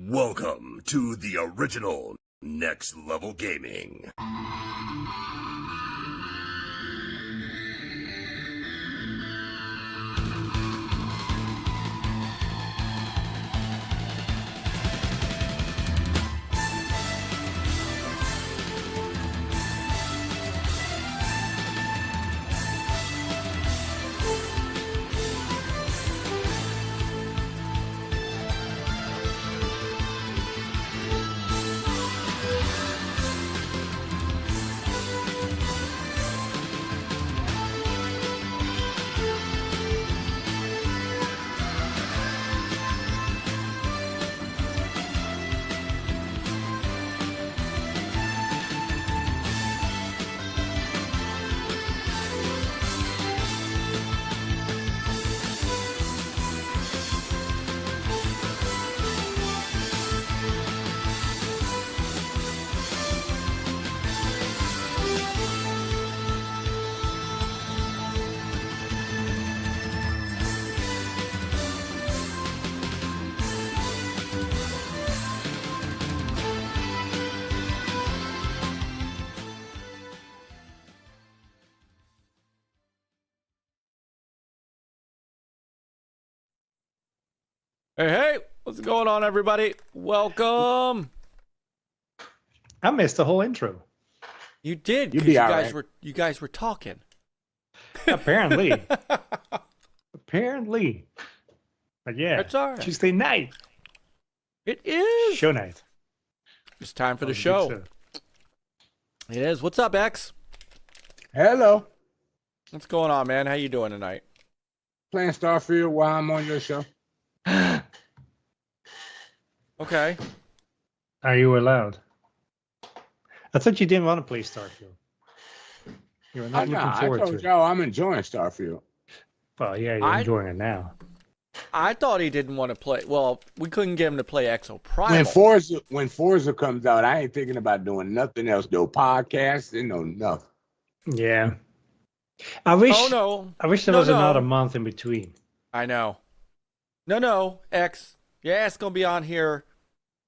Welcome to the original Next Level Gaming. Hey, what's going on, everybody? Welcome. I missed the whole intro. You did. You'd be all You guys were talking. Apparently. Apparently. But yeah, It's all right. Tuesday night. It is. Show night. It's time for the Oh, show. good It is. What's up, X? Hello. What's going on, man? How you doing tonight? Playing Starfield while I'm on your show. stuff. Okay. Are you allowed? I thought you didn't want to play Starfield. You were not looking I forward to told it. y'all I'm enjoying Starfield. Well, yeah, you're I- enjoying it now. I thought he didn't want to play. Well, we couldn't get him to play Exo Primal. When Forza comes out, I ain't thinking about doing nothing else. No podcasts, no nothing. Yeah. I wish Oh, no. I wish there No, was no. another month in between. I know. No, X. Your ass going to be on here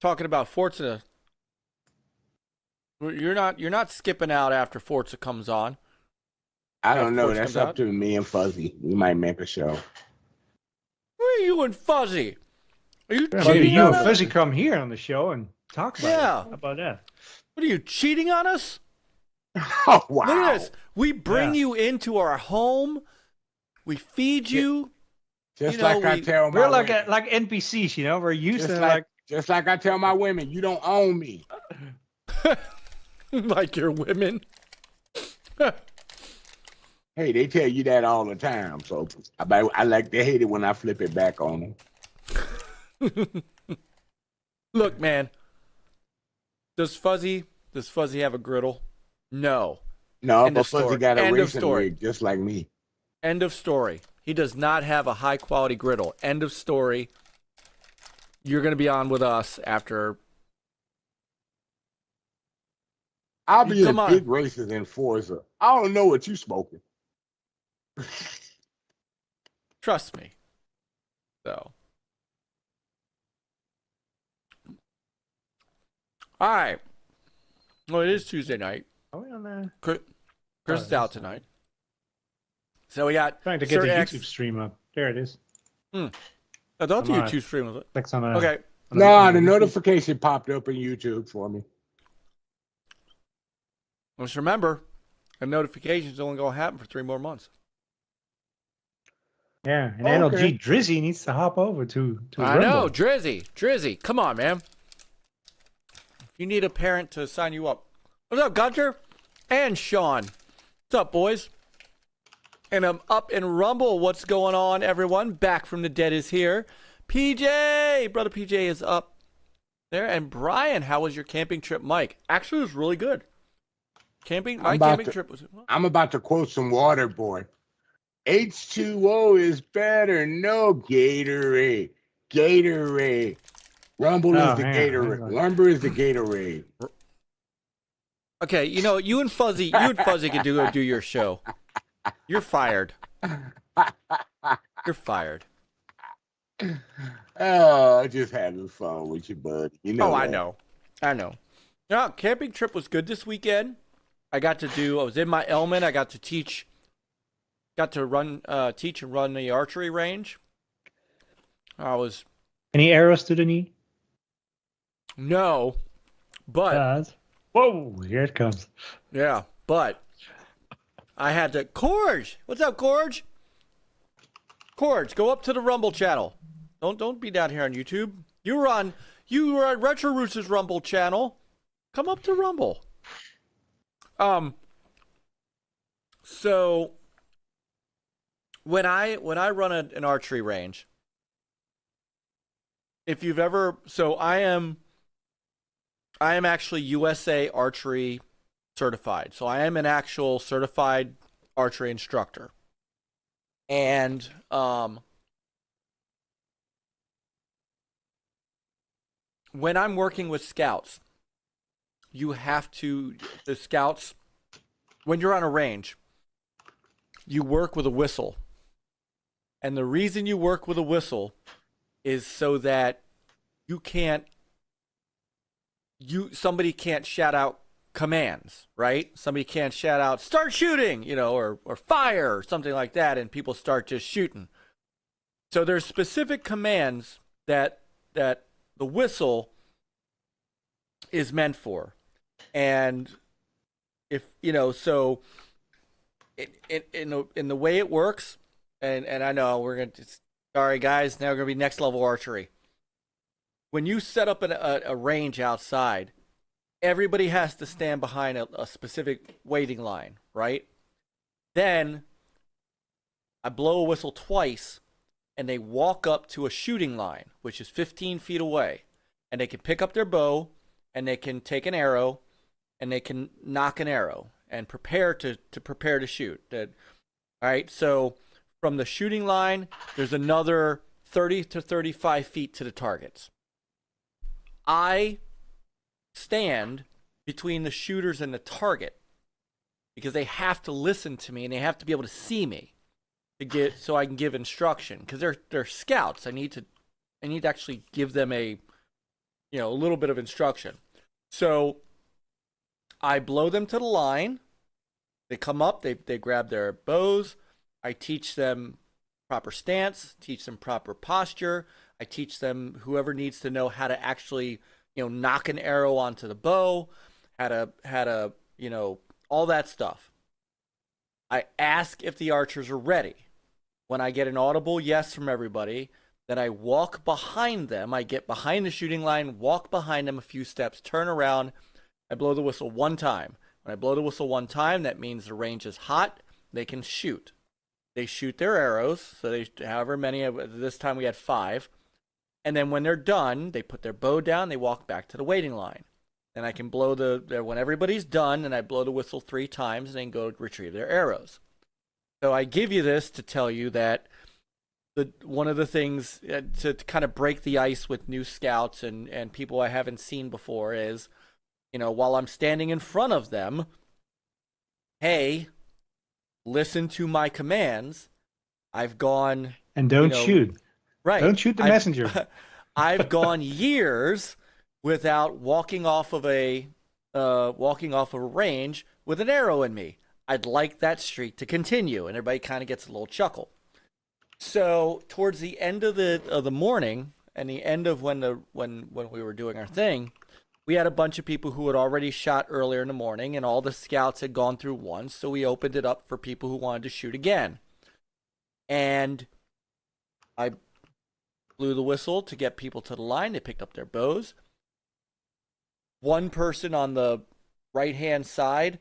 talking about Forza. You're not skipping out after Forza comes on. I don't know. Forza That's comes out. up to me and Fuzzy. We might make a show. Where are you and Fuzzy? Are you Maybe cheating you on and us? Fuzzy come here on the show and talk about Yeah. it. How about that? What are you cheating on us? Oh, wow. Look at this. We bring Yeah. you into our home. We feed you. Just You know, like I tell my We're like women. like NPCs, you know. We're used Just to like, just like I tell my women, you don't own me. Like your women. Hey, they tell you that all the time. So I like to hate it when I flip it back on them. Look, man. Does Fuzzy have a griddle? No. No, End but of Fuzzy story. got a End of racing story. rig just like me. End of story. He does not have a high quality griddle. End of story. You're going to be on with us after. I'll be in Come on. big races in Forza. I don't know what you smoking. Trust me. So. All right. Well, it is Tuesday night. Are we on there? Chris Oh, is out tonight. So we got. Trying to get Sir the X. YouTube stream up. There it is. I thought Come you on. two stream was it. Clicks on a, Okay. No, the notification popped up in YouTube for me. Just remember, a notification's only going to happen for 3 more months. Yeah, and Okay. NLG Drizzy needs to hop over to I know, Rumble. Drizzy, come on, man. If you need a parent to sign you up. What's up, Gunter? And Sean. What's up, boys? And I'm up in Rumble. What's going on, everyone? Back from the dead is here. PJ, brother PJ is up there. And Brian, how was your camping trip, Mike? Actually, it was really good. My camping trip was. I'm about to quote some water, boy. H2O is better. No Gatorade. Gatorade. Rumble Oh, is the hang on. Gatorade. Lumber is the Gatorade. Okay, you and Fuzzy can do your show. You're fired. You're fired. Oh, just having fun with you, bud. You know. Oh, I that. know. I know. Yeah, camping trip was good this weekend. I was in my element. I got to teach and run the archery range. Any arrows to the knee? No, but Whoa, here it comes. yeah, but I had to. Qeorge, what's up, Qeorge? Qeorge, go up to the Rumble channel. Don't be down here on YouTube. You were on Retro Roots' Rumble channel. Come up to Rumble. So when I run an archery range, if you've ever, so I am actually USA archery certified. So I am an actual certified archery instructor. And when I'm working with scouts, the scouts, when you're on a range, you work with a whistle. And the reason you work with a whistle is so that somebody can't shout out commands, right? Somebody can't shout out, start shooting, or fire, or something like that, and people start just shooting. So there's specific commands that the whistle is meant for. And if, so in the way it works, and I know sorry guys, now we're going to be next level archery. When you set up a range outside, everybody has to stand behind a specific waiting line, right? Then I blow a whistle twice, and they walk up to a shooting line, which is 15 feet away. And they can pick up their bow, and they can take an arrow, and they can knock an arrow, and prepare to shoot. All right, so from the shooting line, there's another 30 to 35 feet to the targets. I stand between the shooters and the target because they have to listen to me and they have to be able to see me so I can give instruction, because they're scouts. I need to actually give them a little bit of instruction. So I blow them to the line. They come up, they grab their bows. I teach them proper stance, teach them proper posture. I teach them, whoever needs to know how to actually, knock an arrow onto the bow, how to, all that stuff. I ask if the archers are ready. When I get an audible yes from everybody, then I walk behind them. I get behind the shooting line, walk behind them a few steps, turn around. I blow the whistle one time. When I blow the whistle one time, that means the range is hot. They can shoot. They shoot their arrows. So however many, this time we had 5. And then when they're done, they put their bow down. They walk back to the waiting line. Then I can blow when everybody's done, and I blow the whistle 3 times, and then go retrieve their arrows. So I give you this to tell you that one of the things to kind of break the ice with new scouts and people I haven't seen before is, while I'm standing in front of them, hey, listen to my commands. I've gone... And don't shoot. Right. Don't shoot the messenger. I've gone years without walking off of a range with an arrow in me. I'd like that streak to continue, and everybody kind of gets a little chuckle. So towards the end of the morning, and the end of when we were doing our thing, we had a bunch of people who had already shot earlier in the morning, and all the scouts had gone through once, so we opened it up for people who wanted to shoot again. And I blew the whistle to get people to the line. They picked up their bows. One person on the right-hand side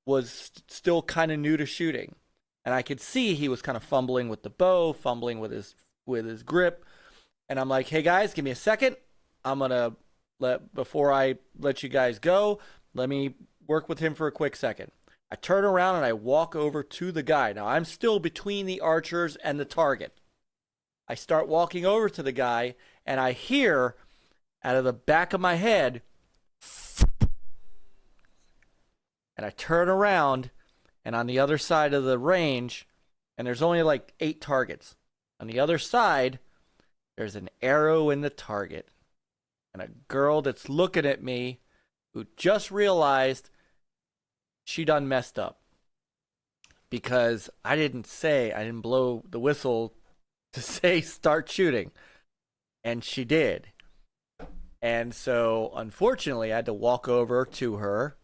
was still kind of new to shooting, and I could see he was kind of fumbling with the bow, fumbling with his grip. And I'm like, hey guys, give me a second. I'm gonna before I let you guys go, let me work with him for a quick second. I turn around and I walk over to the guy. Now I'm still between the archers and the target. I start walking over to the guy, and I hear out of the back of my head, and I turn around, and on the other side of the range, and there's only like 8 targets. On the other side there's an arrow in the target. And a girl that's looking at me who just realized she done messed up. Because I didn't blow the whistle to say start shooting. And she did. And so, unfortunately, I had to walk over to her.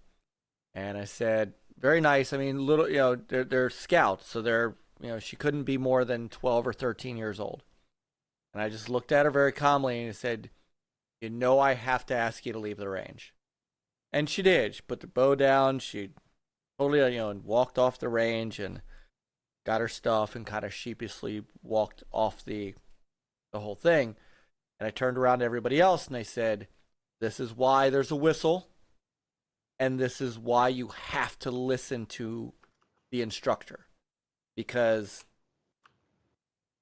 And I said, very nice. I mean, little, they're scouts. So they're, she couldn't be more than 12 or 13 years old. And I just looked at her very calmly and said, I have to ask you to leave the range. And she did. She put the bow down. She totally, and walked off the range and got her stuff and kind of sheepishly walked off the whole thing. And I turned around to everybody else and I said, this is why there's a whistle. And this is why you have to listen to the instructor. Because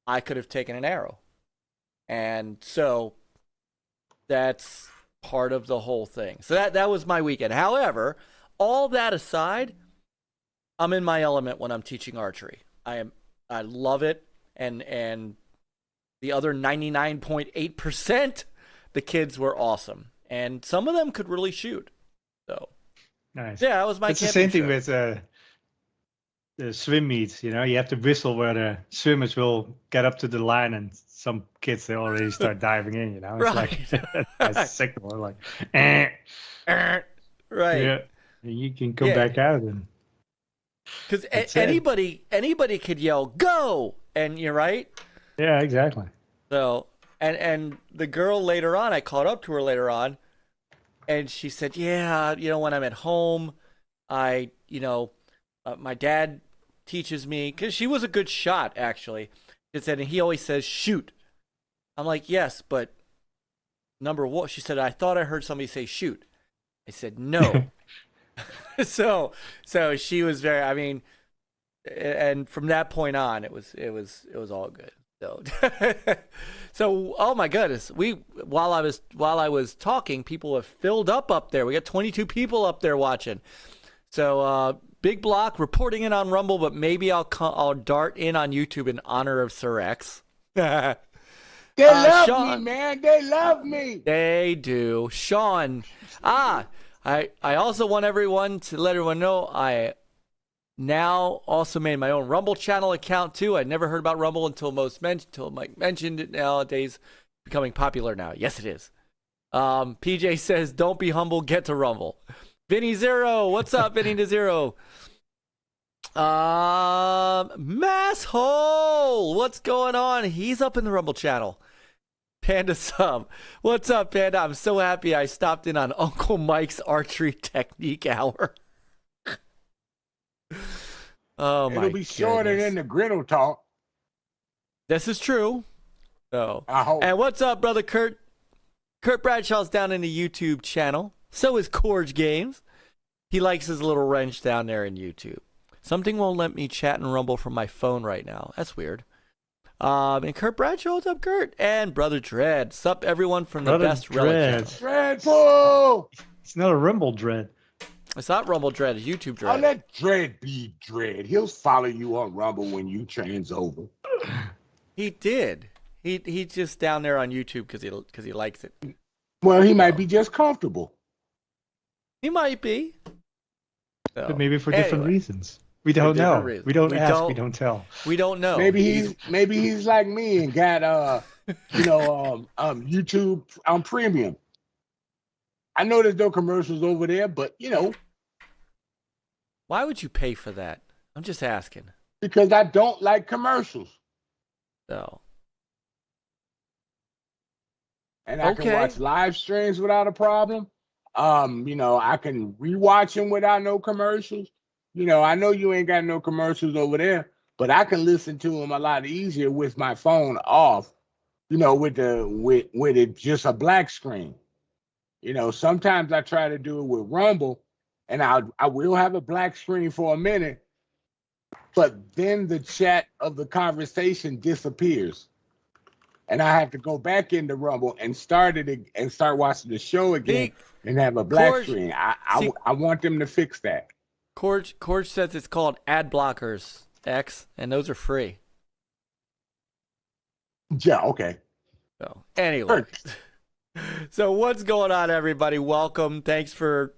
I could have taken an arrow. And so that's part of the whole thing. So that was my weekend. However, all that aside, I'm in my element when I'm teaching archery. I love it, and the other 99.8%, the kids were awesome, and some of them could really shoot. So Nice. yeah, that was my. It's the same thing with the swim meets. You have to whistle where the swimmers will get up to the line, and some kids they already start diving in. It's Right. like a signal, like, eh. Right. Yeah, and you can come back out and. Because anybody could yell "go" and you're right. Yeah, exactly. So and the girl later on, I caught up to her later on, and she said, "Yeah, when I'm at home, my dad teaches me because she was a good shot actually." She said, and he always says shoot. I'm like, yes, but number one, she said, I thought I heard somebody say shoot. I said no. So she was very. I mean, and from that point on, it was all good. So oh my goodness, while I was talking, people have filled up there. We got 22 people up there watching. So Bigblock reporting in on Rumble, but maybe I'll dart in on YouTube in honor of Sir X. They love Sean, me, man. They love me. They do. Sean, I also want everyone to let everyone know I now also made my own Rumble channel account too. I never heard about Rumble until Mike mentioned it. Nowadays, becoming popular now. Yes, it is. PJ says, "Don't be humble, get to Rumble." Vinny Zero, what's up, Vinny Zero? Masshole, what's going on? He's up in the Rumble channel. Panda Sub, what's up, Panda? I'm so happy I stopped in on Uncle Mike's archery technique hour. Oh my! It'll be shorter than the griddle talk. This is true. So, I hope. and what's up, brother Kurt? Kurt Bradshaw's down in the YouTube channel. So is Qeorge Games. He likes his little wrench down there in YouTube. Something won't let me chat and Rumble from my phone right now. That's weird. And Kurt Bradshaw, what's up, Kurt? And Brother Dread. Sup, everyone from the best Relic channel. Dreadful! It's not a Rumble Dread. It's not Rumble Dread, it's YouTube Dread. Oh, let Dread be Dread. He'll follow you on Rumble when you trans over. He did. He's just down there on YouTube because he likes it. Well, he might be just comfortable. He might be. So, But maybe for different reasons. We don't know. We don't ask. We don't tell. We don't know. Maybe he's like me and got YouTube on Premium. I know there's no commercials over there, but Why would you pay for that? I'm just asking. because I don't like commercials. So. And I Okay. can watch live streams without a problem. I can rewatch them without no commercials. I know you ain't got no commercials over there, but I can listen to them a lot easier with my phone off. With it just a black screen. Sometimes I try to do it with Rumble, and I will have a black screen for a minute, but then the chat of the conversation disappears. And I have to go back into Rumble and start watching the show again and have a black Qeorge, screen. I want them to fix that. Qeorge says it's called ad blockers, X, and those are free. Yeah, okay. So anyway, so what's going on, everybody? Welcome. Thanks for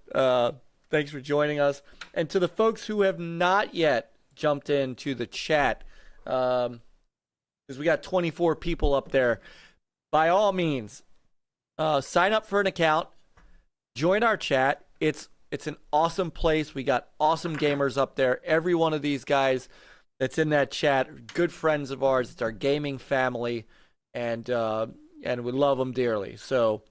joining us, and to the folks who have not yet jumped into the chat, because we got 24 people up there. By all means, sign up for an account, join our chat. It's an awesome place. We got awesome gamers up there. Every one of these guys that's in that chat, good friends of ours. It's our gaming family, and we love them dearly. So,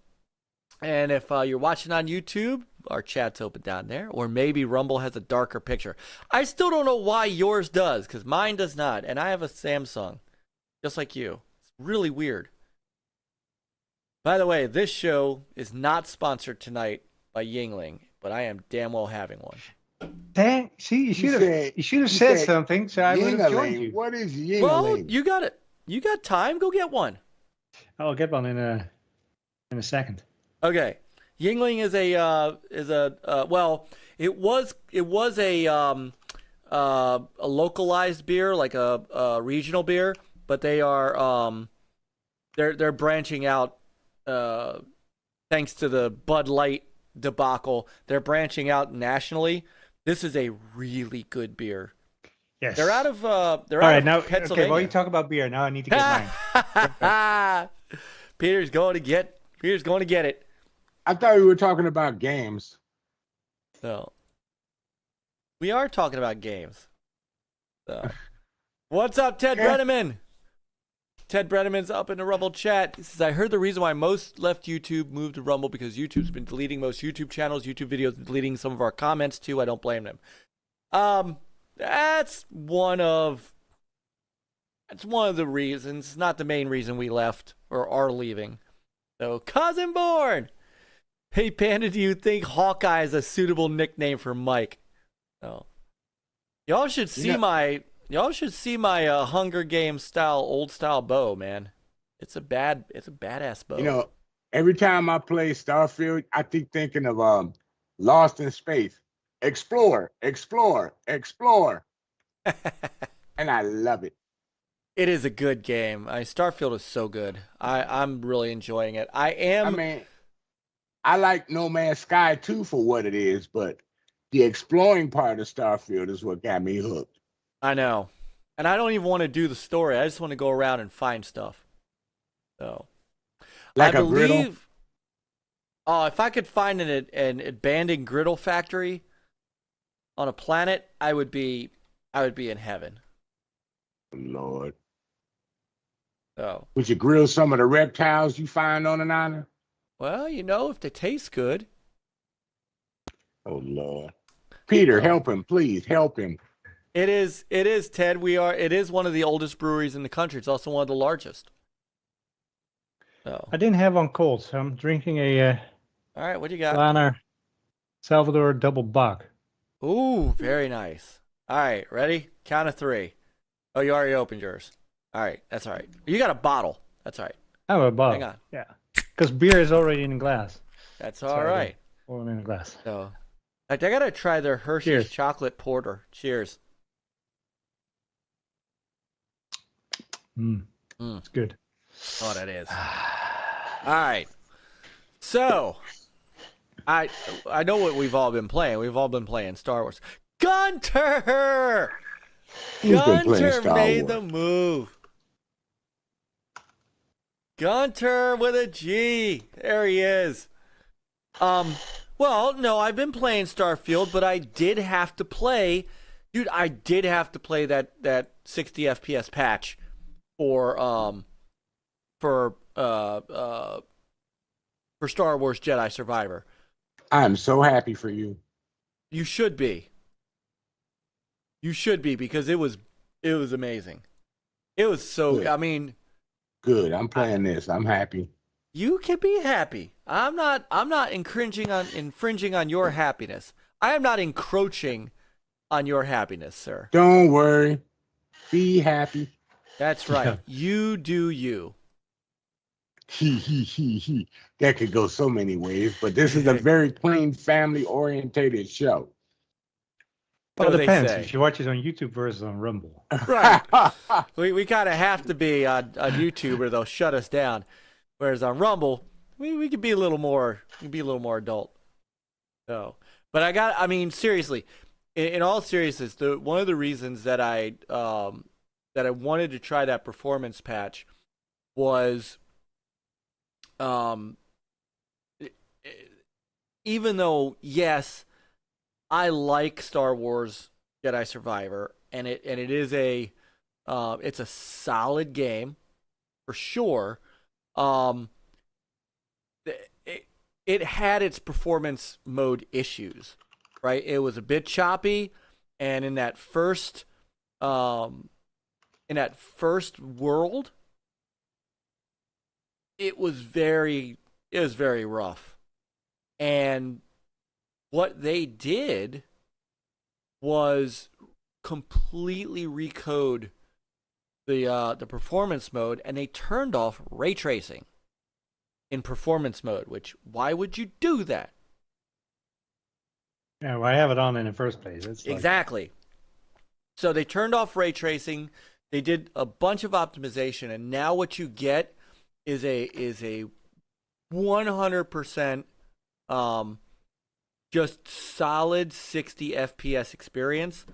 and if you're watching on YouTube, our chat's open down there, or maybe Rumble has a darker picture. I still don't know why yours does, because mine does not, and I have a Samsung, just like you. It's really weird. By the way, this show is not sponsored tonight by Yingling, but I am damn well having one. Dang, see, you should have said something, so I would have joined you. What is Yingling? Well, you got it. You got time. Go get one. I'll get one in a second. Okay, Yingling is it was a localized beer, like a regional beer, but they are they're branching out thanks to the Bud Light debacle. They're branching out nationally. This is a really good beer. Yes. They're out of Pennsylvania. Okay, while you talk about beer, now I need to get mine. Peter's going to get it. I thought we were talking about games. So we are talking about games. So what's up, Ted Brenneman? Ted Brenneman's up in the Rumble chat. He says, I heard the reason why most left YouTube moved to Rumble because YouTube's been deleting most YouTube channels, YouTube videos, and deleting some of our comments too. I don't blame them. That's one of the reasons. It's not the main reason we left or are leaving. So, Cousin Born. Hey, Panda, do you think Hawkeye is a suitable nickname for Myke? No. Y'all should see my Hunger Games style, old style bow, man. It's a badass bow. You know, every time I play Starfield, I keep thinking of Lost in Space. Explore, explore, explore. And I love it. It is a good game. Starfield is so good. I'm really enjoying it. I like No Man's Sky 2 for what it is, but the exploring part of Starfield is what got me hooked. I know. And I don't even want to do the story. I just want to go around and find stuff. So, like I a griddle? believe, if I could find an abandoned griddle factory on a planet, I would be in heaven. Lord. So, would you grill some of the reptiles you find on an island? Well, if they taste good. Oh, Lord. Peter, help him, please. Help him. It is, Ted. It is one of the oldest breweries in the country. It's also one of the largest. So. I didn't have one cold, so I'm drinking a all right, what do you got? Lana Salvador Double Buck. Ooh, very nice. All right, ready? Count of 3. Oh, you already opened yours. All right, that's all right. You got a bottle. That's all right. I have a bottle. Hang on. Yeah, because beer is already in a glass. That's all right. Or in a glass. So, I gotta try their Hershey's chocolate porter. Cheers. It's good. Oh, that is. All right. So, I know what we've all been playing. We've all been playing Star Wars. Gunter! Gunter made the move. Gunter with a G. There he is. Well, no, I've been playing Starfield, but I did have to play. Dude, I did have to play that 60 FPS patch for Star Wars Jedi Survivor. I'm so happy for you. You should be. You should be, because it was amazing. It was so Good. I mean, good. I'm playing this. I'm happy. You can be happy. I'm not infringing on your happiness. I am not encroaching on your happiness, sir. Don't worry. Be happy. That's right. Yeah. You do you. He. That could go so many ways, but this is a very plain, family-orientated show. What Well, do it they depends say? if you watch it on YouTube versus on Rumble. Right. We kind of have to be on YouTube or they'll shut us down. Whereas on Rumble, we could be a little more adult. So, but I mean, seriously, in all seriousness, one of the reasons that I wanted to try that performance patch was, even though, yes, I like Star Wars Jedi Survivor, and it is it's a solid game for sure. It had its performance mode issues, right? It was a bit choppy, and in that first world, it was very rough. And what they did was completely recode the performance mode, and they turned off ray tracing in performance mode. Which, why would you do that? Yeah, why have it on in the first place? Exactly. So they turned off ray tracing. They did a bunch of optimization, and now what you get is a 100% just solid 60 FPS experience.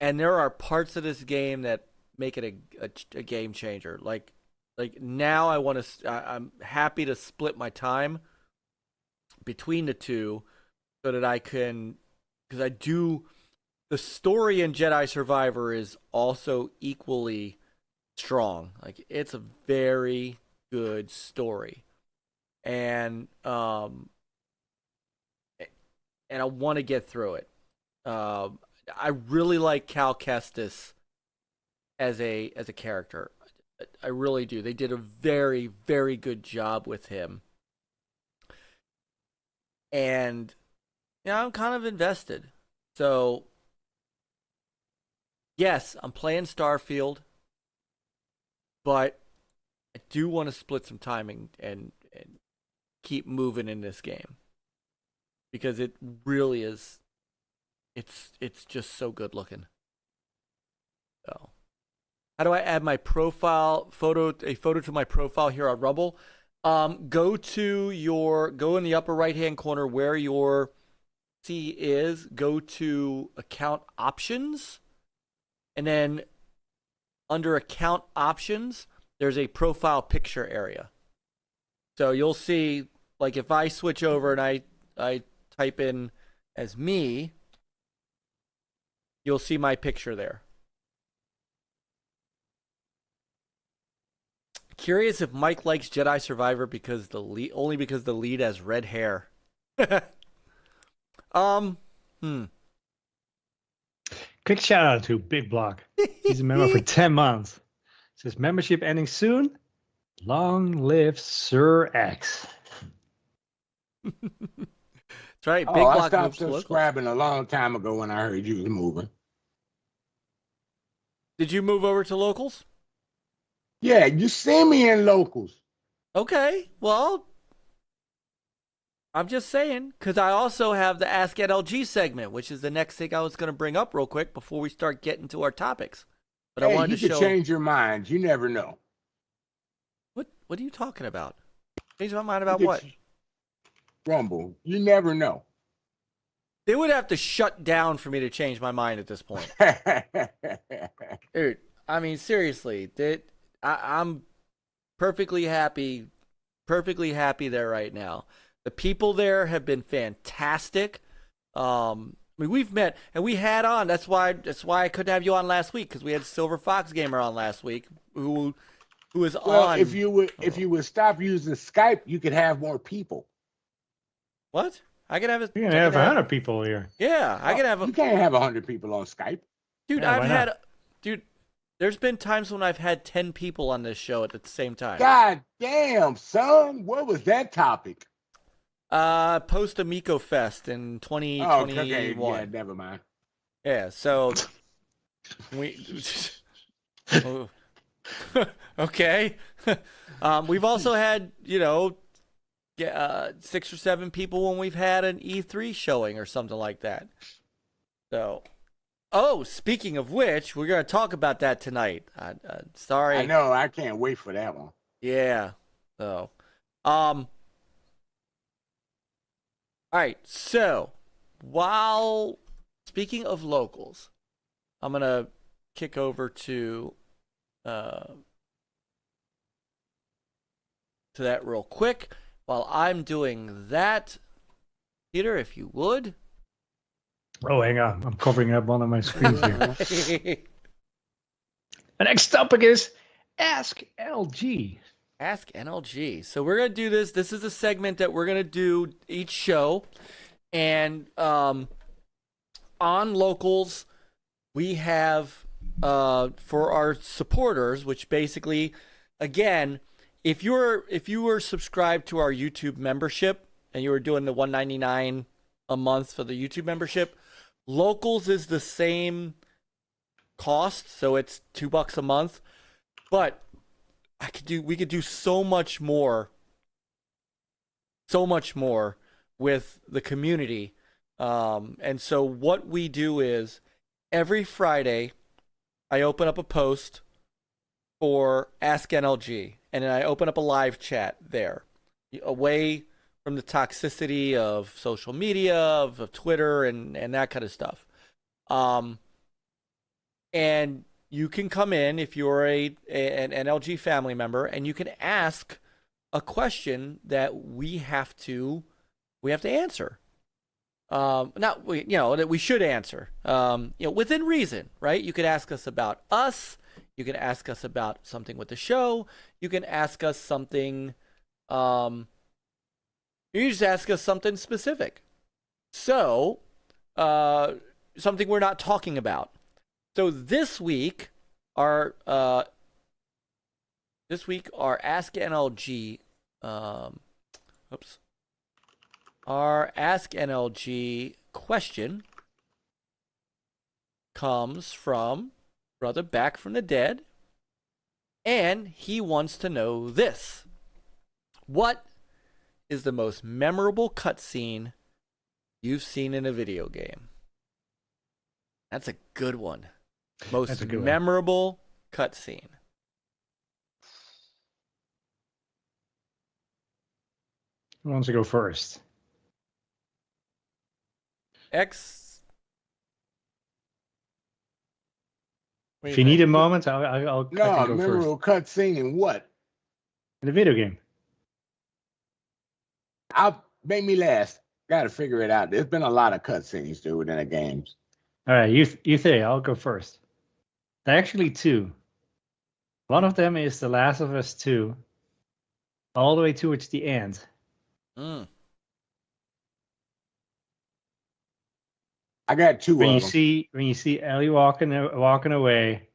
And there are parts of this game that make it a game changer. Like now I'm happy to split my time between the two so that I can, because the story in Jedi Survivor is also equally strong. Like, it's a very good story. And I want to get through it. I really like Cal Kestis as a character. I really do. They did a very, very good job with him. And I'm kind of invested. So yes, I'm playing Starfield, but I do want to split some time and keep moving in this game, because it really is. It's just so good looking. So, how do I add my profile photo to my profile here on Rumble? Go in the upper right hand corner where your C is. Go to account options, and then under account options, there's a profile picture area. So you'll see, like, if I switch over and I type in as me, you'll see my picture there. Curious if Mike likes Jedi Survivor only because the lead has red hair. Quick shout out to Bigblock. He's a member for 10 months. Says membership ending soon. Long live Sir X. That's right. Oh, Bigblock I stopped moves to locals. subscribing a long time ago when I heard you was moving. Did you move over to locals? Yeah, you see me in locals. Okay, well, I'm just saying, because I also have the Ask NLG segment, which is the next thing I was going to bring up real quick before we start getting to our topics. But Hey, I wanted you to could show. change your mind. You never know. What are you talking about? Change my mind about You what? could Rumble. You never know. They would have to shut down for me to change my mind at this point. Dude, I mean, seriously, I'm perfectly happy there right now. The people there have been fantastic. I mean, we've met and we had on. That's why I couldn't have you on last week, because we had Silver Fox Gamer on last week, who was on. If you would stop using Skype, you could have more people. What? I can have it. You're going to have 100 people here. Yeah, I can have. You can't have 100 people on Skype. Dude, Yeah, why not? Dude, there's been times when I've had 10 people on this show at the same time. God damn, son. What was that topic? Post Amico Fest in 2021. Oh, okay. Yeah, never mind. Yeah, so we okay. We've also had, 6 or 7 people when we've had an E3 showing or something like that. So, speaking of which, we're going to talk about that tonight. Sorry. I know. I can't wait for that one. Yeah. So, All right, so while speaking of locals, I'm gonna kick over to that real quick. While I'm doing that, Peter, if you would. Oh, hang on. I'm covering up one of my screens here. The next topic is Ask NLG. Ask NLG. So we're gonna do this. This is a segment that we're gonna do each show, and on locals, we have for our supporters, which basically, again, if you were subscribed to our YouTube membership and you were doing the $1.99 a month for the YouTube membership, locals is the same cost, so it's $2 a month, but we could do so much more with the community. And so what we do is every Friday I open up a post for Ask NLG, and then I open up a live chat there, away from the toxicity of social media, of Twitter and that kind of stuff. And you can come in if you're an NLG family member, and you can ask a question that we have to answer. That we should answer. Within reason, right? You could ask us about us. You can ask us about something with the show. You can ask us something. You just ask us something specific. So, something we're not talking about. So this week, our Ask NLG, our Ask NLG question comes from Brother Back from the Dead, and he wants to know this: what is the most memorable cutscene you've seen in a video game? That's a good one. Most memorable cutscene. Who wants to go first? If you need a moment, I'll no, I can go memorable first. cutscene in what? In a video game. I'll make me last. Got to figure it out. There's been a lot of cutscenes, dude, in the games. All right, you three. I'll go first. There are actually two. One of them is The Last of Us 2, all the way towards the end. I got two. When you see Ellie walking away,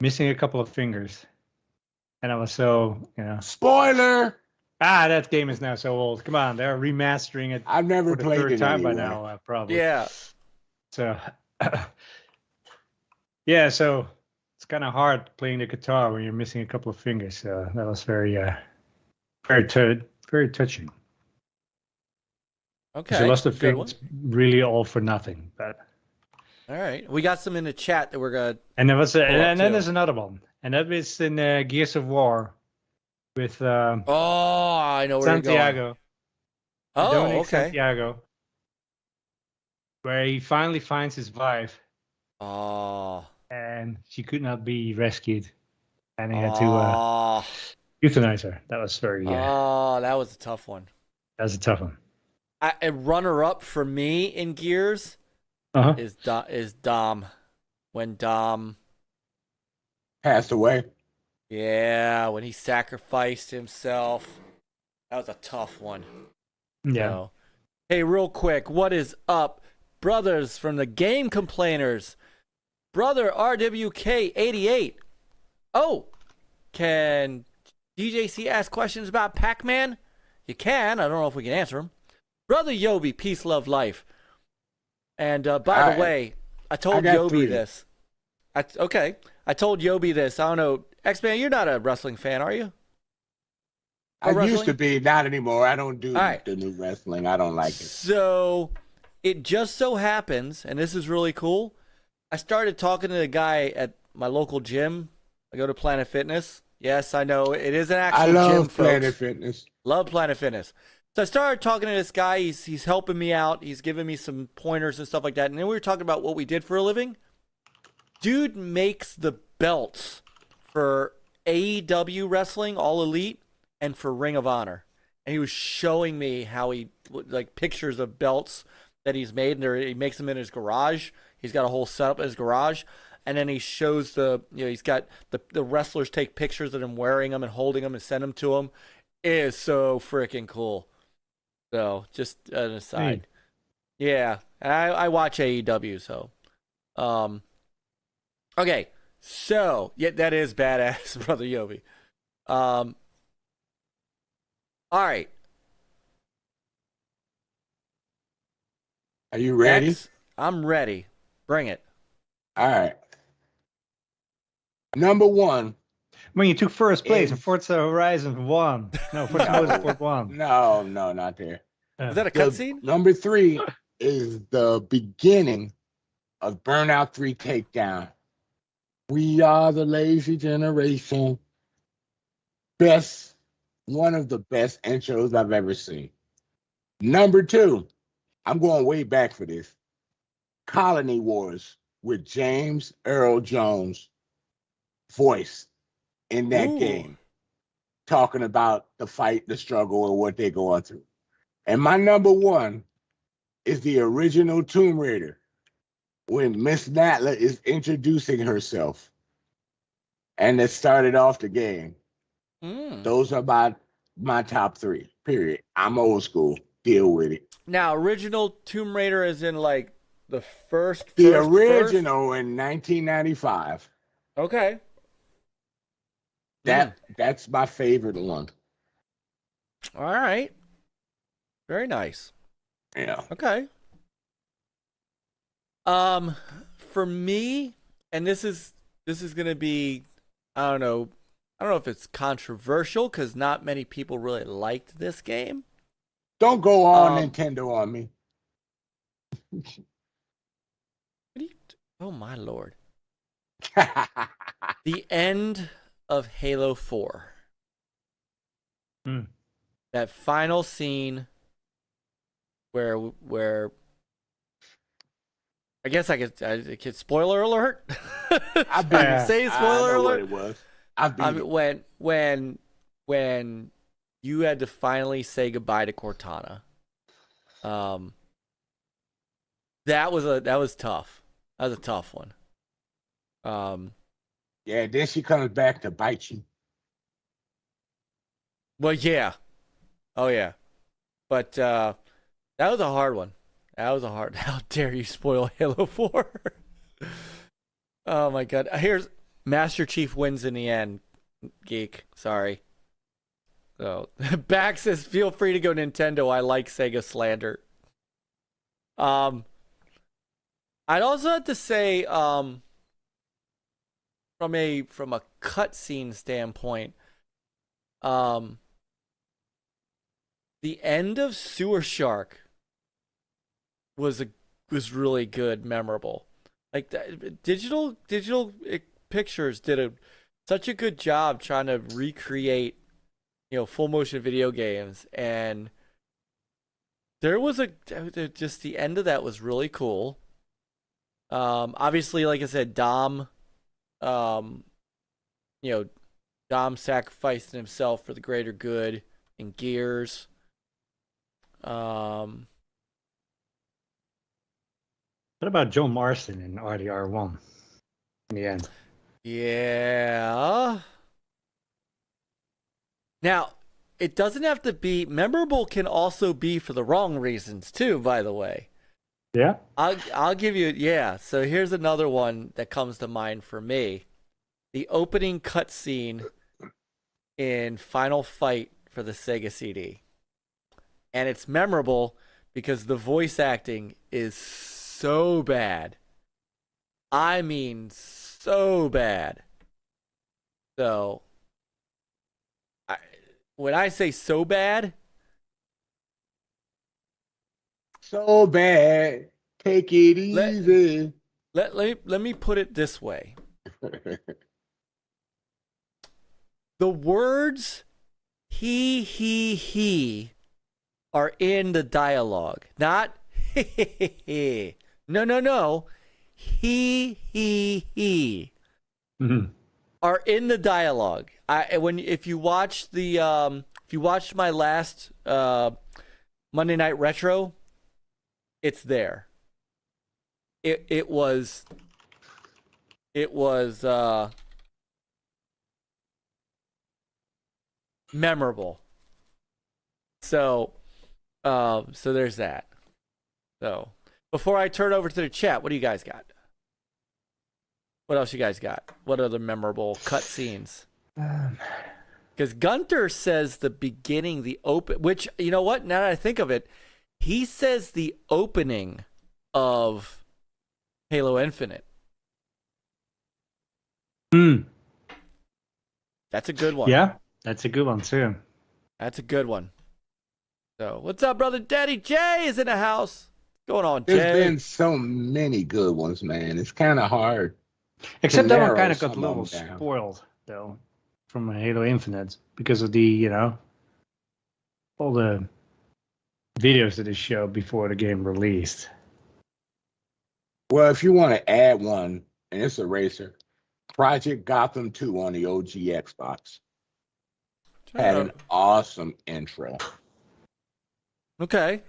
missing a couple of fingers, and I was so Spoiler. That game is now so old. Come on, they're remastering it. I've never for the played third it time anyway. by now, probably. Yeah. So, yeah. So it's kind of hard playing the guitar when you're missing a couple of fingers. So that was very touching. Okay. She lost a good finger. one. It's really all for nothing. But All right. We got some in the chat that we're going to. and there was and then too. there's another one, and that is in Gears of War with I know where Santiago. you're going. Oh, Dominic okay. Santiago, where he finally finds his wife, Oh. and she could not be rescued, and he had to Oh. euthanize her. That was very. Oh, that was a tough one. That was a tough one. A runner-up for me in Gears Uh-huh. is Dom. When Dom, Passed away. when he sacrificed himself. That was a tough one. Yeah. So, hey, real quick, what is up, brothers from the Game Complainers? Brother RWK88. Oh, can DJC ask questions about Pac-Man? You can. I don't know if we can answer them. Brother Yobi, peace, love, life. And by the way, I told got Yobi 3. this. I told Yobi this. I don't know. X-Man, you're not a wrestling fan, are you? I wrestling? used to be, not anymore. I don't do All right. the new wrestling. I don't like it. So it just so happens, and this is really cool, I started talking to the guy at my local gym. I go to Planet Fitness. Yes, I know. It is an I actual gym, love folks. Planet Fitness. Love Planet Fitness. So I started talking to this guy. He's helping me out. He's giving me some pointers and stuff like that. And then we were talking about what we did for a living. Dude makes the belts for AEW wrestling, All Elite, and for Ring of Honor. And he was showing me how he, like, pictures of belts that he's made. And he makes them in his garage. He's got a whole setup in his garage. And then he shows he's got the wrestlers take pictures of him wearing them and holding them and send them to him. It is so freaking cool. So, just an aside. Yeah, I watch AEW, so. Okay, so, yeah, that is badass, Brother Yobi. All right. Are you ready? I'm ready. Bring it. All right. Number 1. When you took first place in Forza Horizon 1. No, Forza Motorsport 1. No, not there. Is that a cutscene? Number 3 is the beginning of Burnout 3 Takedown. We are the lazy generation. One of the best intros I've ever seen. Number 2, I'm going way back for this. Colony Wars with James Earl Jones voice in that game, talking about the fight, the struggle, and what they're going through. And my number 1 is the original Tomb Raider when Miss Natla is introducing herself, and it started off the game. Those are my top 3. Period. I'm old school. Deal with it. Now, original Tomb Raider is in like the first. The original in 1995. Okay. That's my favorite one. All right. Very nice. Yeah. Okay. For me, and this is gonna be, I don't know if it's controversial because not many people really liked this game. Don't go on Nintendo on me. Oh my lord. The end of Halo 4. That final scene where I guess I could spoiler alert. I beat Say spoiler alert. What it was. When you had to finally say goodbye to Cortana. That was tough. That was a tough one. Yeah, then she comes back to bite you. Well, yeah. Oh, yeah. But that was a hard one. How dare you spoil Halo 4? Oh, my God. Here's Master Chief wins in the end, geek. Sorry. So, Back says, feel free to go Nintendo. I like Sega slander. I'd also have to say, from a cutscene standpoint, the end of Sewer Shark was really good, memorable. Like digital pictures did such a good job trying to recreate, full motion video games, and there was just the end of that was really cool. Obviously, like I said, Dom sacrificing himself for the greater good in Gears. What about Joe Marston in RDR1 in the end? Yeah. Now, it doesn't have to be memorable. Can also be for the wrong reasons too, by the way. Yeah. I'll give you, yeah. So here's another one that comes to mind for me. The opening cutscene in Final Fight for the Sega CD. And it's memorable because the voice acting is so bad. I mean, so bad. So, when I say so bad, so bad, take it easy. Let me put it this way. The words he are in the dialogue, not no. He are in the dialogue. If you watched my last Monday Night Retro, it's there. It was memorable. So there's that. So before I turn over to the chat, what do you guys got? What else you guys got? What other memorable cutscenes? Because Gunter says the beginning, the open, which, you know what? Now that I think of it, he says the opening of Halo Infinite. That's a good one. Yeah, that's a good one too. That's a good one. So, what's up, brother? Daddy Jay is in the house. What's going on, Jay? There's been so many good ones, man. It's kind of hard. Except that one kind narrow of got a some little of them down. spoiled, though, from Halo Infinite because of the, all the videos that they showed before the game released. Well, if you want to add one, and it's a racer, Project Gotham 2 on the OG Xbox had an awesome intro. Okay.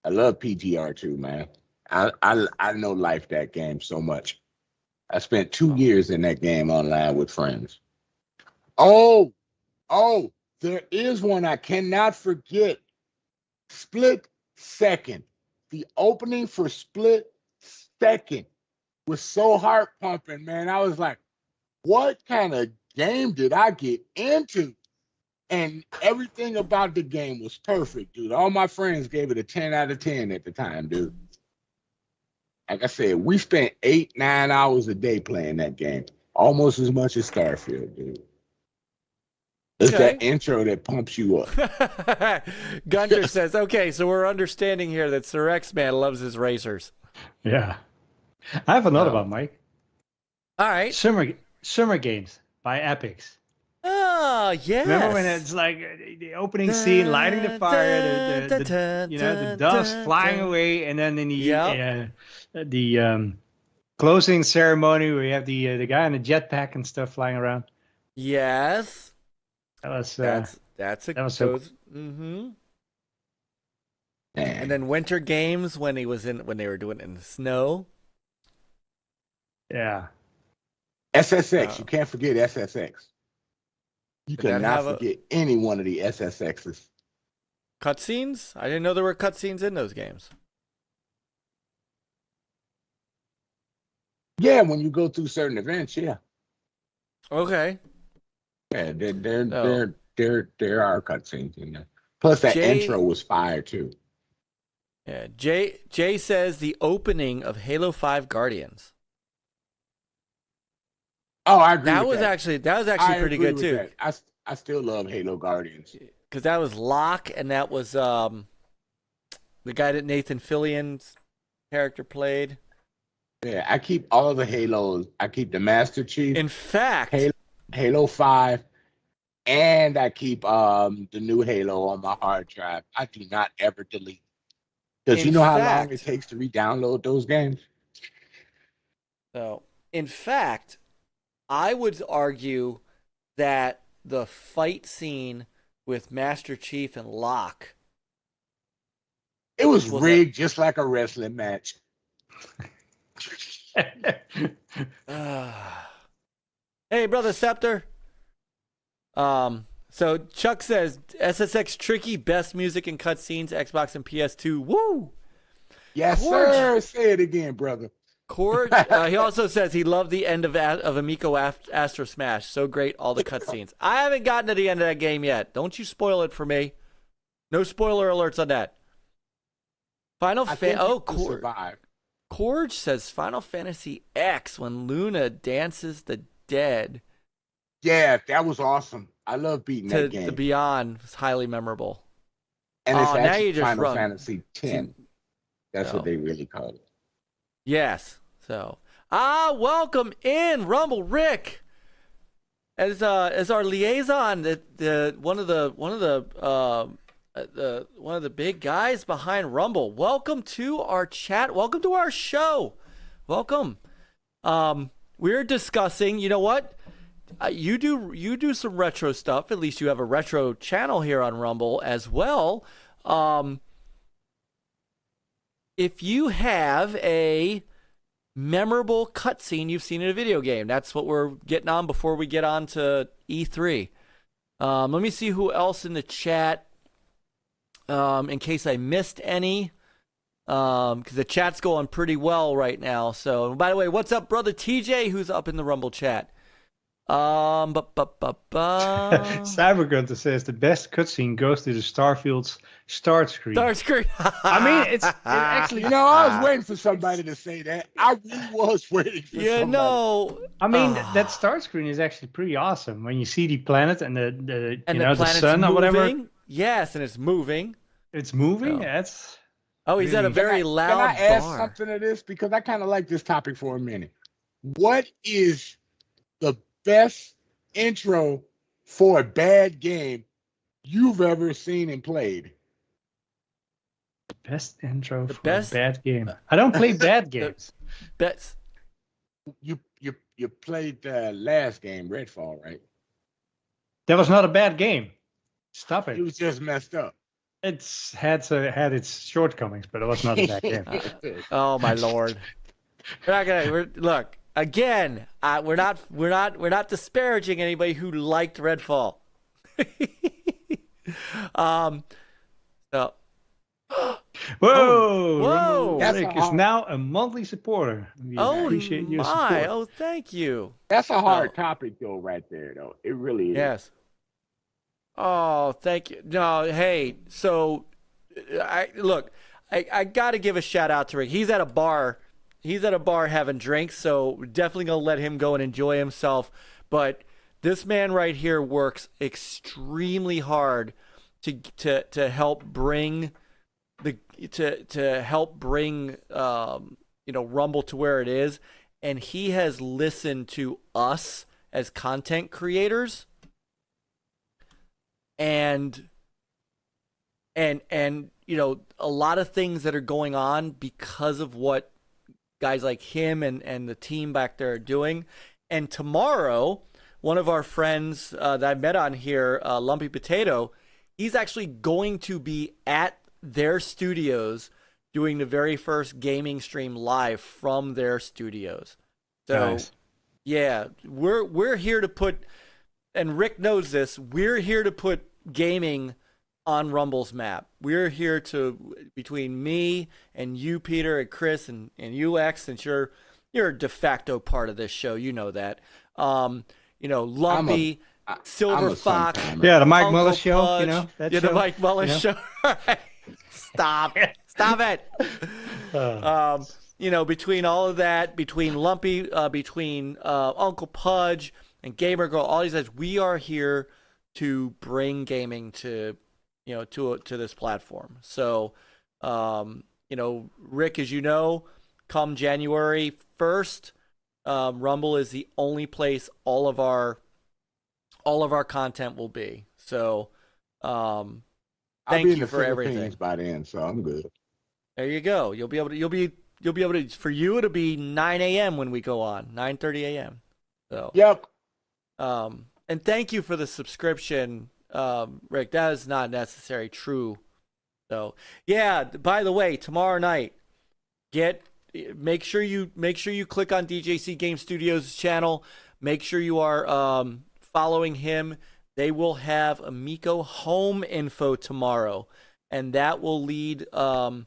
I love PGR2, man. I know life that game so much. I spent 2 years in that game online with friends. Oh, there is one I cannot forget. Split Second. The opening for Split Second was so heart pumping, man. I was like, what kind of game did I get into? And everything about the game was perfect, dude. All my friends gave it a 10 out of 10 at the time, dude. Like I said, we spent 8-9 hours a day playing that game. Almost as much as Starfield, dude. It's that intro that pumps you up. Gunter says, okay, so we're understanding here that Sir X-Man loves his racers. Yeah. I have another one, Mike. All right. Summer Games by Epics. Oh, yes. Remember when it's like the opening scene, lighting the fire, the dust flying away, and then in the closing ceremony where you have the guy in the jetpack and stuff flying around. Yes. That was mm-hmm. And then Winter Games when they were doing it in the snow. Yeah. SSX, you can't forget SSX. You cannot forget any one of the SSXs. Cutscenes? I didn't know there were cutscenes in those games. Yeah, when you go through certain events, yeah. Okay. Yeah, there are cutscenes in there. Plus that intro was fire too. Yeah, Jay says the opening of Halo 5 Guardians. Oh, I agree. That was actually pretty good too. I still love Halo Guardians because that was Locke, and that was the guy that Nathan Fillion's character played. Yeah, I keep all of the Halos. I keep the Master Chief. In fact, Halo 5, and I keep the new Halo on my hard drive. I do not ever delete. Because you know how long it takes to re-download those games? So, in fact, I would argue that the fight scene with Master Chief and Locke, it was rigged just like a wrestling match. Hey, brother Scepter. So Chuck says SSX tricky, best music and cutscenes, Xbox and PS2. Woo! Yes, Qeorge. sir. Say it again, brother. Qeorge, he also says he loved the end of Amico Astro Smash. So great, all the cutscenes. I haven't gotten to the end of that game yet. Don't you spoil it for me. No spoiler alerts on that. Qeorge says Final Fantasy X when Luna dances the dead. Yeah, that was awesome. I love beating that game. The Beyond was highly memorable. And it's actually Final Fantasy X. That's what they really call it. Yes. So, welcome in, Rumble Rick. as our liaison, one of the big guys behind Rumble. Welcome to our chat. Welcome to our show. Welcome. We're discussing. You know what? You do some retro stuff. At least you have a retro channel here on Rumble as well. If you have a memorable cutscene you've seen in a video game, that's what we're getting on before we get on to E3. Let me see who else in the chat, in case I missed any, because the chat's going pretty well right now. So, by the way, what's up, brother TJ, who's up in the Rumble chat? Cybergunter says the best cutscene goes to the Starfield's start screen. Start screen. I mean, it actually. You know, I was waiting for somebody to say that. I really was waiting for somebody. No. I mean, that start screen is actually pretty awesome when you see the planet and the sun moving. or whatever. Yes, and it's moving. It's moving. Oh. That's. Oh, he's at a very loud Can I ask bar. something to this? Because I kind of like this topic for a minute. What is the best intro for a bad game you've ever seen and played? Best intro for best- a bad game. I don't play bad games. Best. You played the last game, Redfall, right? That was not a bad game. Stop It it. was just messed up. It's had its shortcomings, but it was not a bad game. Oh my lord. Look again. We're not disparaging anybody who liked Redfall. So. Whoa! Whoa. Relic is now a monthly supporter. We appreciate your support. Oh, thank you. That's a hard topic, though, right there, though. It really is. Yes. Oh, thank you. No, hey, so I got to give a shout out to Rick. He's at a bar. He's at a bar having drinks, so definitely going to let him go and enjoy himself. But this man right here works extremely hard to help bring Rumble to where it is, and he has listened to us as content creators. And a lot of things that are going on because of what guys like him and the team back there are doing. And tomorrow, one of our friends that I met on here, Lumpy Potato, he's actually going to be at their studios doing the very first gaming stream live from their studios. So, Nice. Yeah, we're here to put. And Rick knows this, we're here to put gaming on Rumble's map. We're here to, between me and you, Peter, and Chris, and you, X, since you're a de facto part of this show, you know that. Lumpy, Silver Fox. Yeah, the Mike Uncle Mullis show, Pudge. that Yeah, show, the Mike Mullis show. Stop it. Between all of that, between Lumpy, between Uncle Pudge, and Gamer Girl, all these guys, we are here to bring gaming to this platform. So, Rick, as you know, come January 1st, Rumble is the only place all of our content will be. So, thank you for everything. By then, so I'm good. There you go. You'll be able to. For you, it'll be 9 a.m. when we go on, 9:30 a.m. So. Yep. And thank you for the subscription, Rick. That is not necessarily true. So, yeah, by the way, tomorrow night, make sure you click on DJC Game Studios' channel. Make sure you are following him. They will have Amico home info tomorrow, and that will lead after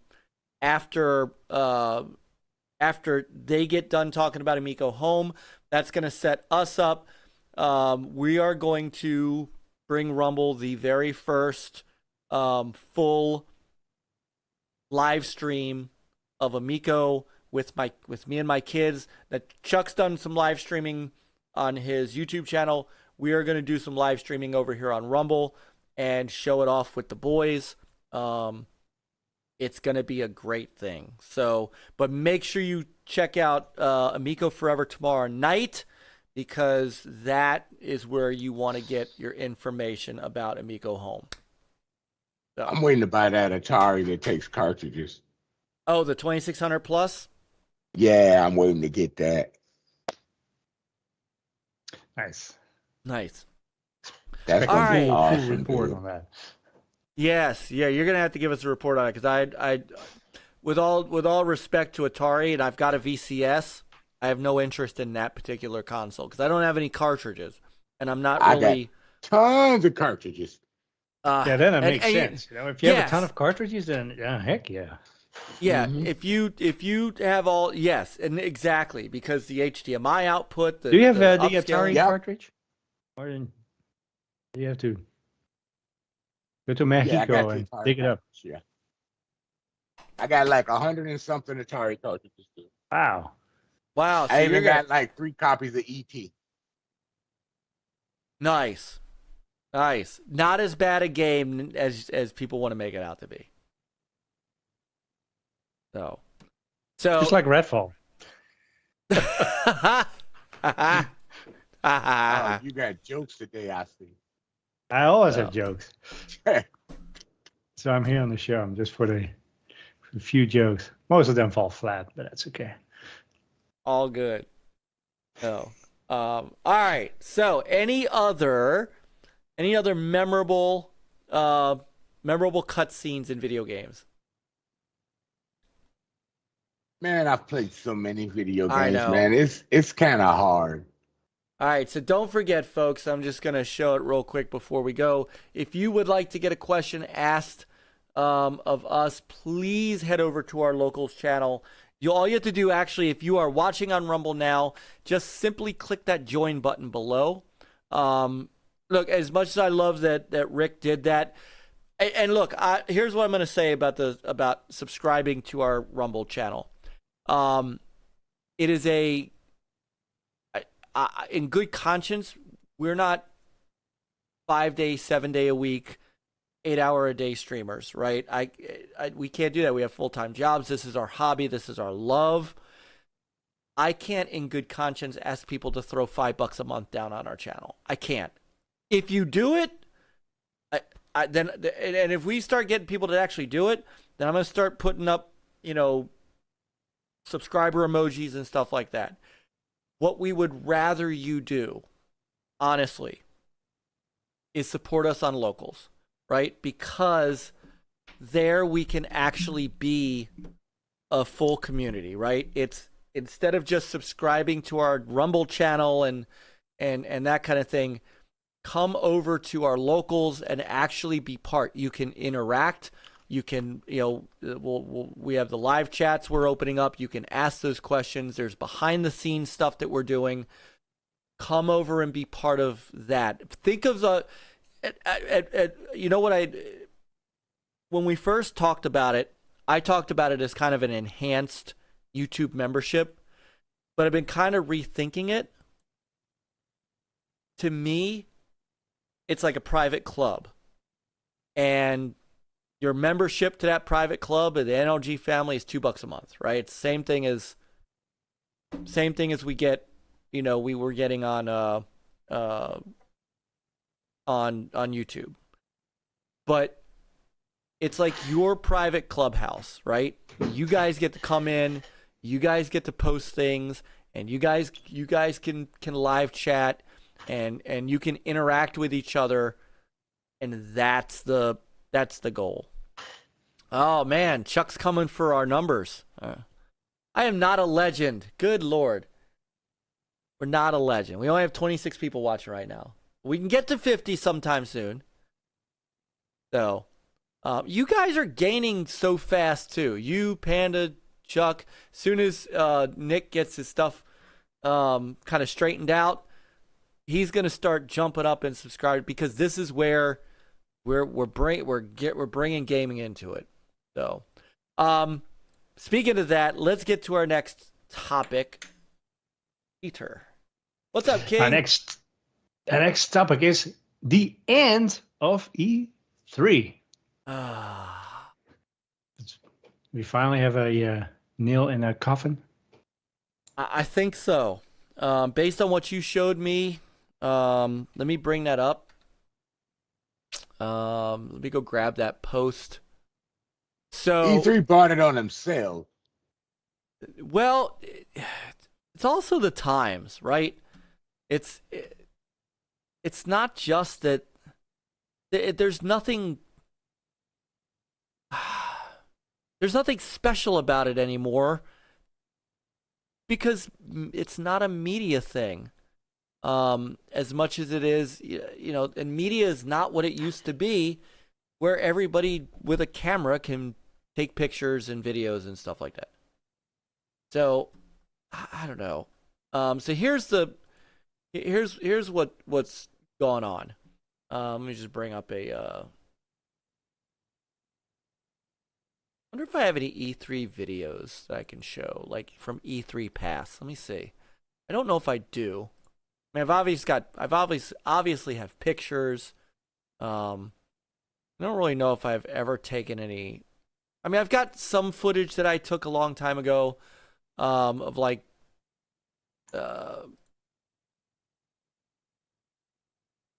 they get done talking about Amico home. That's going to set us up. We are going to bring Rumble the very first full live stream of Amico with me and my kids. That Chuck's done some live streaming on his YouTube channel. We are going to do some live streaming over here on Rumble and show it off with the boys. It's going to be a great thing. So, but make sure you check out Amico Forever tomorrow night, because that is where you want to get your information about Amico Home. So. I'm waiting to buy that Atari that takes cartridges. Oh, the 2600 plus? Yeah, I'm waiting to get that. Nice. Nice. That's All gonna be right. awesome. Report Dude. on that. Yes, yeah, you're gonna have to give us a report on it because I, with all respect to Atari, and I've got a VCS, I have no interest in that particular console because I don't have any cartridges, and I'm not really. Tons of cartridges. Yeah, then it makes sense. You know, if you have a ton yes. of cartridges, then heck yeah. Yeah, if you have all and exactly because the HDMI output. Do you have the upscaling- Atari cartridge, or do you have to go to Mexico and dig it up? Yeah, I got like 100 and something Atari cartridges too. Wow. Wow, so I even got like 3 copies of ET. Nice. Not as bad a game as people want to make it out to be. So Just like Redfall. Oh, you got jokes today, I see. I always have jokes. So I'm here on the show. I'm just for the few jokes. Most of them fall flat, but that's okay. All good. So, all right. So, any other memorable cutscenes in video games? Man, I've played so many video I games, know. man. It's kind of hard. All right, so don't forget, folks, I'm just going to show it real quick before we go. If you would like to get a question asked of us, please head over to our locals channel. All you have to do, actually, if you are watching on Rumble now, just simply click that join button below. Look, as much as I love that Rick did that, and look, here's what I'm going to say about subscribing to our Rumble channel. It is in good conscience, we're not 5-day, 7-day a week, 8-hour-a-day streamers, right? We can't do that. We have full-time jobs. This is our hobby. This is our love. I can't, in good conscience, ask people to throw $5 a month down on our channel. I can't. If you do it, then if we start getting people to actually do it, then I'm going to start putting up, subscriber emojis and stuff like that. What we would rather you do, honestly, is support us on locals, right? Because there we can actually be a full community, right? It's instead of just subscribing to our Rumble channel and that kind of thing, come over to our locals and actually be part. You can interact. You can, we have the live chats we're opening up. You can ask those questions. There's behind the scenes stuff that we're doing. Come over and be part of that. Think of when we first talked about it, I talked about it as kind of an enhanced YouTube membership, but I've been kind of rethinking it. To me, it's like a private club. And your membership to that private club of the NLG family is $2 a month, right? It's the same thing as we get, we were getting on YouTube. But it's like your private clubhouse, right? You guys get to come in, you guys get to post things, and you guys can live chat and you can interact with each other, and that's the goal. Oh man, Chuck's coming for our numbers. I am not a legend. Good Lord. We're not a legend. We only have 26 people watching right now. We can get to 50 sometime soon. So, you guys are gaining so fast too. You, Panda, Chuck. Soon as Nick gets his stuff kind of straightened out, he's gonna start jumping up and subscribing because this is where we're bringing gaming into it. So, speaking of that, let's get to our next topic. Peter, what's up, King? Our next topic is the end of E3. We finally have a nail in a coffin. I think so. based on what you showed me, let me bring that up. Let me go grab that post. So E3 bought it on themselves. well, it's also the times, right? It's not just that there's nothing special about it anymore because it's not a media thing. As much as it is, and media is not what it used to be, where everybody with a camera can take pictures and videos and stuff like that. So, I don't know. So here's what's going on. Let me just bring up a. Wonder if I have any E3 videos that I can show, like from E3 past. Let me see. I don't know if I do. I mean, I've obviously have pictures. I don't really know if I've ever taken any. I mean, I've got some footage that I took a long time ago, of like,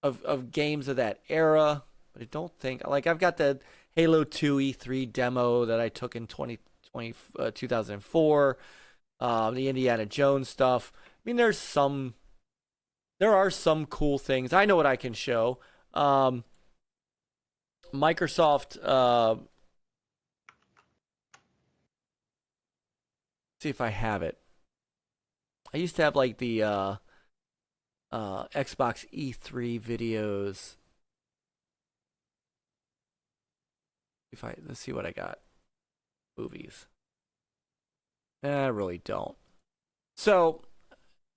of games of that era. But I don't think, like, I've got the Halo 2 E3 demo that I took in 2004. The Indiana Jones stuff. I mean, there are some cool things. I know what I can show. Microsoft, see if I have it. I used to have like the Xbox E3 videos. Let's see what I got. Movies. I really don't. So,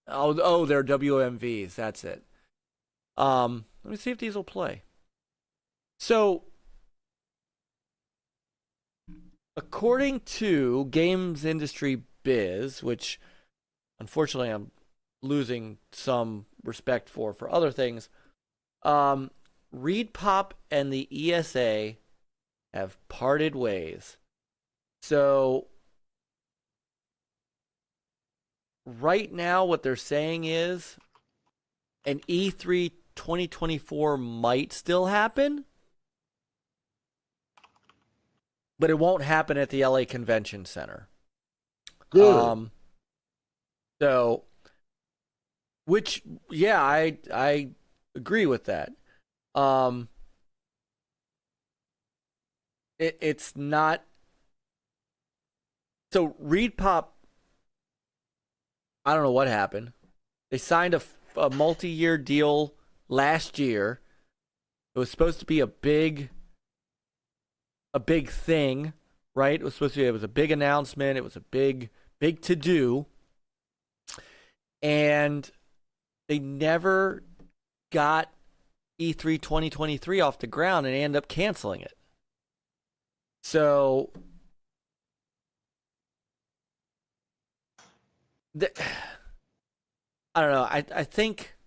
they're WMVs. That's it. Let me see if these will play. So, according to Games Industry Biz, which unfortunately I'm losing some respect for other things, ReedPop and the ESA have parted ways. So, right now what they're saying is an E3 2024 might still happen, but it won't happen at the LA Convention Center. Good. So, which, yeah, I agree with that. It's not. So ReedPop, I don't know what happened. They signed a multi-year deal last year. It was supposed to be a big thing, right? It was a big announcement. It was a big to-do. And they never got E3 2023 off the ground and ended up canceling it. So I don't know. I think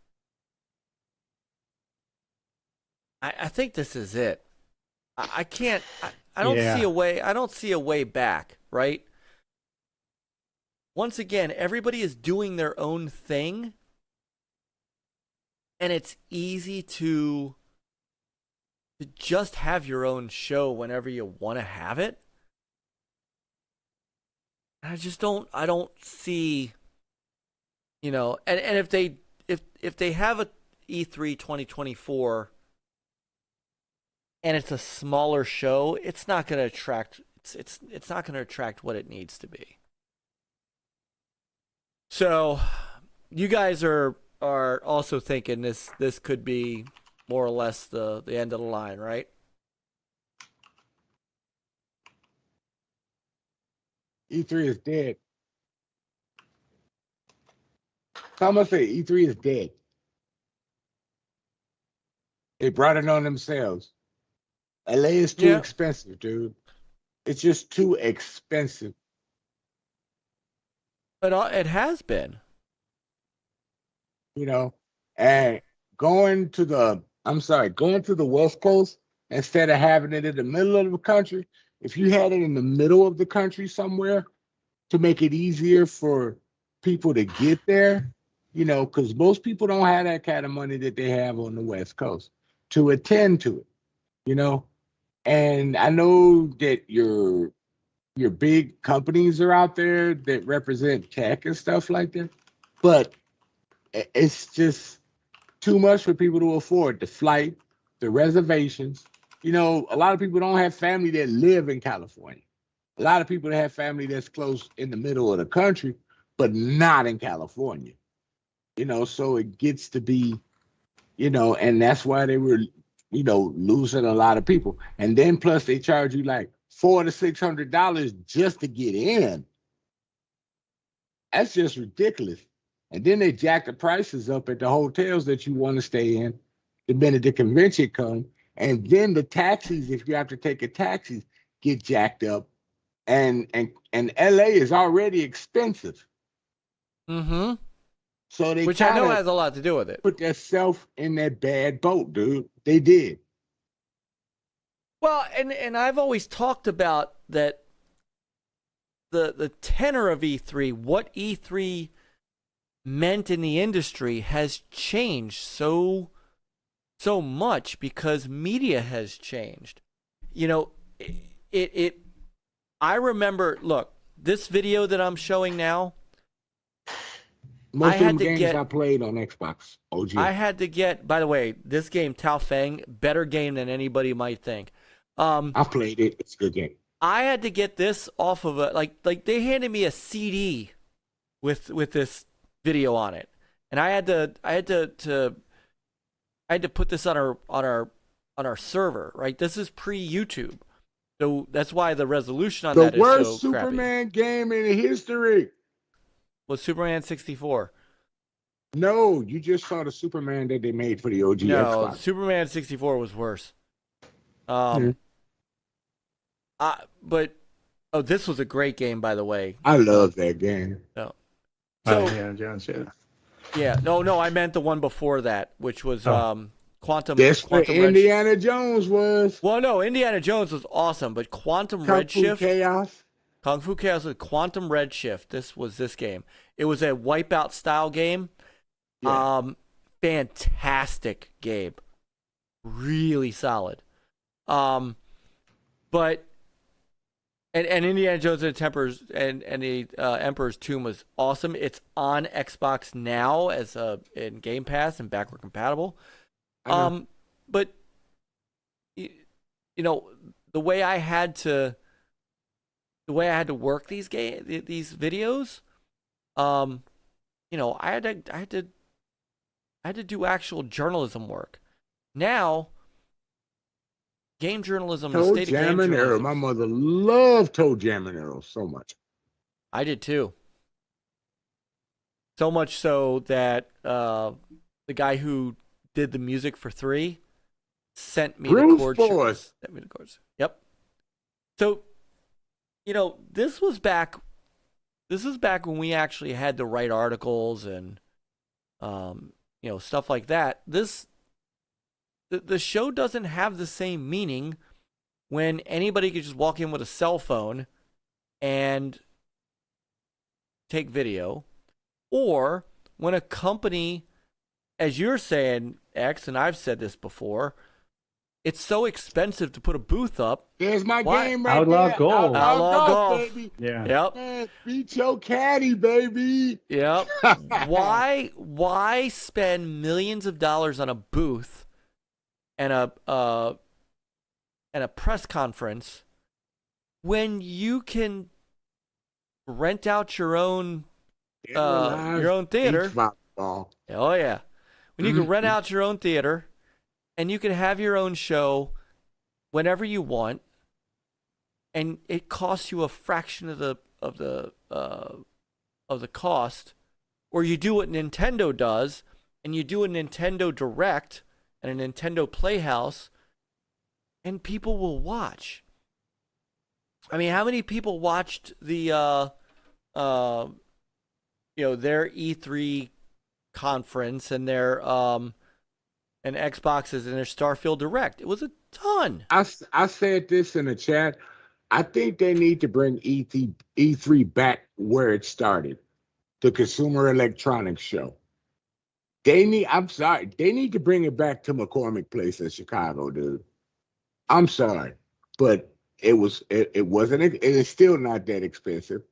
this is it. I can't. I don't see a way. I don't see a way back. Right. Once again, everybody is doing their own thing, and it's easy to just have your own show whenever you want to have it. I just don't. I don't see. And if they have a E3 2024 and it's a smaller show, it's not going to attract. It's not going to attract what it needs to be. So, you guys are also thinking this could be more or less the end of the line, right? E3 is dead. I'm gonna say E3 is dead. They brought it on themselves. LA is too expensive, dude. It's just too expensive. But it has been. And going to the West Coast instead of having it in the middle of the country, if you had it in the middle of the country somewhere to make it easier for people to get there, because most people don't have that kind of money that they have on the West Coast to attend to it, And I know that your big companies are out there that represent tech and stuff like that, but it's just too much for people to afford. The flight, the reservations. A lot of people don't have family that live in California. A lot of people that have family that's close in the middle of the country, but not in California. So it gets to be, and that's why they were, losing a lot of people. And then plus they charge you like $400 to $600 just to get in. That's just ridiculous. And then they jack the prices up at the hotels that you want to stay in the minute the convention comes. And then the taxis, if you have to take a taxi, get jacked up. And LA is already expensive. Mm-hmm. So they Which I know has a lot to do with it. Put themselves in that bad boat, dude. They did. Well, and I've always talked about that the tenor of E3, what E3 meant in the industry has changed so much because media has changed. I remember, look, this video that I'm showing now, Most of the games I played on Xbox, OG. I had to get, by the way, this game, Tao Feng, better game than anybody might think. I played it. It's a good game. I had to get this off of like they handed me a CD with this video on it, and I had to put this on our server, right? This is pre-YouTube, so that's why the resolution on that is so crappy. The worst Superman game in history was Superman 64. No, you just saw the Superman that they made for the OG No, Xbox. Superman 64 was worse. But this was a great game, by the way. I love that game. No. So, yeah, no, I meant the one before that, which was Quantum. That's Quantum what Indiana Jones was. Well, no, Indiana Jones was awesome, but Quantum Redshift. Kung Fu Chaos with Quantum Redshift. This was this game. It was a Wipeout style game. Yeah. Fantastic game. Really solid. But and Indiana Jones and the Emperor's Tomb was awesome. It's on Xbox now as in Game Pass and backward compatible. But the way I had to work these videos, I had to do actual journalism work. Now, game journalism, the state of game journalism. My mother loved Toe Jam and Arrow so much. I did too. So much so that the guy who did the music for 3 sent me the chords. Sent me the chords. Yep. So, this was back when we actually had to write articles and stuff like that. The show doesn't have the same meaning when anybody could just walk in with a cell phone and take video, or when a company, as you're saying, X, and I've said this before, it's so expensive to put a booth up. There's my game right Outlaw there. Golf. Outlaw Golf, baby. Yeah. Yep. Man, beat your caddy, baby. Yep. Why spend millions of dollars on a booth and a press conference when you can rent out your own theater? Oh yeah, when you can rent out your own theater and you can have your own show whenever you want, and it costs you a fraction of the cost, or you do what Nintendo does and you do a Nintendo Direct and a Nintendo Playhouse, and people will watch. I mean, how many people watched the their E3 conference and their and Xboxes and their Starfield Direct? It was a ton. I said this in the chat. I think they need to bring E3 back where it started, the Consumer Electronics Show. I'm sorry. They need to bring it back to McCormick Place in Chicago, dude. I'm sorry. But it wasn't, it is still not that expensive.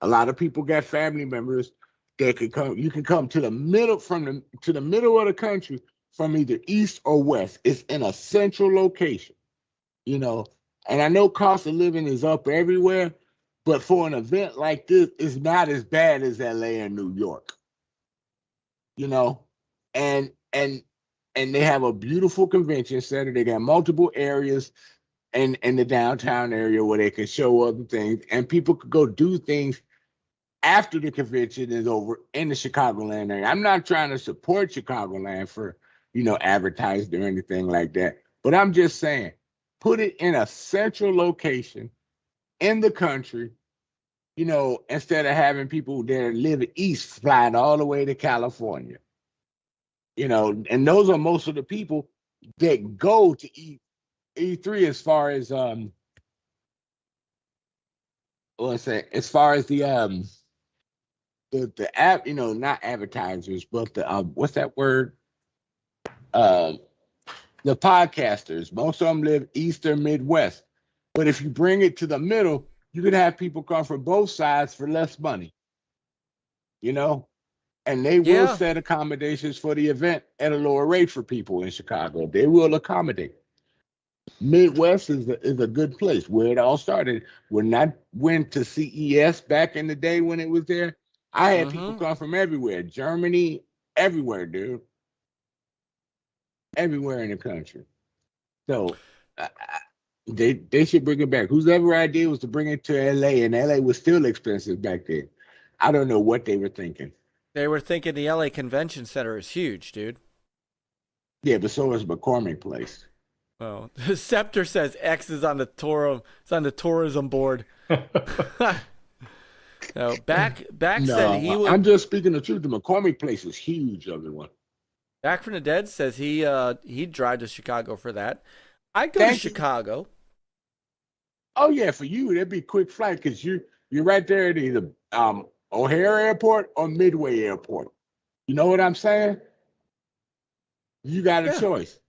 A lot of people got family members that could come. You can come to the middle to the middle of the country from either east or west. It's in a central location, you know. And I know cost of living is up everywhere, but for an event like this, it's not as bad as LA and New York, you know. And they have a beautiful convention center. They got multiple areas in the downtown area where they can show other things, and people could go do things after the convention is over in the Chicagoland area. I'm not trying to support Chicagoland for, advertising or anything like that, but I'm just saying, put it in a central location in the country, instead of having people that live east flying all the way to California. And those are most of the people that go to E3 as far as the app, not advertisers, but the what's that word? The podcasters. Most of them live east or Midwest. But if you bring it to the middle, you could have people come from both sides for less money. And they will set accommodations for the event at a lower rate for people in Chicago. They will accommodate. Midwest is a good place where it all started. When I went to CES back in the day when it was there, I had people come from everywhere. Germany, everywhere, dude. Everywhere in the country. So they should bring it back. Whose ever idea was to bring it to LA, and LA was still expensive back then. I don't know what they were thinking. They were thinking the LA Convention Center is huge, dude. Yeah, but so is McCormick Place. Oh, Scepter says X is on the tourism board. No, back said he would. I'm just speaking the truth. The McCormick Place is huge, everyone. Back from the Dead says he'd drive to Chicago for that. I'd go to Chicago. Oh yeah, for you that'd be a quick flight because you're right there at either O'Hare Airport or Midway Airport. You know what I'm saying? You got a choice.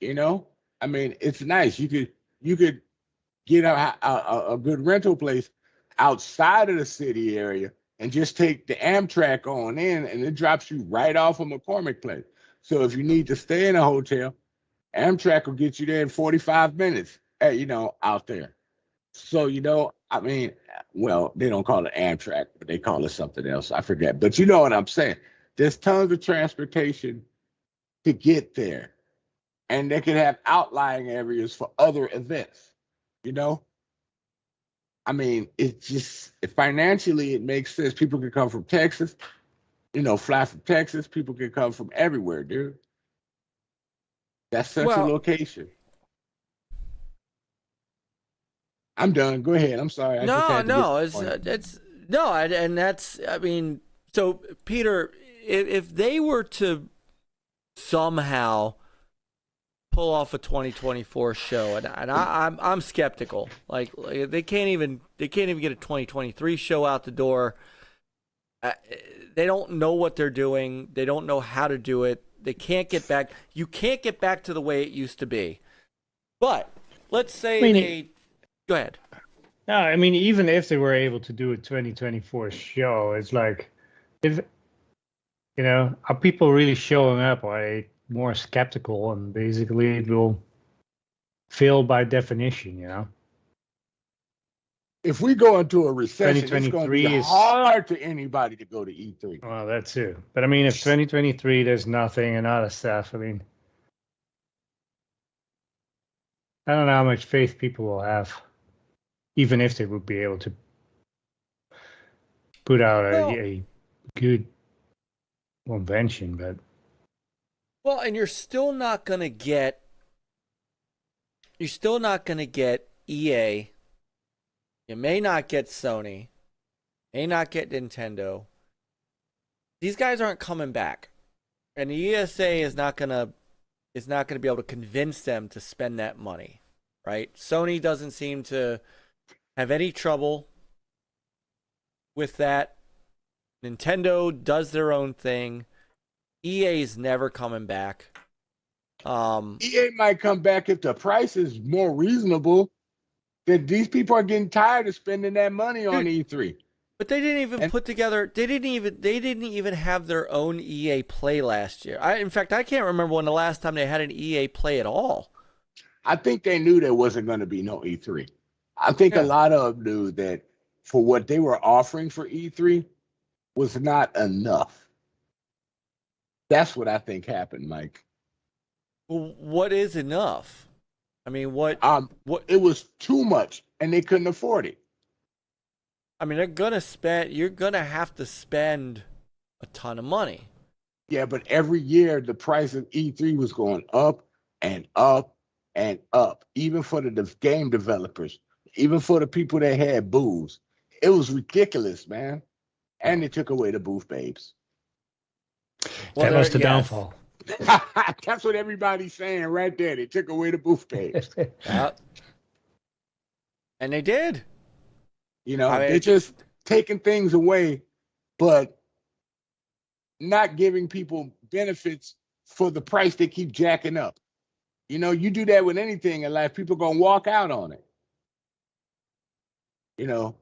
I mean, it's nice. You could get a good rental place outside of the city area and just take the Amtrak on in, and it drops you right off of McCormick Place. So if you need to stay in a hotel, Amtrak will get you there in 45 minutes, out there. So, I mean, well, they don't call it Amtrak, but they call it something else. I forget. But you know what I'm saying. There's tons of transportation to get there. And they can have outlying areas for other events, I mean, it's just, financially, it makes sense. People can come from Texas, fly from Texas. People can come from everywhere, dude. That's such a location. I'm done. Go ahead. I'm sorry. And that's, I mean, so Peter, if they were to somehow pull off a 2024 show, and I'm skeptical. Like they can't even get a 2023 show out the door. They don't know what they're doing. They don't know how to do it. They can't get back. You can't get back to the way it used to be. But let's say go ahead. No, I mean, even if they were able to do a 2024 show, it's like, are people really showing up? Or more skeptical, and basically it will fail by definition, If we go into a recession, it's going to be hard to anybody to go to E3. Well, that's it. But I mean, if 2023 there's nothing and other stuff, I mean, I don't know how much faith people will have, even if they would be able to put out a good convention, but. Well, and you're still not gonna get EA. You may not get Sony. May not get Nintendo. These guys aren't coming back, and the ESA is not gonna be able to convince them to spend that money, right? Sony doesn't seem to have any trouble with that. Nintendo does their own thing. EA's never coming back. EA might come back if the price is more reasonable. That these people are getting tired of spending that money on E3. But they didn't even put together. They didn't even have their own EA Play last year. In fact, I can't remember when the last time they had an EA Play at all. I think they knew there wasn't going to be no E3. I think a lot of them knew that for what they were offering for E3 was not enough. That's what I think happened, Mike. Well, what is enough? I mean, what? It was too much, and they couldn't afford it. I mean, you're gonna have to spend a ton of money. Yeah, but every year the price of E3 was going up and up and up, even for the game developers, even for the people that had booths. It was ridiculous, man. And they took away the booth babes. That was the downfall. That's what everybody's saying right there. They took away the booth babes. And they did. You know, they're just taking things away, but not giving people benefits for the price they keep jacking up. You know, you do that with anything in life, people gonna walk out on it. You know,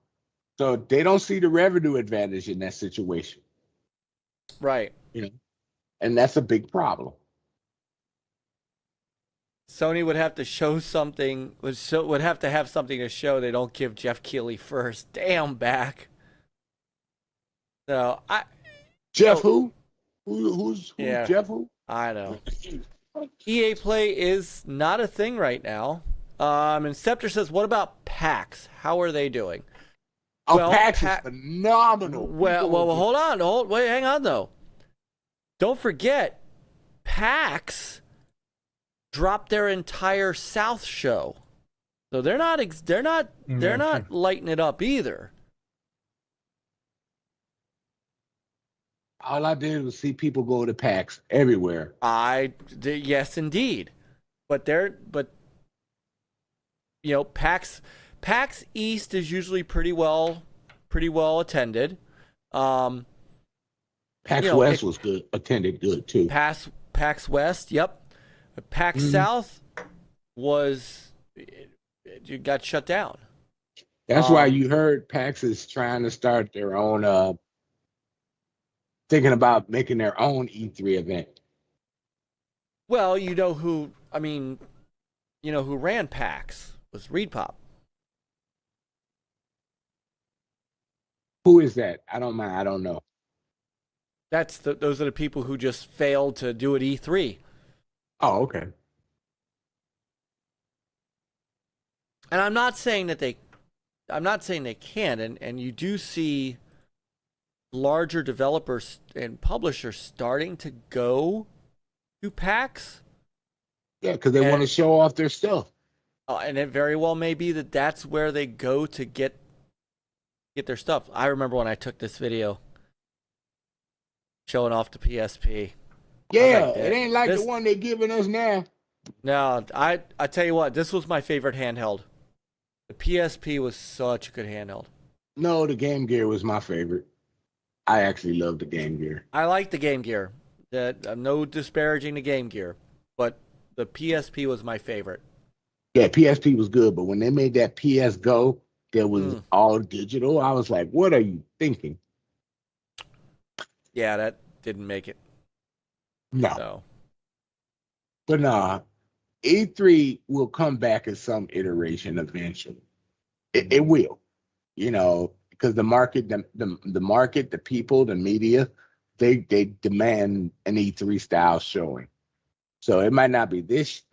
so they don't see the revenue advantage in that situation. Right. You know, and that's a big problem. Sony would have to show something, would have to have something to show they don't give Jeff Keighley first. Damn, back. So, Jeff who? Who's Jeff who? I know. EA Play is not a thing right now. And Scepter says, what about PAX? How are they doing? Oh, PAX is phenomenal. Well, hold on. Wait, hang on, though. Don't forget, PAX dropped their entire South show, so they're not lighting it up either. All I did was see people go to PAX everywhere. Yes, indeed, but you know, PAX East is usually pretty well attended. PAX West was good, attended good too. PAX West, yep. PAX South you got shut down. That's why you heard PAX is trying to start their own, thinking about making their own E3 event. Well, you know who ran PAX was ReedPop. Who is that? I don't know. Those are the people who just failed to do it E3. Oh, okay. And I'm not saying they can't, and you do see larger developers and publishers starting to go to PAX. Yeah, because they want to show off their stuff. And it very well may be that that's where they go to get their stuff. I remember when I took this video showing off the PSP. Yeah, it ain't like the one they're giving us now. No, I tell you what, this was my favorite handheld. The PSP was such a good handheld. No, the Game Gear was my favorite. I actually love the Game Gear. I like the Game Gear. I'm no disparaging the Game Gear, but the PSP was my favorite. Yeah, PSP was good, but when they made that PS Go that was all digital, I was like, what are you thinking? Yeah, that didn't make it. No. So. But nah, E3 will come back in some iteration eventually. It will, you know, because the market, the market, the people, the media, they demand an E3 style showing. So it might not be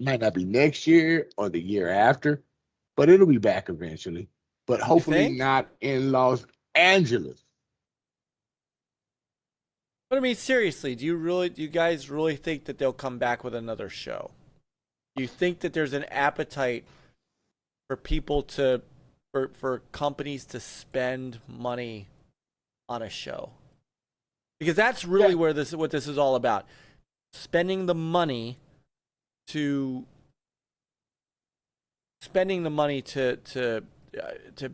next year or the year after, but it'll be back eventually. But hopefully not in Los Angeles. But I mean, seriously, do you guys really think that they'll come back with another show? Do you think that there's an appetite for people for companies to spend money on a show? Because that's really what this is all about. Spending the money to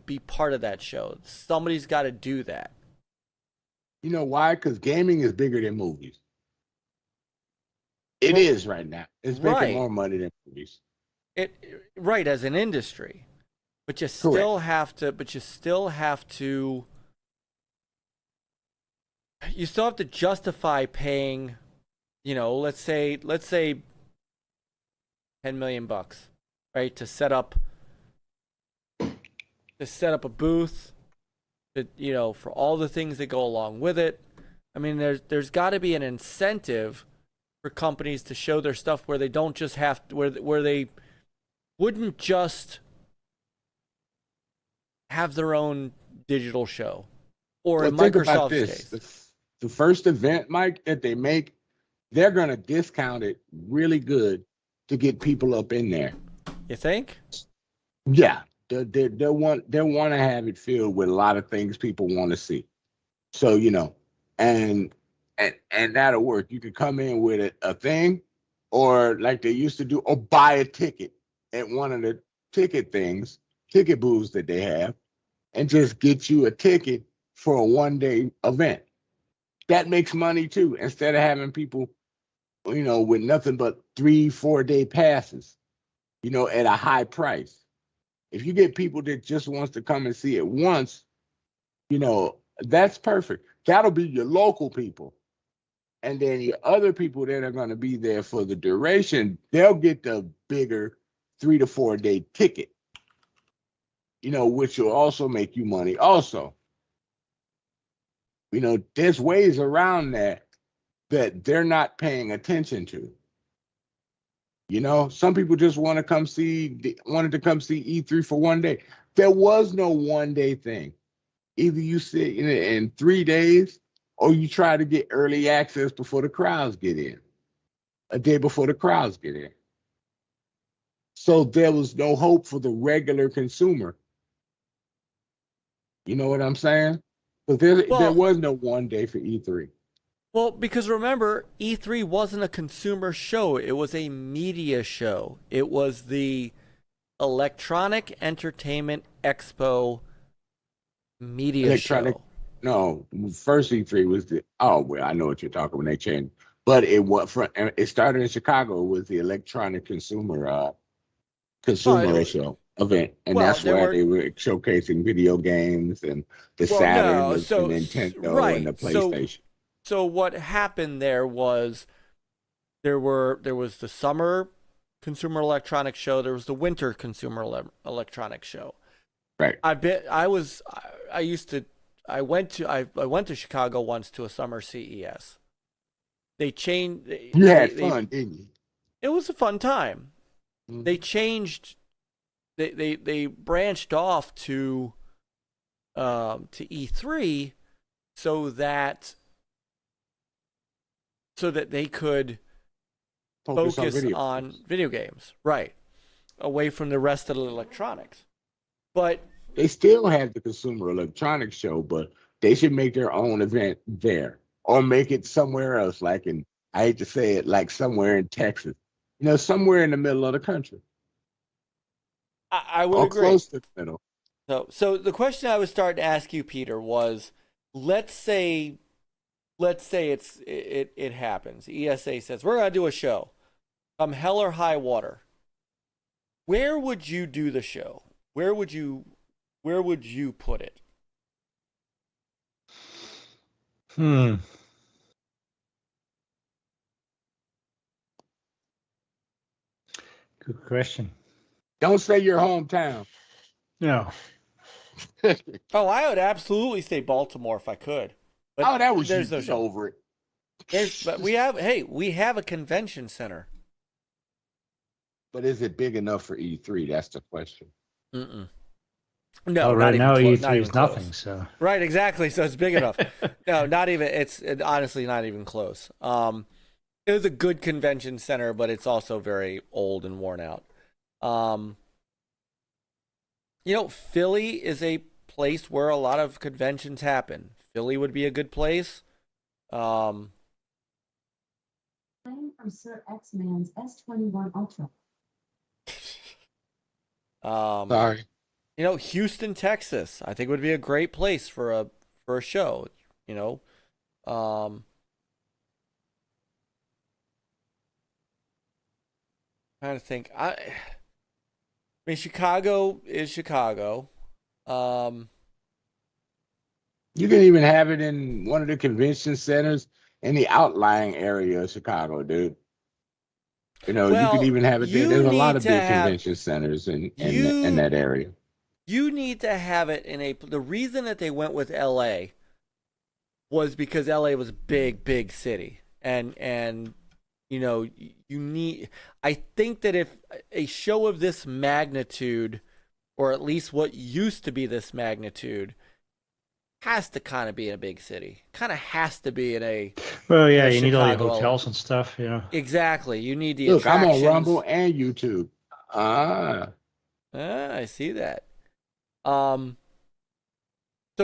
be part of that show. Somebody's got to do that. You know why? Because gaming is bigger than movies. It is right now. It's making Right. more money than movies. Right, as an industry. But you still have to justify paying, let's say $10 million, right, to set up a booth, for all the things that go along with it. I mean, there's got to be an incentive for companies to show their stuff where they don't just have to, where they wouldn't just have their own digital show, or in Microsoft's case. The first event, Mike, that they make, they're gonna discount it really good to get people up in there. You think? Yeah, they want to have it filled with a lot of things people want to see. So and that'll work. You could come in with a thing, or like they used to do, or buy a ticket at one of the ticket booths that they have, and just get you a ticket for a one-day event. That makes money too, instead of having people, with nothing but 3-4 day passes, at a high price. If you get people that just wants to come and see it once, that's perfect. That'll be your local people. And then your other people that are going to be there for the duration, they'll get the bigger 3 to 4 day ticket, which will also make you money also. There's ways around that they're not paying attention to. Some people just wanted to come see E3 for one day. There was no one day thing. Either you sit in 3 days, or you try to get early access before the crowds get in. A day before the crowds get in. So there was no hope for the regular consumer. You know what I'm saying? But there was no one day for E3. Well, because remember, E3 wasn't a consumer show. It was a media show. It was the Electronic Entertainment Expo media show. No, first E3 was I know what you're talking when they changed. But it started in Chicago. It was the Electronic Consumer show event, and that's where they were showcasing video games and the Saturn, the Nintendo, and the PlayStation. So what happened there was there was the summer consumer electronics show, there was the winter consumer electronics show. Right. I went to Chicago once to a summer CES. They changed. You had fun, didn't you? It was a fun time. Mm-hmm. They changed. They branched off to E3 so that they could focus on video games, right, away from the rest of the electronics. But they still have the Consumer Electronics Show, but they should make their own event there, or make it somewhere else, like I hate to say it, like somewhere in Texas, somewhere in the middle of the country. I would agree. Close to the middle. So the question I was starting to ask you, Peter, was let's say it happens. ESA says we're gonna do a show. Hell or high water. Where would you do the show? Where would you put it? Good question. Don't say your hometown. No. I would absolutely say Baltimore if I could. But that was there's no show. Over it. But we have a convention center. But is it big enough for E3? That's the question. Mm-mm. No, right now E3 is nothing. So right, exactly. So it's big enough. No, not even. It's honestly not even close. It was a good convention center, but it's also very old and worn out. Philly is a place where a lot of conventions happen. Philly would be a good place. Playing from Sir X-Man's S21 Ultra. Sorry. Houston, Texas, I think would be a great place for a show. trying to think. I mean, Chicago is Chicago. You can even have it in one of the convention centers in the outlying area of Chicago, dude. You know, you could even have it there. There's a lot of big convention centers in that area. You need to have it in a. The reason that they went with L.A. was because L.A. was a big city, and you know, you need. I think that if a show of this magnitude, or at least what used to be this magnitude, has to kind of be in a big city. Kind of has to be in a. Well, yeah, you need all the hotels and stuff, you know. Exactly, you need the Look, attractions. I'm on Rumble and YouTube. I see that. So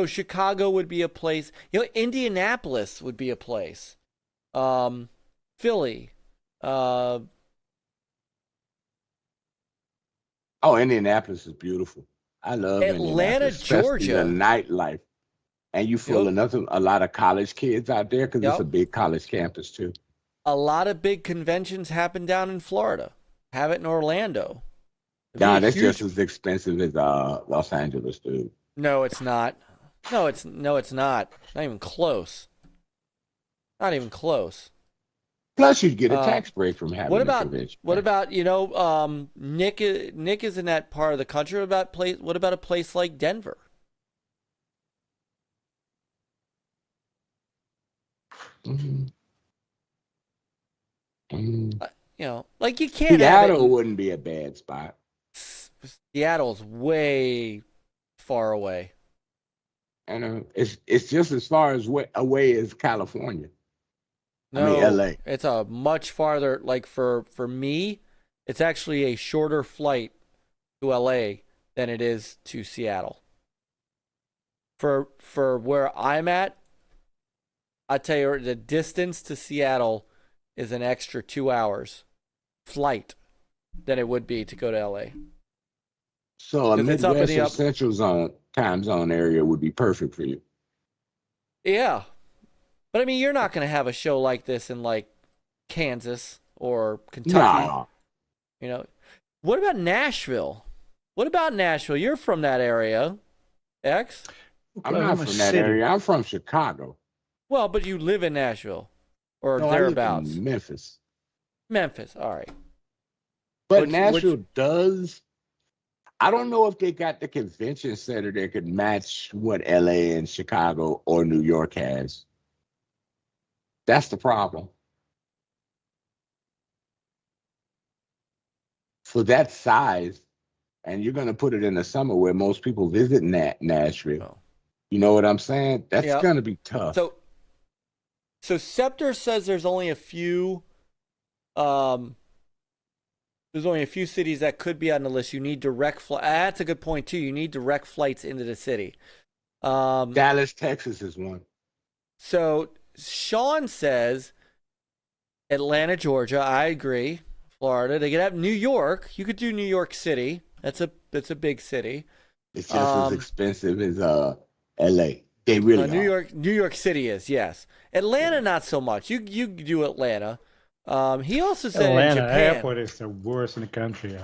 Chicago would be a place. You know, Indianapolis would be a place. Philly. Oh, Indianapolis is beautiful. I love Atlanta, Georgia. The nightlife. And you feel a lot of college kids out there because it's a big college campus too. A lot of big conventions happen down in Florida. Have it in Orlando. Nah, that's just as expensive as Los Angeles, dude. No, it's not. No, it's not. Not even close. Not even close. Plus, you'd get a tax break from having a convention. What about Nick? Nick is in that part of the country. What about a place like Denver? Mm-hmm. You know, like you can't. Seattle wouldn't be a bad spot. Seattle's way far away. And it's just as far as away as California. No, I mean, LA. It's a much farther. Like for me, it's actually a shorter flight to LA than it is to Seattle. For where I'm at, I tell you, the distance to Seattle is an extra 2 hours flight than it would be to go to LA. So a Midwest or Central Zone time zone area would be perfect for you. Yeah. But I mean, you're not going to have a show like this in like Kansas or Kentucky. Nah. You know, what about Nashville? You're from that area, X? I'm not from that area. I'm from Chicago. Well, but you live in Nashville or No, thereabouts. I live in Memphis. Memphis, all right. But Nashville does. I don't know if they got the convention center that could match what LA and Chicago or New York has. That's the problem. For that size, and you're going to put it in the summer where most people visit Nashville. Oh. You know what I'm saying? That's going to be tough. So Scepter says there's only a few cities that could be on the list. You need direct flight. That's a good point too. You need direct flights into the city. Dallas, Texas is one. So Sean says Atlanta, Georgia. I agree. Florida. They could have New York. You could do New York City. That's a big city. It's just as expensive as LA. They really are. New York City is, yes. Atlanta, not so much. You do Atlanta. He also said Atlanta in Japan, airport is the worst in the country.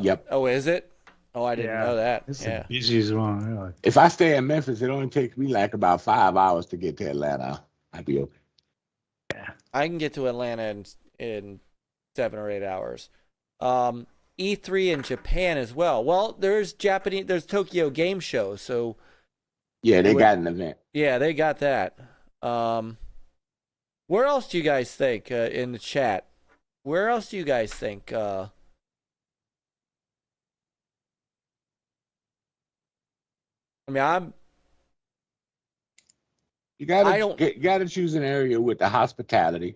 Yep. Oh, is it? Oh, I didn't know that. It's the busiest one. Really. If I stay in Memphis, it only takes me like about 5 hours to get to Atlanta. I'd be okay. Yeah. I can get to Atlanta in 7 or 8 hours. E3 in Japan as well. Well, there's Tokyo Game Show, so yeah, they got an event. Yeah, they got that. Where else do you guys think in the chat? Where else do you guys think? I mean, you gotta choose an area with the hospitality,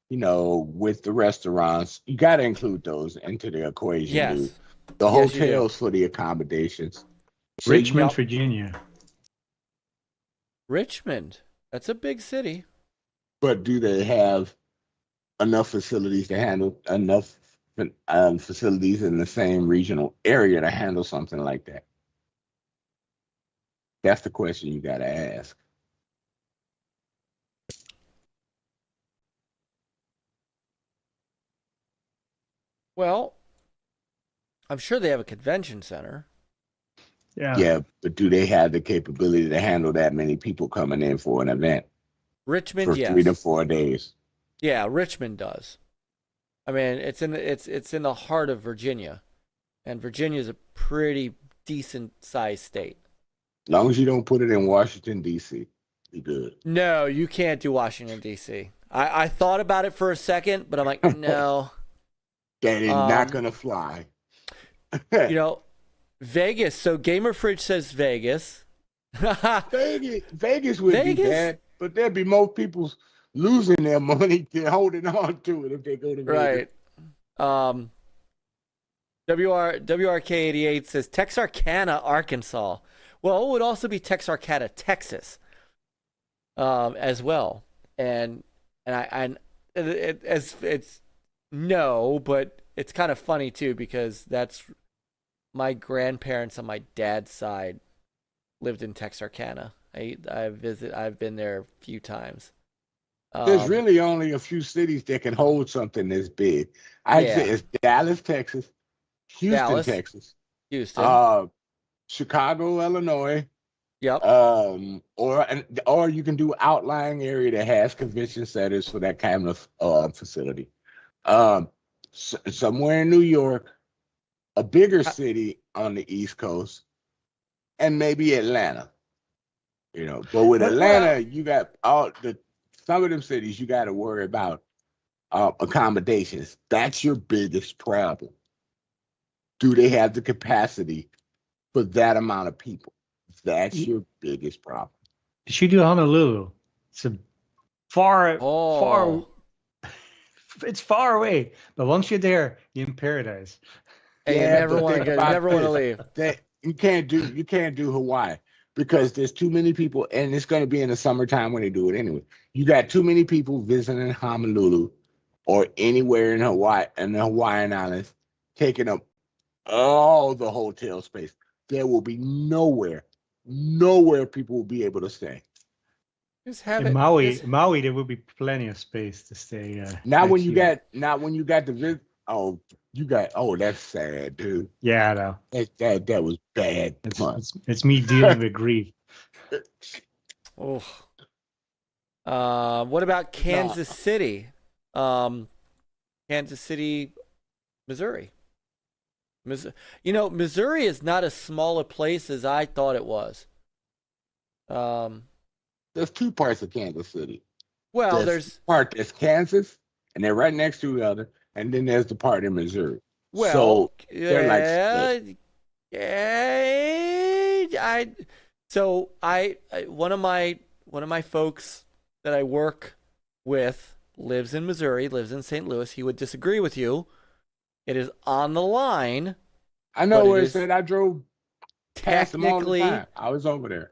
with the restaurants. You gotta include those into the equation. Yes. Dude. The hotels for the accommodations. Richmond, Virginia. Richmond. That's a big city. But do they have enough facilities to handle facilities in the same regional area to handle something like that? That's the question you got to ask. Well, I'm sure they have a convention center. Yeah, but do they have the capability to handle that many people coming in for an event Richmond, for yes. 3 to 4 days? Yeah, Richmond does. I mean, it's in the heart of Virginia, and Virginia is a pretty decent sized state. As long as you don't put it in Washington D.C., you good. No, you can't do Washington D.C. I thought about it for a second, but I'm like, no. That is not gonna fly. You know, Vegas. So Gamer Fridge says Vegas. Vegas would be bad, but there'd be more people losing their money than holding on to it if they go to Vegas. Right. WRK88 says Texarkana, Arkansas. Well, it would also be Texarkana, Texas, as well. And it's no, but it's kind of funny too because that's my grandparents on my dad's side lived in Texarkana. I've been there a few times. There's really only a few cities that can hold something this big. I'd say it's Dallas, Texas, Houston, Texas, Chicago, Illinois. Yep. Or you can do outlying area that has convention centers for that kind of facility. Somewhere in New York, a bigger city on the East Coast, and maybe Atlanta. You know, but with Atlanta, you got some of them cities you got to worry about accommodations. That's your biggest problem. Do they have the capacity for that amount of people? That's your biggest problem. You should do Honolulu. It's a far. It's far away, but once you're there, you're in paradise. Hey, you never want to leave. You can't do Hawaii because there's too many people, and it's going to be in the summertime when they do it anyway. You got too many people visiting Honolulu or anywhere in Hawaii and the Hawaiian Islands, taking up all the hotel space. There will be nowhere people will be able to stay. In Maui, there will be plenty of space to stay. Not when you got the visit. That's sad, dude. Yeah, I know. That was bad. It's me dealing with grief. Oh. What about Kansas City? Kansas City, Missouri. You know, Missouri is not as small a place as I thought it was. There's two parts of Kansas City. Well, there's part that's Kansas, and they're right next to each other, and then there's the part in Missouri. Well, so they're one of my folks that I work with lives in Missouri, lives in St. Louis. He would disagree with you. It is on the line. I know where it said. I drove past them all the time. I was over there.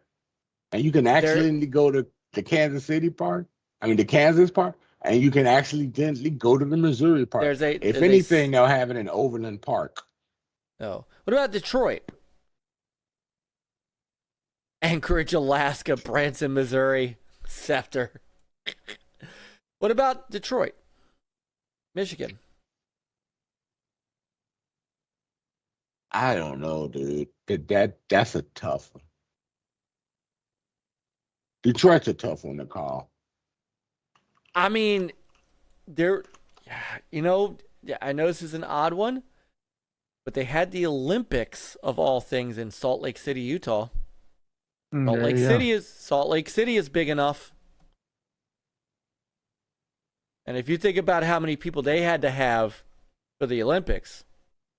And you can actually go to the Kansas City part. I mean, the Kansas part. And you can accidentally go to the Missouri part. If anything, they'll have it in Overland Park. Oh. What about Detroit? Anchorage, Alaska, Branson, Missouri, Scepter. What about Detroit? Michigan? I don't know, dude. That's a tough one. Detroit's a tough one to call. I mean, I know this is an odd one, but they had the Olympics of all things in Salt Lake City, Utah. Salt Lake City is big enough. And if you think about how many people they had to have for the Olympics.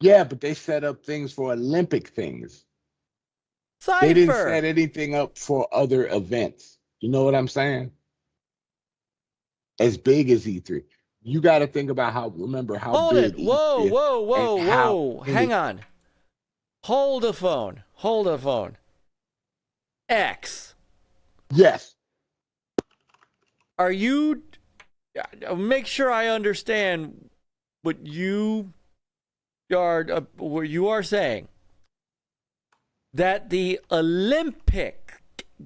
Yeah, but they set up things for Olympic things. Cypher. They didn't set anything up for other events. You know what I'm saying? As big as E3. You got to think about remember how Hold big it. Whoa, E3 is whoa. Hang on. Hold a phone. X. Yes. Are you... Make sure I understand what you are saying. That the Olympic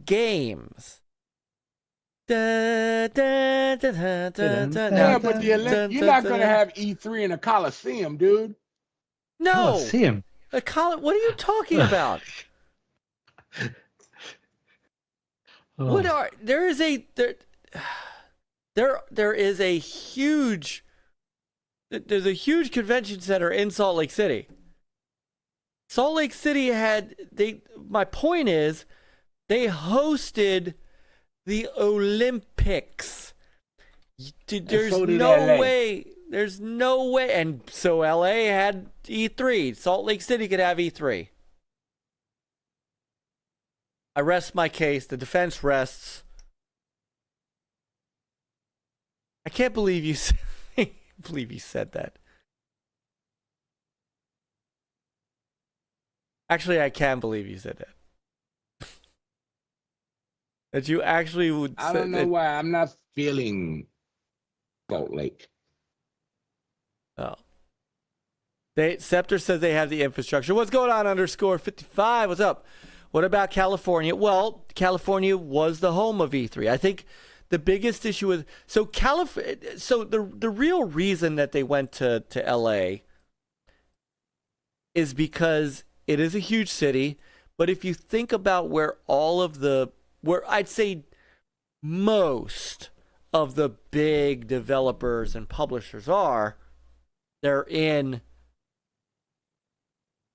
Games... Yeah, but you're not going to have E3 in a Coliseum, dude. No. Coliseum. What are you talking about? Oh. There is a huge there's a huge convention center in Salt Lake City. Salt Lake City my point is they hosted the Olympics. There's no way. There's no way. And so LA had E3. Salt Lake City could have E3. I rest my case. The defense rests. I can't believe you said that. Actually, I can believe you said that. That you actually would. I don't know why I'm not feeling Salt Lake. Oh. Scepter says they have the infrastructure. What's going on, _55? What's up? What about California? Well, California was the home of E3. I think the biggest issue with the real reason that they went to LA is because it is a huge city, but if you think about where I'd say most of the big developers and publishers are, they're in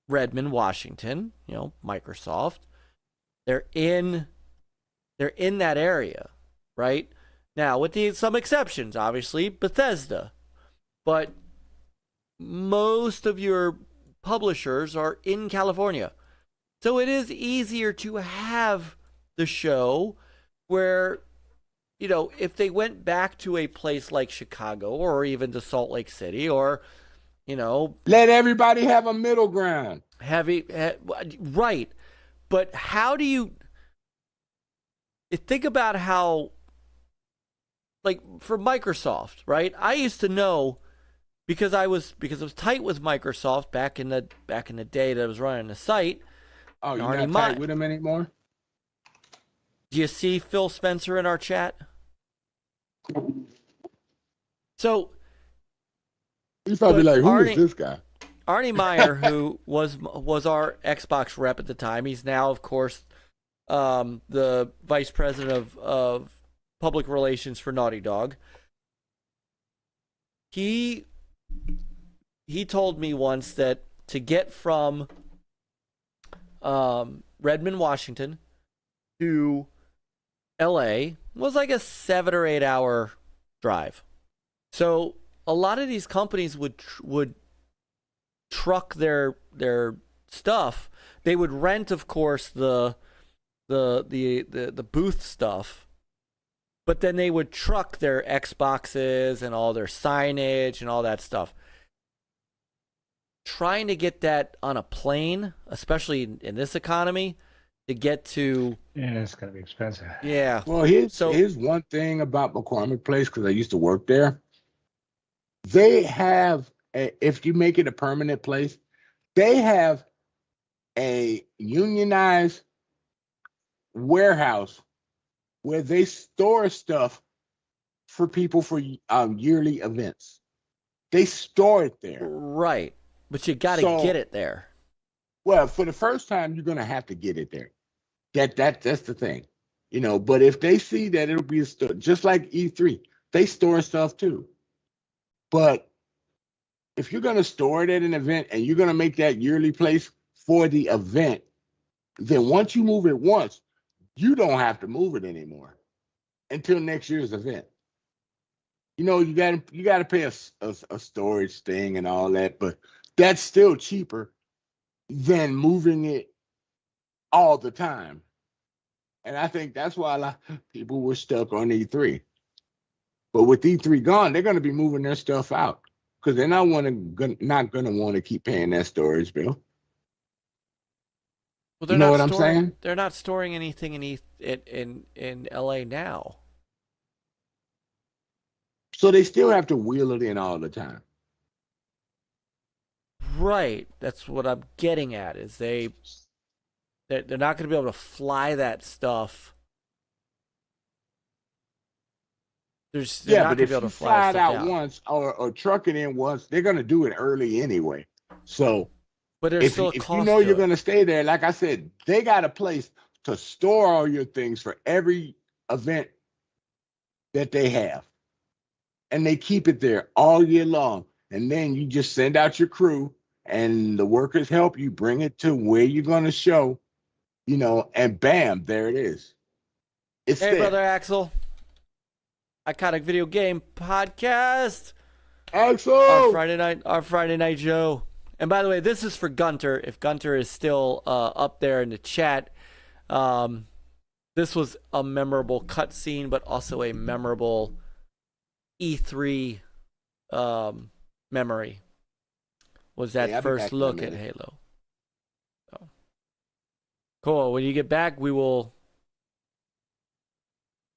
Redmond, Washington, Microsoft. They're in that area, right? Now, with some exceptions, obviously, Bethesda. But most of your publishers are in California. So it is easier to have the show where, if they went back to a place like Chicago or even to Salt Lake City or, let everybody have a middle ground. Right. But how do you think about how, like for Microsoft, right? I used to know because I was tight with Microsoft back in the day that I was running the site. Oh, you're not tight with them anymore? Do you see Phil Spencer in our chat? So he's probably like, who is this guy? Arnie Meyer, who was our Xbox rep at the time, he's now, of course, the vice president of public relations for Naughty Dog. He told me once that to get from Redmond, Washington to LA was like a 7 or 8 hour drive. So a lot of these companies would truck their stuff. They would rent, of course, the booth stuff, but then they would truck their Xboxes and all their signage and all that stuff. Trying to get that on a plane, especially in this economy, to get to... Yeah, it's going to be expensive. Yeah. Well, here's one thing about McCormick Place, because I used to work there. They have, if you make it a permanent place, they have a unionized warehouse where they store stuff for people for yearly events. They store it there. Right. But you got to get it there. Well, for the first time, you're going to have to get it there. That's the thing. But if they see that it'll be a store, just like E3, they store stuff too. But if you're going to store it at an event and you're going to make that yearly place for the event, then once you move it once, you don't have to move it anymore until next year's event. You got to pay a storage thing and all that, but that's still cheaper than moving it all the time. And I think that's why a lot of people were stuck on E3. But with E3 gone, they're going to be moving their stuff out because they're not going to want to keep paying that storage bill. Well, they're you know not what I'm saying? They're not storing anything in LA now. So they still have to wheel it in all the time. Right. That's what I'm getting at. Is they're not going to be able to fly that stuff. They're not but going to if be able you to fly it out down. once or truck it in once, they're going to do it early anyway. So But there's still a if cost you know to you're it. going to stay there, like I said, they got a place to store all your things for every event that they have. And they keep it there all year long. And then you just send out your crew and the workers help you bring it to where you're going to show, you know, and bam, there it is. It's Hey, there. brother Axel. Iconic Video Game Podcast. Axel! Our Friday night show. And by the way, this is for Gunter. If Gunter is still up there in the chat, this was a memorable cutscene, but also a memorable E3 memory. Was that Hey, I'll be back first in a look at minute. Halo? So. Cool. When you get back, we'll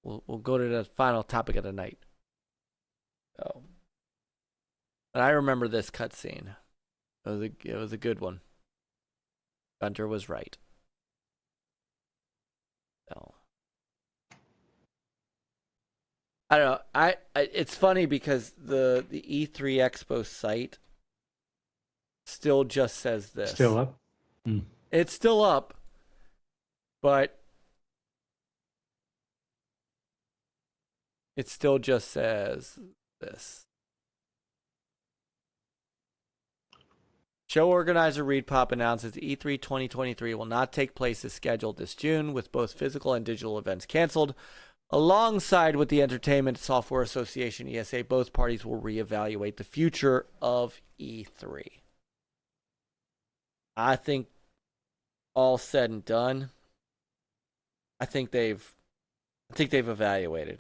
go to the final topic of the night. So, and I remember this cutscene. It was a good one. Gunter was right. So, I don't know. I it's funny because the E3 Expo site still just says this. Still up? It's still up, but it still just says this. Show organizer Reed Pop announces E3 2023 will not take place as scheduled this June, with both physical and digital events canceled. Alongside with the Entertainment Software Association, ESA, both parties will reevaluate the future of E3. I think all said and done, I think they've evaluated.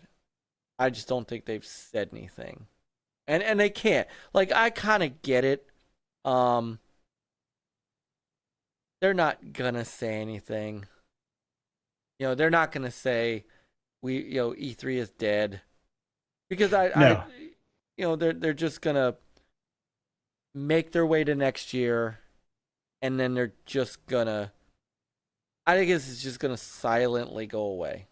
I just don't think they've said anything. And they can't. Like, I kind of get it. They're not gonna say anything. You know, they're not gonna say E3 is dead, because No. they're just gonna make their way to next year, and then they're just gonna. I think it's just gonna silently go away.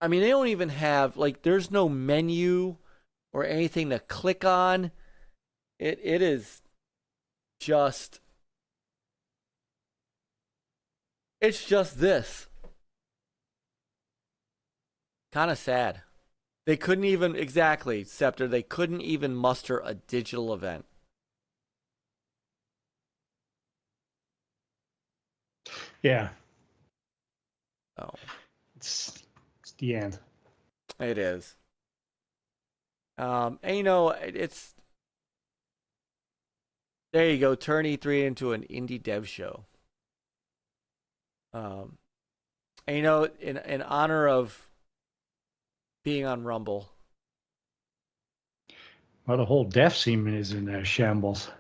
I mean, they don't even have, like, there's no menu or anything to click on. It is just, it's just this. Kind of sad. They couldn't even, exactly, Scepter, they couldn't even muster a digital event. Yeah. Oh, It's the end. it is. And it's, there you go, turn E3 into an indie dev show. And in honor of being on Rumble. Well, the whole dev scene is in shambles.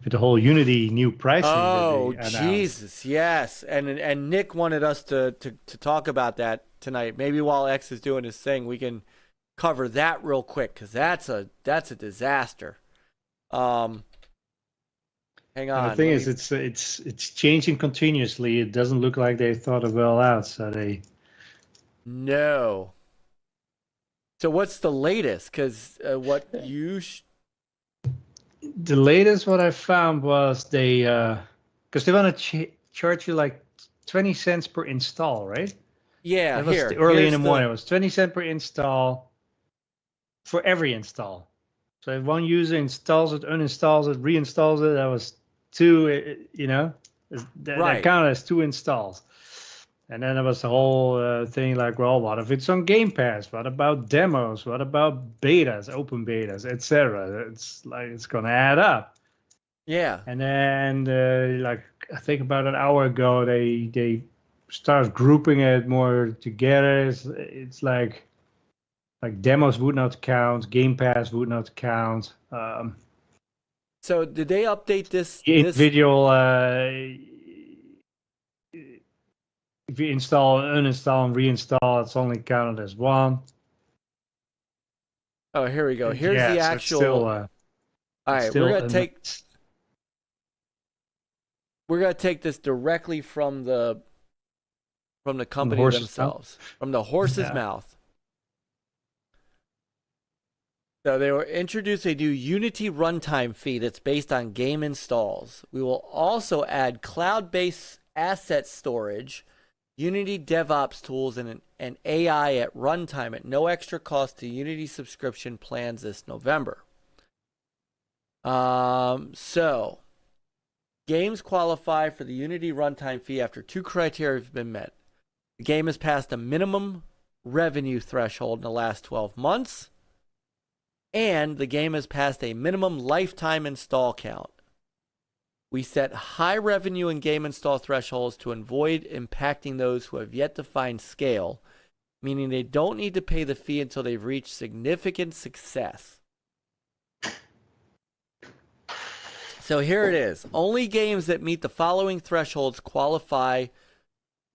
With the whole Unity new pricing. Oh, that they Jesus, yes. And Nick wanted us to talk about that tonight. Maybe while X is doing his thing, we can cover that real quick, because that's a disaster. Hang And on. the thing is, it's changing continuously. It doesn't look like they thought it well out. So they. No. So what's the latest? Because what you... The latest what I found was they, because they want to charge you like 20 cents per install, right? Yeah, That was here. early in here's the morning. It was 20 cents per install for every install. So if one user installs it, uninstalls it, reinstalls it, that was two, that counted as two installs. And then there was the whole thing like, well, what if it's on Game Pass? What about demos? What about betas, open betas, etc.? It's like, it's going to add up. Yeah. And then, like, I think about an hour ago, they started grouping it more together. It's like demos would not count, Game Pass would not count. So did they update this? Individual, if you install, uninstall, and reinstall, it's only counted as one. Oh, here we go. Here's the so actual. Still, all right, we're gonna take this directly from the company themselves, from the horse's mouth. So they will introduce a new Unity runtime fee that's based on game installs. We will also add cloud-based asset storage, Unity DevOps tools, and AI at runtime at no extra cost to Unity subscription plans this November. So games qualify for the Unity runtime fee after 2 criteria have been met. The game has passed a minimum revenue threshold in the last 12 months. And the game has passed a minimum lifetime install count. We set high revenue and game install thresholds to avoid impacting those who have yet to find scale, meaning they don't need to pay the fee until they've reached significant success. So here it is. Only games that meet the following thresholds qualify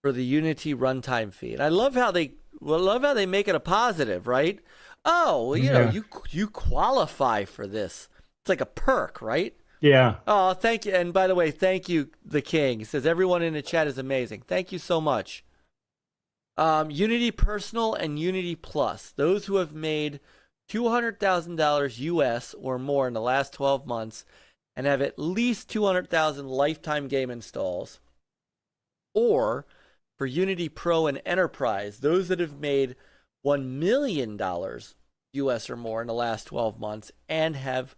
for the Unity runtime fee. And I love how they make it a positive, right? Oh, well, you know, you qualify for this. It's like a perk, right? Yeah. Oh, thank you. And by the way, thank you, the King. He says everyone in the chat is amazing. Thank you so much. Unity Personal and Unity Plus. Those who have made $200,000 US or more in the last 12 months and have at least 200,000 lifetime game installs. Or for Unity Pro and Enterprise, those that have made $1 million US or more in the last 12 months and have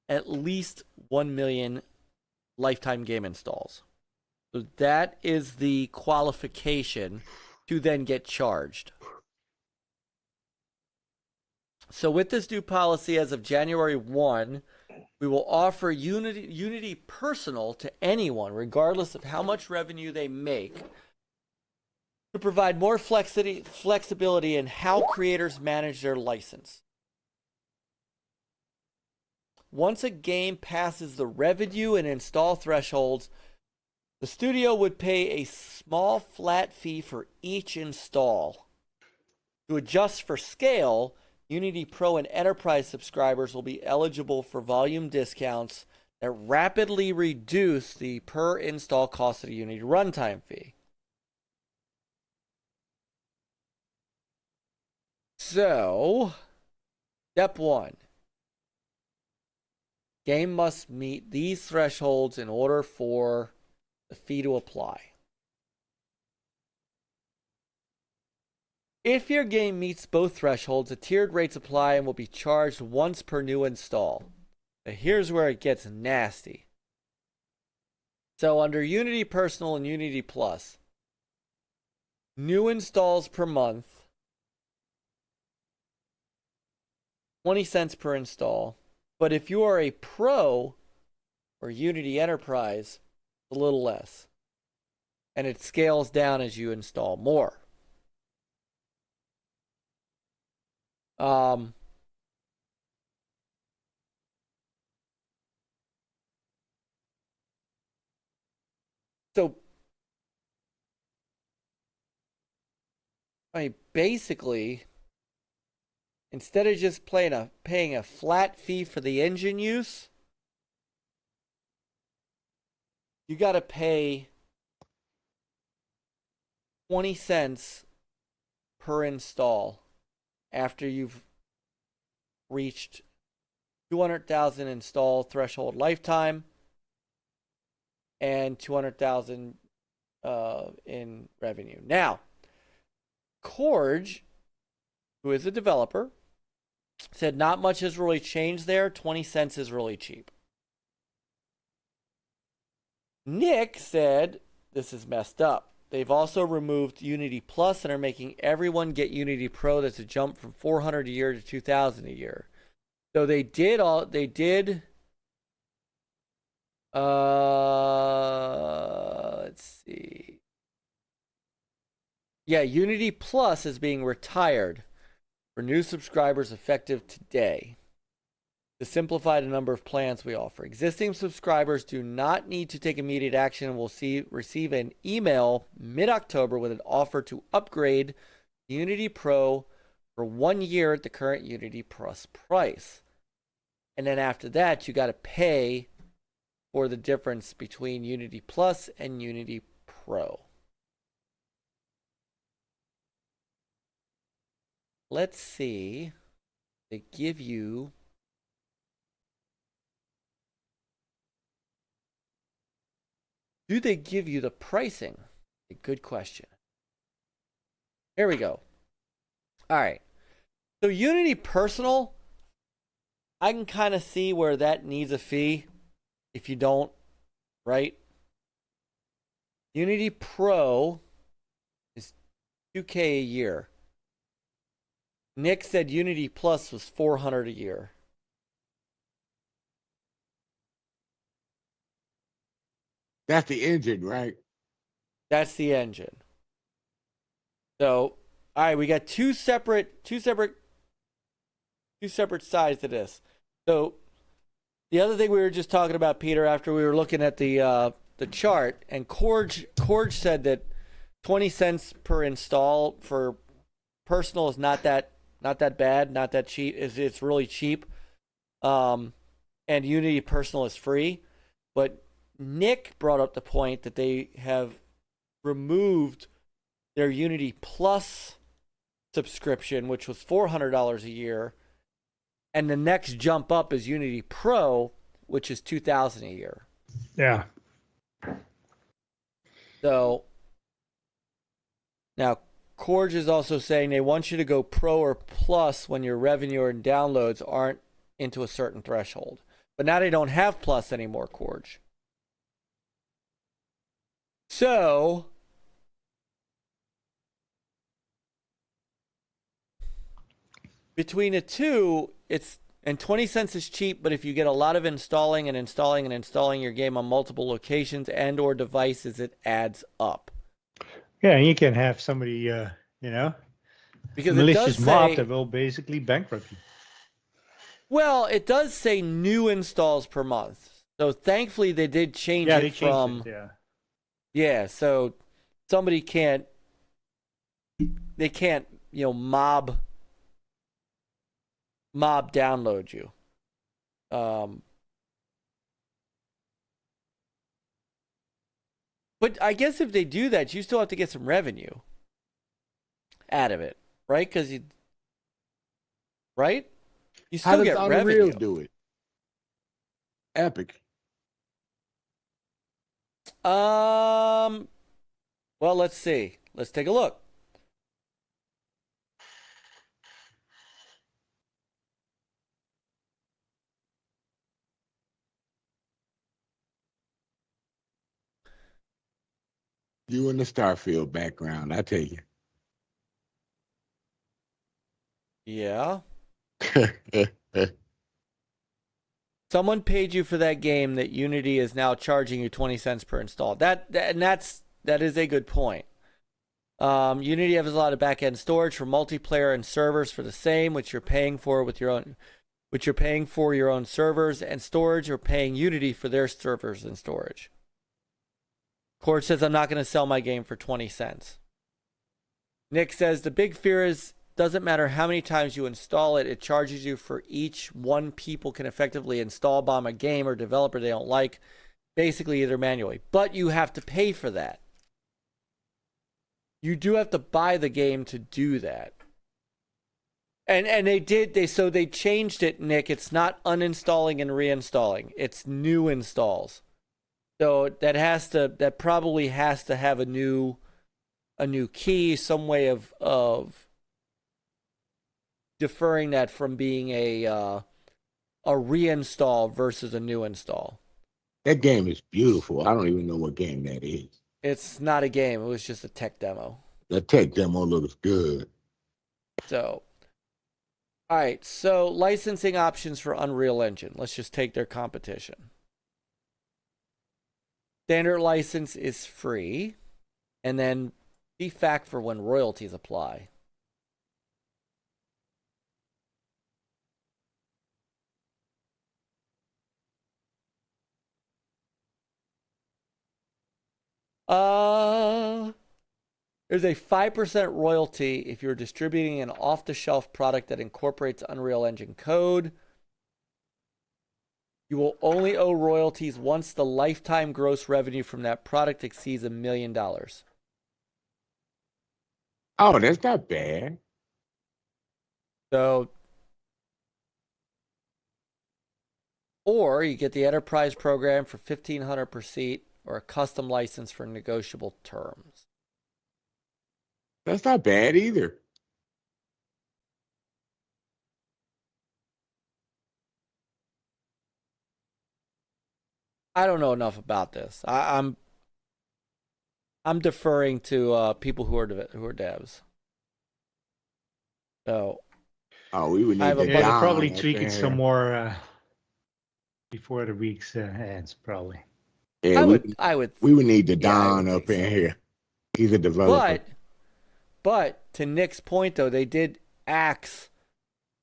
at least 1 million lifetime game installs. So that is the qualification to then get charged. So with this new policy as of January 1, we will offer Unity Personal to anyone, regardless of how much revenue they make, to provide more flexibility in how creators manage their license. Once a game passes the revenue and install thresholds, the studio would pay a small flat fee for each install. To adjust for scale, Unity Pro and Enterprise subscribers will be eligible for volume discounts that rapidly reduce the per install cost of the Unity runtime fee. So, step 1. Game must meet these thresholds in order for the fee to apply. If your game meets both thresholds, the tiered rates apply and will be charged once per new install. Now here's where it gets nasty. So under Unity Personal and Unity Plus, new installs per month, 20 cents per install. But if you are a pro or Unity Enterprise, a little less. And it scales down as you install more. So, I mean, basically, instead of just paying a flat fee for the engine use, you got to pay 20 cents per install after you've reached 200,000 install threshold lifetime and 200,000 in revenue. Now, Qeorge, who is a developer, said not much has really changed there. 20 cents is really cheap. Nick said this is messed up. They've also removed Unity Plus and are making everyone get Unity Pro. That's a jump from 400 a year to 2,000 a year. So they did let's see. Yeah, Unity Plus is being retired for new subscribers effective today. To simplify the number of plans we offer, existing subscribers do not need to take immediate action and will receive an email mid-October with an offer to upgrade Unity Pro for 1 year at the current Unity Plus price. And then after that, you got to pay for the difference between Unity Plus and Unity Pro. Let's see. They give you Do they give you the pricing? A good question. Here we go. All right. So Unity Personal, I can kind of see where that needs a fee if you don't, right? Unity Pro is $2,000 a year. Nick said Unity Plus was $400 a year. That's the engine, right? That's the engine. So, all right, we got two separate sides to this. So, the other thing we were just talking about, Peter, after we were looking at the chart, and Qeorge said that 20 cents per install for personal is not that bad, not that cheap. It's really cheap. And Unity Personal is free, but Nick brought up the point that they have removed their Unity Plus subscription, which was $400 a year, and the next jump up is Unity Pro, which is $2,000 a year. Yeah. So now Qeorge is also saying they want you to go Pro or Plus when your revenue and downloads aren't into a certain threshold. But now they don't have Plus anymore, Qeorge. So between the two, and 20 cents is cheap, but if you get a lot of installing your game on multiple locations and or devices, it adds up. Yeah, and you can have somebody, Because malicious mob that will basically bankrupt you. Well, it does say new installs per month. So thankfully they did change it from... Yeah, so somebody can't mob download you. But I guess if they do that, you still have to get some revenue out of it, right? Because you still get How does revenue. Unreal do it? Epic. Well, let's see. Let's take a look. You in the Starfield background, I tell you. Yeah. Someone paid you for that game that Unity is now charging you 20 cents per install. That is a good point. Unity has a lot of back-end storage for multiplayer and servers for the same, which you're paying for your own servers, and storage you're paying Unity for their servers and storage. Qeorge says, I'm not going to sell my game for 20 cents. Nick says, the big fear is doesn't matter how many times you install it, it charges you for each one people can effectively install bomb a game or developer they don't like, basically either manually. But you have to pay for that. You do have to buy the game to do that. And they changed it, Nick. It's not uninstalling and reinstalling. It's new installs. So that probably has to have a new key, some way of deferring that from being a reinstall versus a new install. That game is beautiful. I don't even know what game that is. It's not a game. It was just a tech demo. The tech demo looks good. So, all right. So licensing options for Unreal Engine. Let's just take their competition. Standard license is free, and then BACfromthedead for when royalties apply. There's a 5% royalty if you're distributing an off-the-shelf product that incorporates Unreal Engine code. You will only owe royalties once the lifetime gross revenue from that product exceeds $1 million. Oh, that's not bad. So, or you get the enterprise program for $1,500 per seat, or a custom license for negotiable terms. That's not bad either. I don't know enough about this. I'm deferring to people who are devs. So we would need have a to bunch- They'll Don probably up tweak in it here. some more before the week's ends, probably. Yeah, I would. we would need the Yeah, I would Don up think in so. here. He's a developer. But to Nick's point, though, they did axe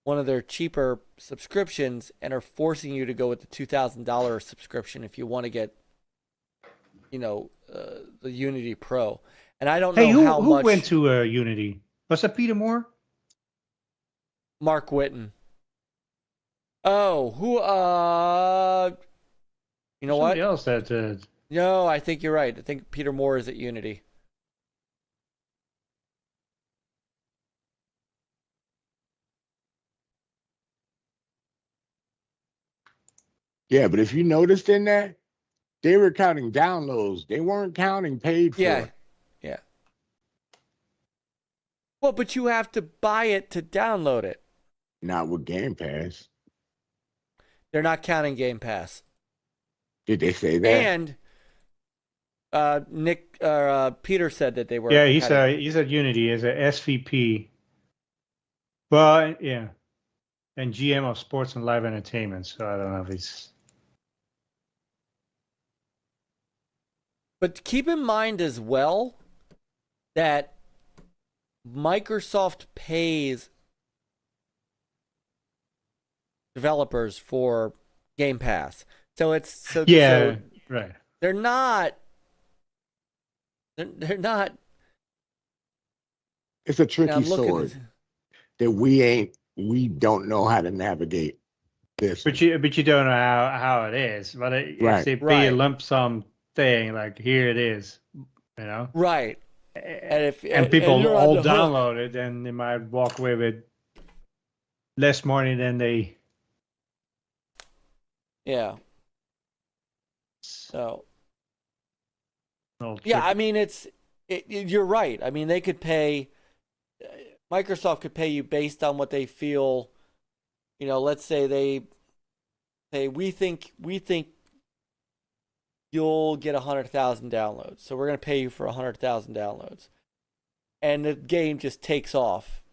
one of their cheaper subscriptions and are forcing you to go with the $2,000 subscription if you want to get, the Unity Pro. And I don't know how who much. went to Unity? Was that Peter Moore? Mark Whitten. Oh, who? You know Somebody what? else that. No, I think you're right. I think Peter Moore is at Unity. Yeah, but if you noticed in that, they were counting downloads. They weren't counting paid for it. Yeah. Well, but you have to buy it to download it. Not with Game Pass. They're not counting Game Pass. Did they say that? And Peter said that they were. Yeah, he's at Unity as a SVP. But yeah, and GM of Sports and Live Entertainment. So I don't know if he's. But keep in mind as well that Microsoft pays developers for Game Pass. So it's Right. They're not. They're not. It's a tricky I'm looking sword that we don't know how to navigate this. But you don't know how it is. But if they pay a lump sum thing, like here it is, Right. And people all download it, then they might walk away with less money than they. Yeah. So. All Yeah, tricky. I mean, you're right. I mean, they could pay. Microsoft could pay you based on what they feel. Let's say they say we think you'll get 100,000 downloads, so we're going to pay you for 100,000 downloads, and the game just takes off,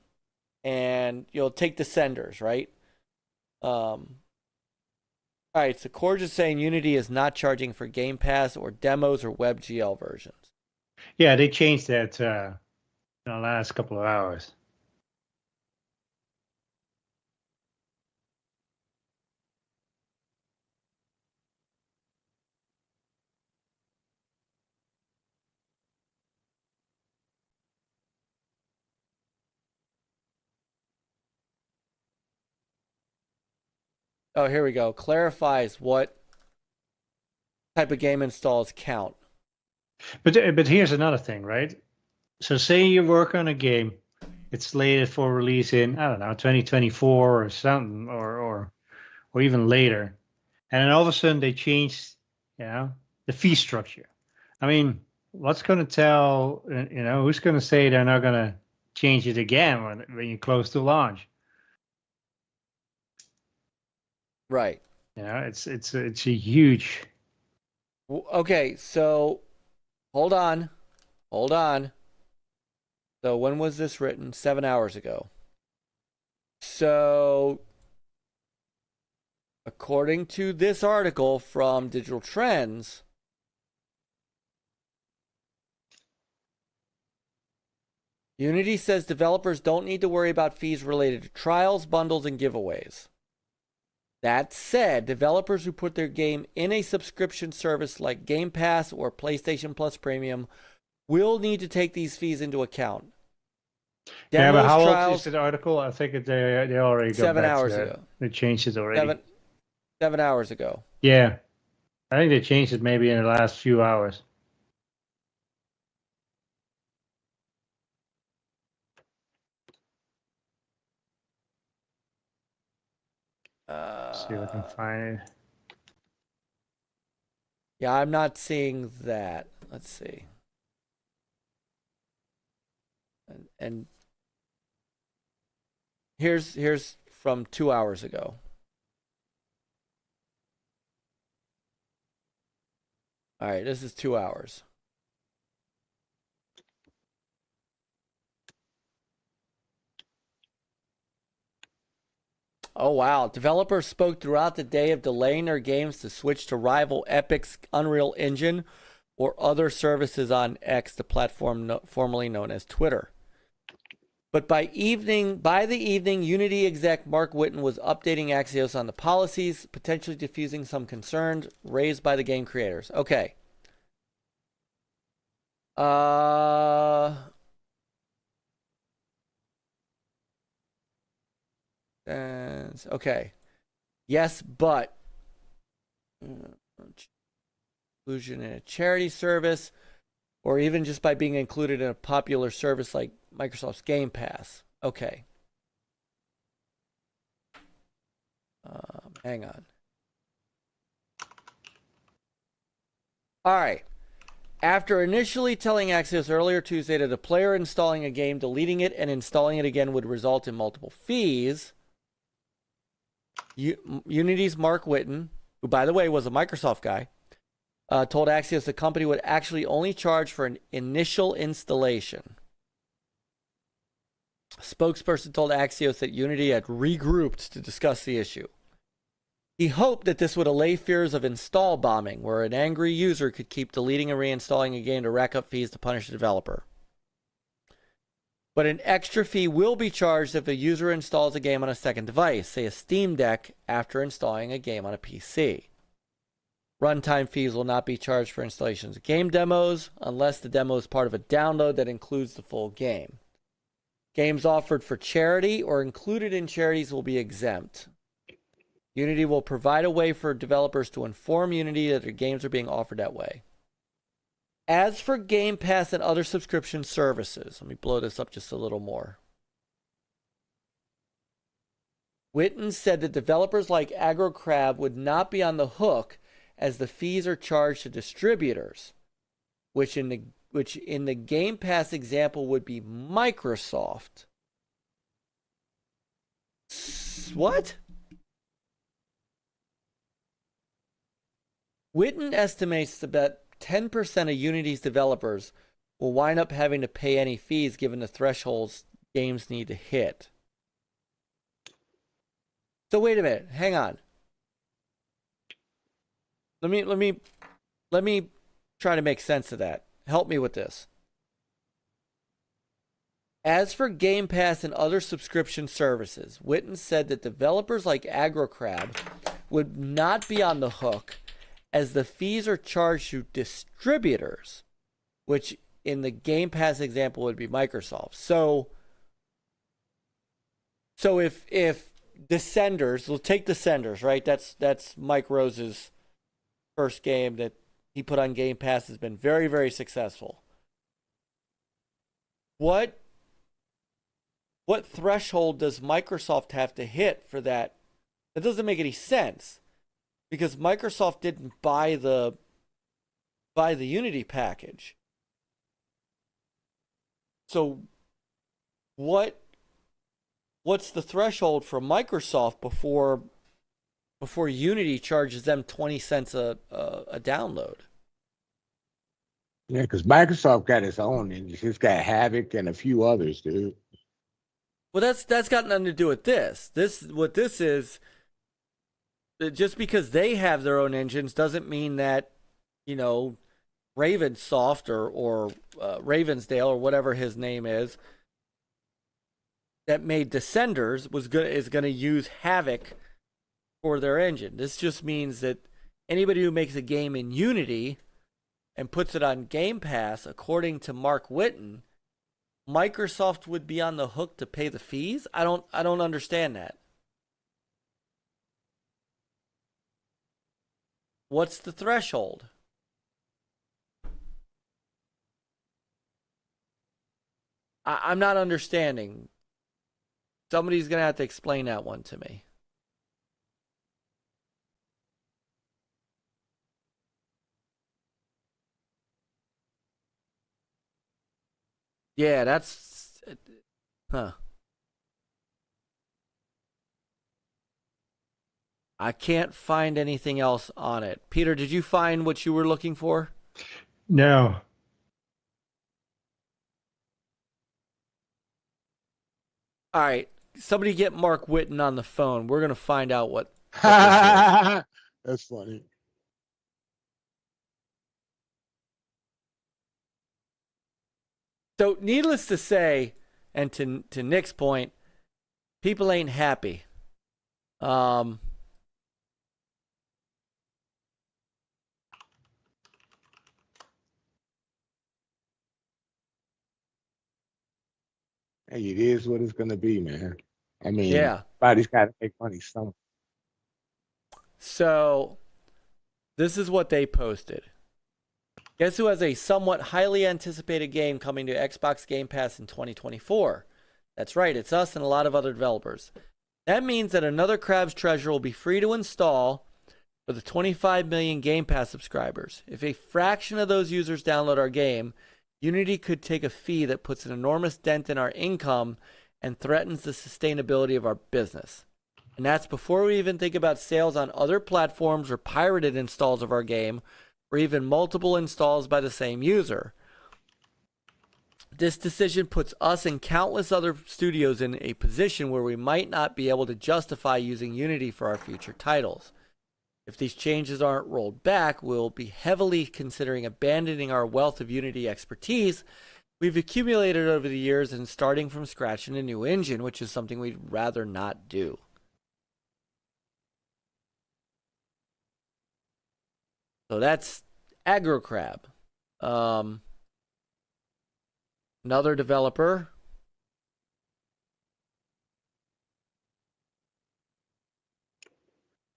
and you'll take the senders, right? All right, so Qeorge is saying Unity is not charging for Game Pass or demos or WebGL versions. Yeah, they changed that in the last couple of hours. Oh, here we go. Clarifies what type of game installs count. But here's another thing, right? So say you work on a game, it's slated for release in, I don't know, 2024 or something, or even later, and then all of a sudden they change, the fee structure. I mean, what's going to tell, who's going to say they're not going to change it again when you're close to launch? Right. It's a huge. Okay, so hold on. So when was this written? 7 hours ago. So according to this article from Digital Trends, Unity says developers don't need to worry about fees related to trials, bundles, and giveaways. That said, developers who put their game in a subscription service like Game Pass or PlayStation Plus Premium will need to take these fees into account. Yeah, but how trials, old is the article? I think they already got 7 back hours to that. ago. They changed it already. 7 hours ago. Yeah, I think they changed it maybe in the last few hours. See if I can find it. Yeah, I'm not seeing that. Let's see. And here's from 2 hours ago. All right, this is 2 hours. Oh, wow. Developers spoke throughout the day of delaying their games to switch to rival Epic's Unreal Engine or other services on X, the platform formerly known as Twitter. But by the evening, Unity exec Mark Whitten was updating Axios on the policies, potentially diffusing some concerns raised by the game creators. Okay. Okay. Yes, but inclusion in a charity service, or even just by being included in a popular service like Microsoft's Game Pass. Okay. Hang on. All right. After initially telling Axios earlier Tuesday that a player installing a game, deleting it, and installing it again would result in multiple fees, Unity's Mark Whitten, who by the way was a Microsoft guy, told Axios the company would actually only charge for an initial installation. A spokesperson told Axios that Unity had regrouped to discuss the issue. He hoped that this would allay fears of install bombing, where an angry user could keep deleting and reinstalling a game to rack up fees to punish the developer. But an extra fee will be charged if a user installs a game on a second device, say a Steam Deck, after installing a game on a PC. Runtime fees will not be charged for installations of game demos unless the demo is part of a download that includes the full game. Games offered for charity or included in charities will be exempt. Unity will provide a way for developers to inform Unity that their games are being offered that way. As for Game Pass and other subscription services, let me blow this up just a little more. Whitten said that developers like AgroCrab would not be on the hook as the fees are charged to distributors, which in the Game Pass example would be Microsoft. What? Whitten estimates that 10% of Unity's developers will wind up having to pay any fees given the thresholds games need to hit. So wait a minute, hang on. Let me try to make sense of that. Help me with this. As for Game Pass and other subscription services, Whitten said that developers like AgroCrab would not be on the hook as the fees are charged to distributors, which in the Game Pass example would be Microsoft. So if Descenders, we'll take Descenders, right? That's Mike Rose's first game that he put on Game Pass, has been very, very successful. What threshold does Microsoft have to hit for that? That doesn't make any sense, because Microsoft didn't buy the Unity package. So what's the threshold for Microsoft before Unity charges them 20 cents a download? Yeah, because Microsoft got its own engine. It's got Havoc and a few others, dude. Well, that's got nothing to do with this. What this is, just because they have their own engines doesn't mean that, Ravensoft or Ravensdale or whatever his name is that made Descenders is going to use Havoc for their engine. This just means that anybody who makes a game in Unity and puts it on Game Pass, according to Mark Whitten, Microsoft would be on the hook to pay the fees? I don't understand that. What's the threshold? I'm not understanding. Somebody's going to have to explain that one to me. Yeah, that's... Huh. I can't find anything else on it. Peter, did you find what you were looking for? No. All right. Somebody get Mark Whitten on the phone. We're going to find out what this is. That's funny. So, needless to say, and to Nick's point, people ain't happy. Hey, it is what it's gonna be, man. I mean, Yeah. everybody's got to make money somewhere. So, this is what they posted. Guess who has a somewhat highly anticipated game coming to Xbox Game Pass in 2024? That's right, it's us and a lot of other developers. That means that another Crab's Treasure will be free to install for the 25 million Game Pass subscribers. If a fraction of those users download our game, Unity could take a fee that puts an enormous dent in our income and threatens the sustainability of our business. And that's before we even think about sales on other platforms or pirated installs of our game, or even multiple installs by the same user. This decision puts us and countless other studios in a position where we might not be able to justify using Unity for our future titles. If these changes aren't rolled back, we'll be heavily considering abandoning our wealth of Unity expertise we've accumulated over the years and starting from scratch in a new engine, which is something we'd rather not do. So that's AgroCrab. Another developer.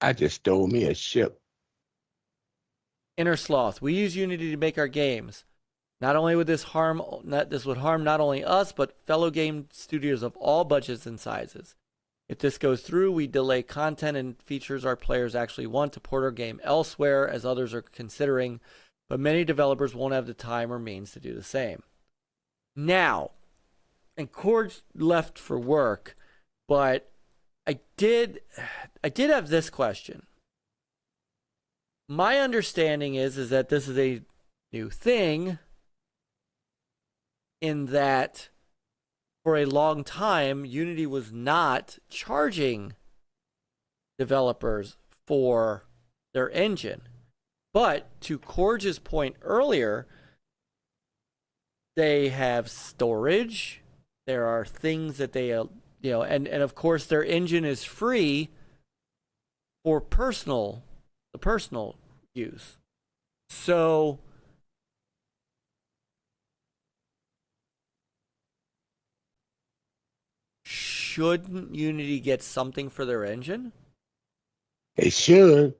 I just stole me a ship. Inner Sloth. We use Unity to make our games. Not only would this harm not only us, but fellow game studios of all budgets and sizes. If this goes through, we delay content and features our players actually want to port our game elsewhere, as others are considering, but many developers won't have the time or means to do the same. Now, and Qeorge left for work, but I did have this question. My understanding is that this is a new thing, in that for a long time, Unity was not charging developers for their engine. But to Qeorge's point earlier, they have storage. There are things that they, and of course their engine is free for personal use. So shouldn't Unity get something for their engine? They should.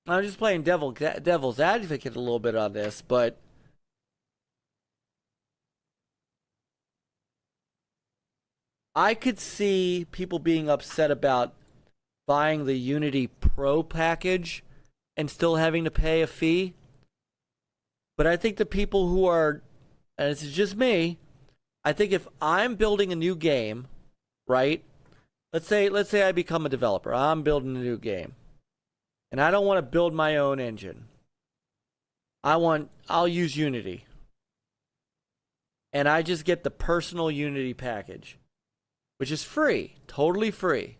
I'm just playing devil's advocate a little bit on this, but I could see people being upset about buying the Unity Pro package and still having to pay a fee. But I think the people who are, and this is just me, I think if I'm building a new game, right? Let's say I become a developer. I'm building a new game. And I don't want to build my own engine. I'll use Unity. And I just get the personal Unity package, which is free, totally free.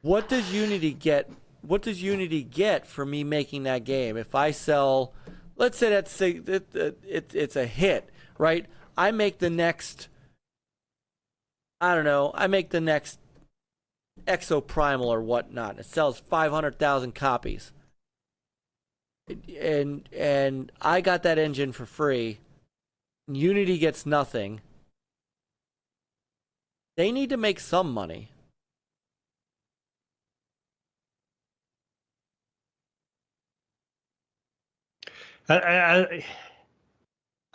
What does Unity get? What does Unity get for me making that game? If I sell, let's say it's a hit, right? I make the next, I make the next Exoprimal or whatnot. It sells 500,000 copies. And I got that engine for free. Unity gets nothing. They need to make some money. I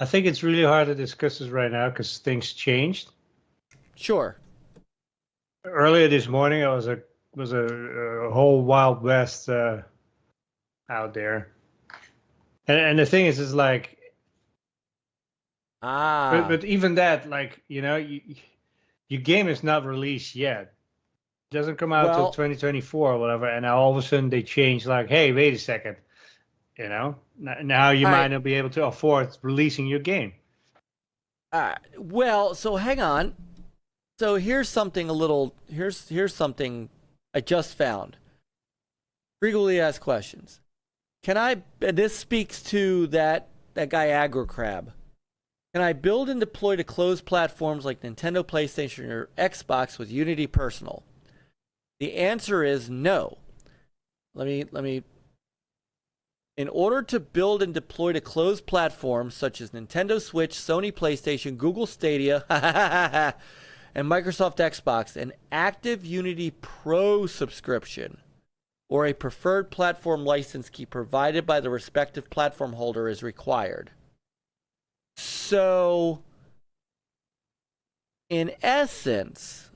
think it's really hard to discuss this right now because things changed. Sure. Earlier this morning, it was a whole Wild West out there. And the thing is like, Ah. but even that, like, your game is not released yet. It doesn't come out till 2024 or whatever, and now all of a sudden they change, like, hey, wait a second, now you might not be able to afford releasing your game. Well, so hang on. So here's something here's something I just found. Frequently asked questions. And this speaks to that guy AgroCrab. Can I build and deploy to closed platforms like Nintendo, PlayStation, or Xbox with Unity Personal? The answer is no. Let me. In order to build and deploy to closed platforms such as Nintendo Switch, Sony PlayStation, Google Stadia, and Microsoft Xbox, an active Unity Pro subscription or a preferred platform license key provided by the respective platform holder is required. So, in essence,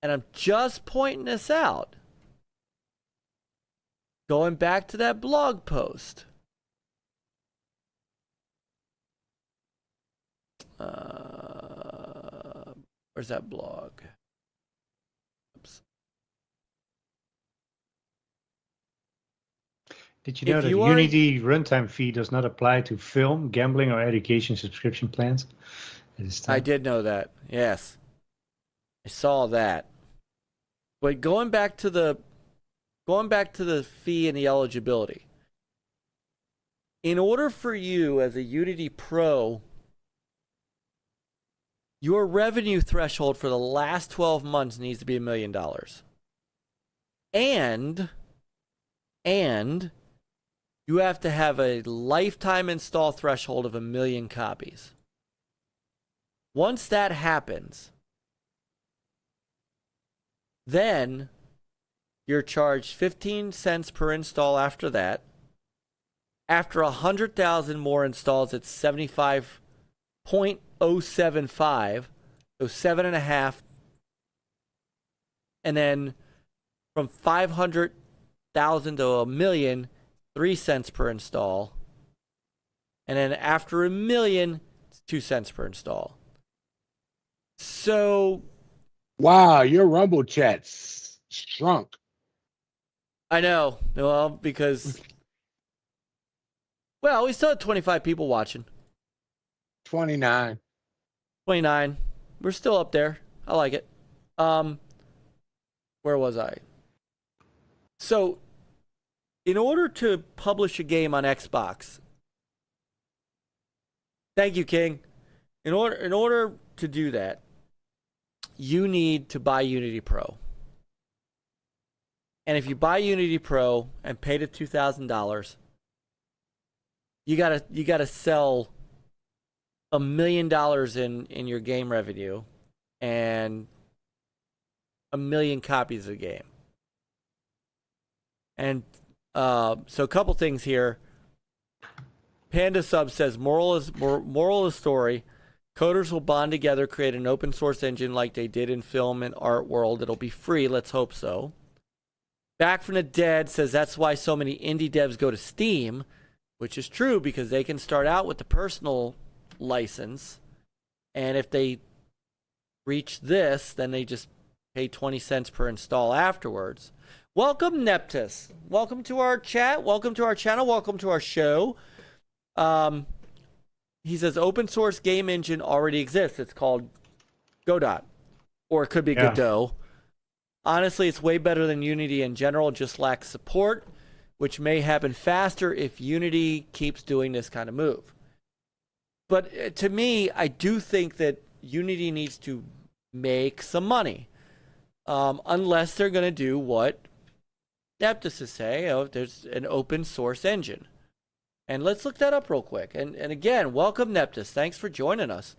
and I'm just pointing this out, going back to that blog post, where's that blog? Oops. Did you know that Unity runtime fee does not apply to film, gambling, or education subscription plans? I did know that. Yes, I saw that. But going back to the fee and the eligibility. In order for you as a Unity Pro, your revenue threshold for the last 12 months needs to be $1 million. And you have to have a lifetime install threshold of 1 million copies. Once that happens, then you're charged 15 cents per install after that. After 100,000 more installs, it's 75.075, so 7.5. And then from 500,000 to 1 million, 3 cents per install. And then after 1 million, it's 2 cents per install. So, wow, your Rumble chat's shrunk. I know. Well, because, well, we still have 25 people watching. 29. 29. We're still up there. I like it. Where was I? So, in order to publish a game on Xbox, thank you, King. In order to do that, you need to buy Unity Pro. And if you buy Unity Pro and pay the $2,000, you gotta sell $1 million in your game revenue and 1 million copies of the game. And so a couple things here. Panda Sub says moral of the story: coders will bond together, create an open source engine like they did in film and art world. It'll be free. Let's hope so. Back from the Dead says that's why so many indie devs go to Steam, which is true because they can start out with the personal license, and if they reach this, then they just pay 20 cents per install afterwards. Welcome, Neptus. Welcome to our chat. Welcome to our channel. Welcome to our show. He says open source game engine already exists. It's called Godot, or it could be Godot. Honestly, it's way better than Unity in general. It just lacks support, which may happen faster if Unity keeps doing this kind of move. But to me, I do think that Unity needs to make some money, unless they're going to do what Neptus is saying. There's an open source engine. And let's look that up real quick. And again, welcome, Neptus. Thanks for joining us.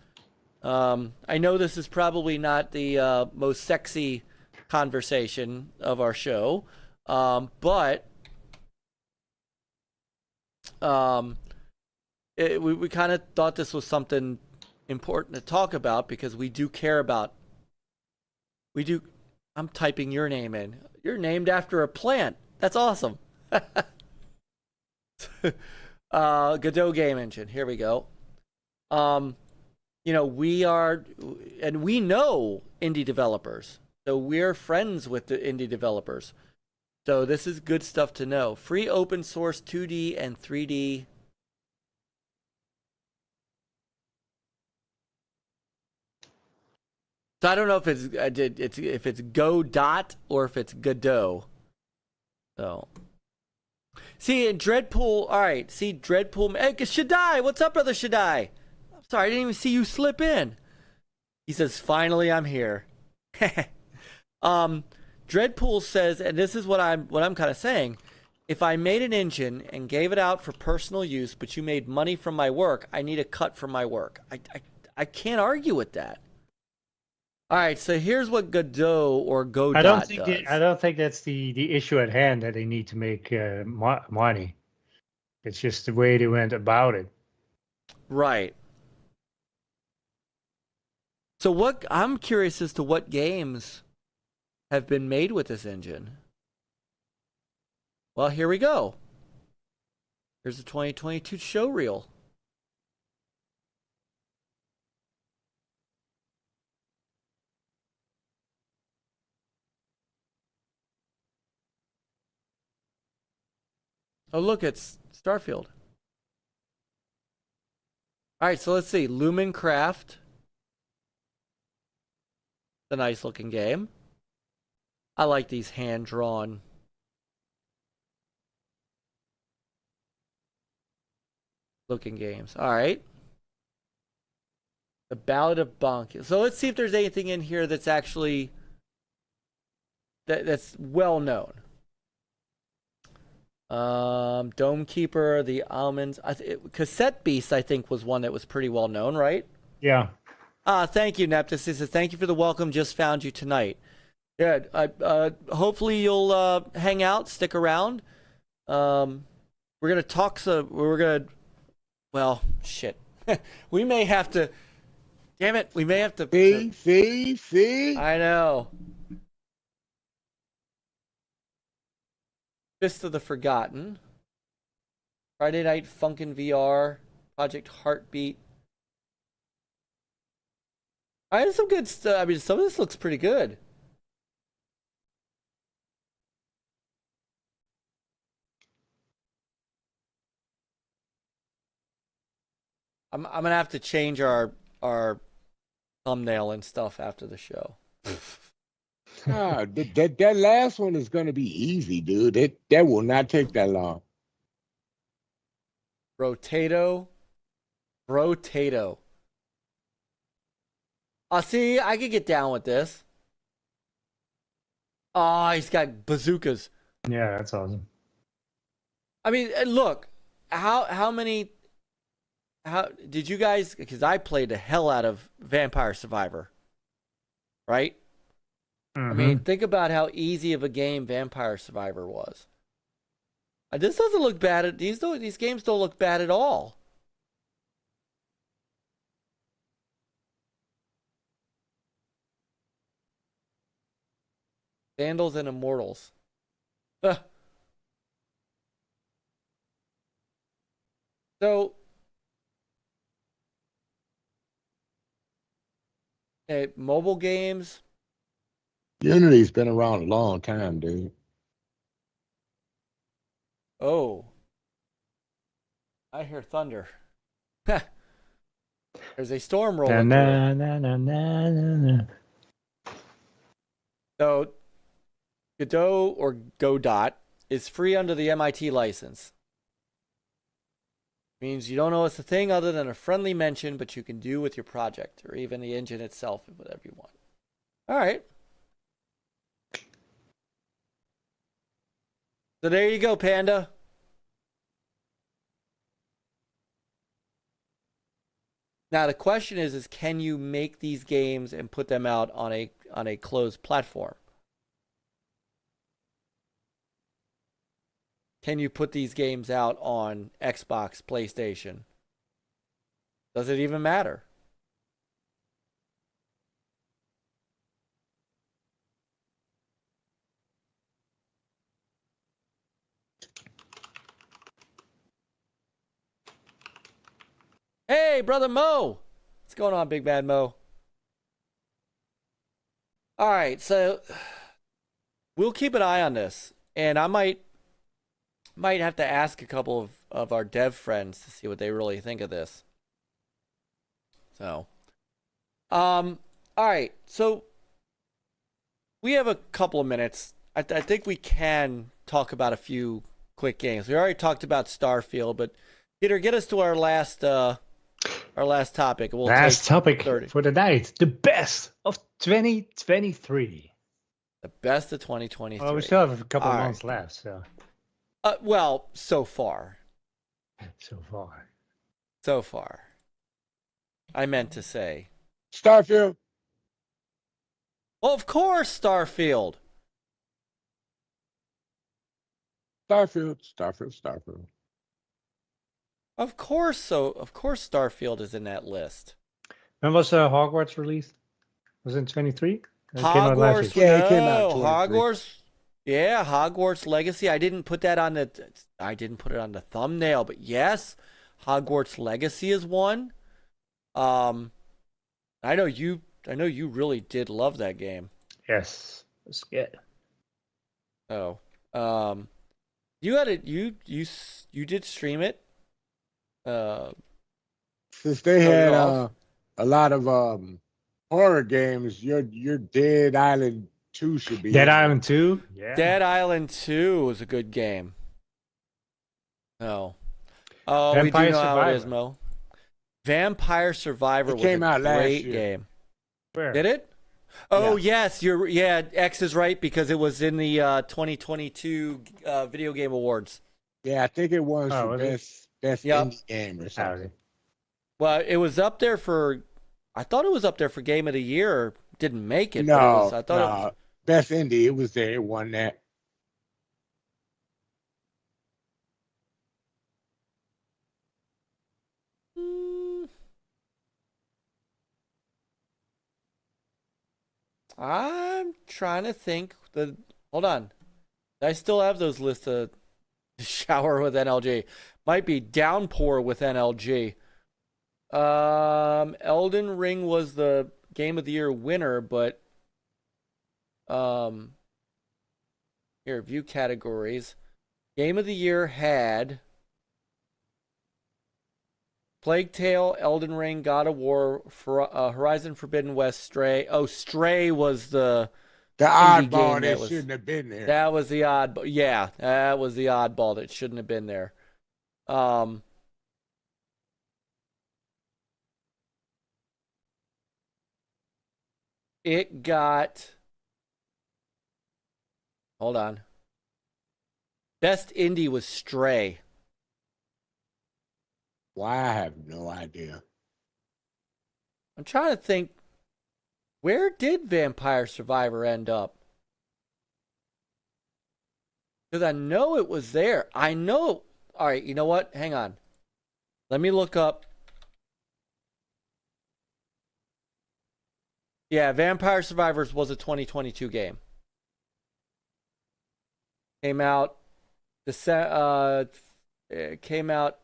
I know this is probably not the most sexy conversation of our show, but we kind of thought this was something important to talk about because we do care about. I'm typing your name in. You're named after a plant. That's awesome. Godot game engine. Here we go. You know, we are, and we know indie developers. So we're friends with the indie developers. So this is good stuff to know. Free open source 2D and 3D. So I don't know if it's Godot or if it's Godot. So see, in Dreadpool, all right. See Dreadpool. Hey, Shaddai, what's up, brother Shaddai? I'm sorry, I didn't even see you slip in. He says, "Finally, I'm here." Dreadpool says, and this is what I'm kind of saying. If I made an engine and gave it out for personal use, but you made money from my work, I need a cut from my work. I can't argue with that. All right, so here's what Godot or Godot does. I don't think that's the issue at hand, that they need to make money. It's just the way they went about it. Right. So what I'm curious as to what games have been made with this engine. Well, here we go. Here's the 2022 show reel. Oh, look, it's Starfield. All right, so let's see. Lumencraft. A nice looking game. I like these hand-drawn looking games. All right. The Ballad of Bonk. So let's see if there's anything in here that's actually that's well known. Dome Keeper, the Almonds. Cassette Beast, I think, was one that was pretty well known, right? Yeah. Thank you, Neptus. He says, thank you for the welcome. Just found you tonight. Yeah, hopefully you'll hang out, stick around. We're gonna talk. Well, shit. We may have to. Damn it, we may have to. See. I know. Fist of the Forgotten. Friday Night Funkin' VR. Project Heartbeat. All right, some good stuff. I mean, some of this looks pretty good. I'm gonna have to change our thumbnail and stuff after the show. That last one is gonna be easy, dude. That will not take that long. Brotato. See, I could get down with this. Oh, he's got bazookas. Yeah, that's awesome. I mean, look, how did you guys? Because I played the hell out of Vampire Survivor, right? Mm-hmm. I mean, think about how easy of a game Vampire Survivor was. This doesn't look bad. These games don't look bad at all. Vandals and Immortals. So, mobile games. Unity's been around a long time, dude. Oh, I hear thunder. There's a storm rolling through. So, Godot or Godot is free under the MIT license. Means you don't owe us a thing other than a friendly mention, but you can do with your project or even the engine itself, whatever you want. All right. So there you go, Panda. Now the question is can you make these games and put them out on a closed platform? Can you put these games out on Xbox, PlayStation? Does it even matter? Hey, brother Mo. What's going on, Big Bad Mo? All right, so we'll keep an eye on this, and I might have to ask a couple of our dev friends to see what they really think of this. So, all right, so we have a couple of minutes. I think we can talk about a few quick games. We already talked about Starfield, but Peter, get us to our last topic. We'll Last topic 30. for the night. The best of 2023. The best of 2023. Well, we still have a couple All of right. months left, so Well, so far. so far. So far. I meant to say. Starfield. Well, of course, Starfield. Starfield. Of course, Starfield is in that list. When was Hogwarts released? Was it in 23? Hogwarts, year. Yeah, it came out no, 23. Hogwarts. Yeah, Hogwarts Legacy. I didn't put it on the thumbnail, but yes, Hogwarts Legacy is one. I know you really did love that game. Yes, it's good. Oh, you had it. You did stream it. Since they had off. a lot of horror games, your Dead Island 2 should be. Dead Island 2? Yeah. Dead Island 2 was a good game. Oh, we do Vampire know how it is, Survivor. Mo. Vampire Survivor It was came a out last great year. game. Where? Did it? Oh yes, X is right because it was in the 2022 Video Game Awards. Yeah, I think it won Oh, for was it? best Yep. indie game or Oh, something. Well, it was up there for. I thought it was up there for Game of the Year. Didn't make it. No, but it was, I thought it was. best indie. It was there. It won that. Mm. I'm trying to think. Hold on. I still have those lists of shower with NLG. Might be downpour with NLG. Elden Ring was the Game of the Year winner, but here, view categories. Game of the Year had Plague Tale, Elden Ring, God of War, Horizon Forbidden West, Stray. Oh, Stray was the The indie game oddball that was- shouldn't have been there. That was the oddball. Yeah, that was the oddball that shouldn't have been there. It got. Hold on. Best indie was Stray. Why? I have no idea. I'm trying to think. Where did Vampire Survivor end up? Because I know it was there. I know. All right, you know what? Hang on. Let me look up. Yeah, Vampire Survivors was a 2022 game. Came out. It came out.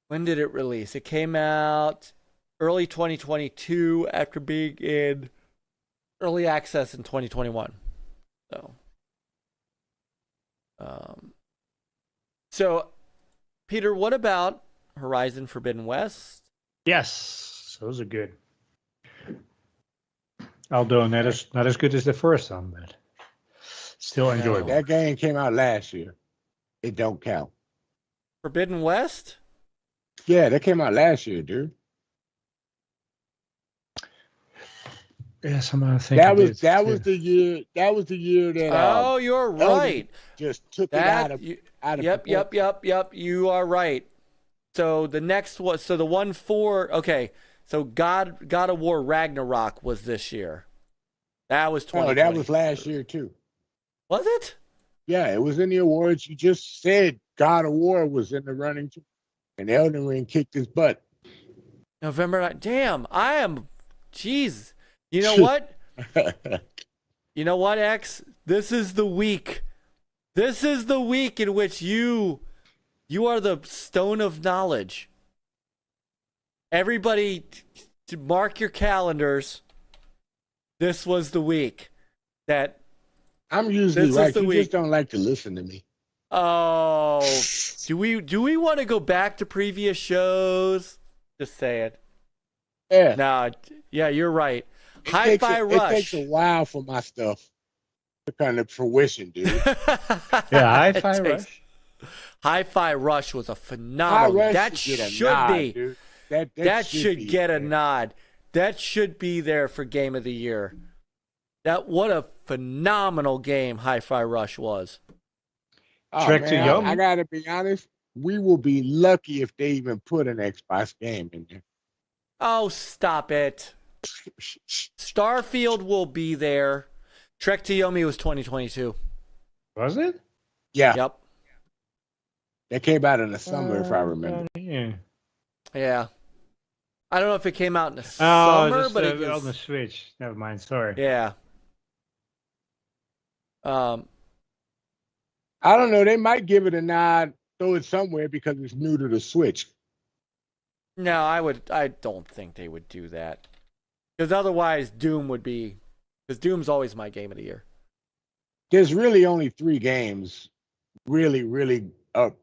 When did it release? It came out early 2022 after being in early access in 2021. So, Peter, what about Horizon Forbidden West? Yes, those are good. Although not as good as the first one, but still enjoyable. That game came out last year. It don't count. Forbidden West? Yeah, that came out last year, dude. Yes, I'm gonna think That was the year. That was the year that. Oh, you're right. Just took it out of. Yep. You are right. So the next one. So the one for. Okay. So God of War Ragnarok was this year. That was 2020. Oh, that was last year too. Was it? Yeah, it was in the awards. You just said God of War was in the running too, and Elden Ring kicked his butt. November 9th. Damn, I am. Jeez. You know what? You know what, X? This is the week. This is the week in which you are the stone of knowledge. Everybody, to mark your calendars. This was the week that. I'm usually right. You just don't like to listen to me. Oh, do we want to go back to previous shows? Just say it. Yeah. Nah, yeah, you're right. Hi-Fi Rush. It takes a while for my stuff to kind of fruition, dude. Yeah, Hi-Fi Rush. Hi-Fi Rush was a phenomenal. That should be. That should get a nod. That should be there for Game of the Year. What a phenomenal game Hi-Fi Rush was. Oh, man, I gotta be honest. We will be lucky if they even put an Xbox game in there. Oh, stop it. Starfield will be there. Trek to Yomi was 2022. Was it? Yeah. Yep. That came out in the summer, if I remember. Yeah. I don't know if it came out in the summer, but it was on the Switch. Never mind. Sorry. Yeah. I don't know. They might give it a nod, throw it somewhere because it's new to the Switch. No, I don't think they would do that. Because otherwise, Doom would be. Because Doom's always my game of the year. There's really only 3 games really up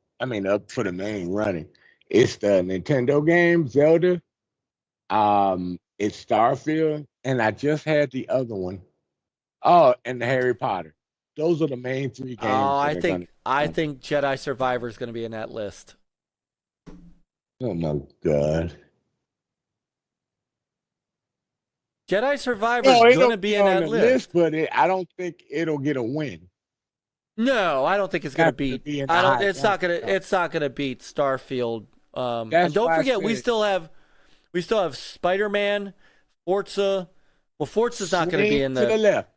for the main running. It's the Nintendo game, Zelda. It's Starfield, and I just had the other one. Oh, and the Harry Potter. Those are the main 3 games. Oh, I think Jedi Survivor is going to be in that list. Oh my God. Jedi Survivor is going to be in that list. But I don't think it'll get a win. No, I don't think it's going to beat. It's not going to beat Starfield. And don't forget, we still have Spider-Man, Forza. Well, Forza's not going to be in the. Swing to the left.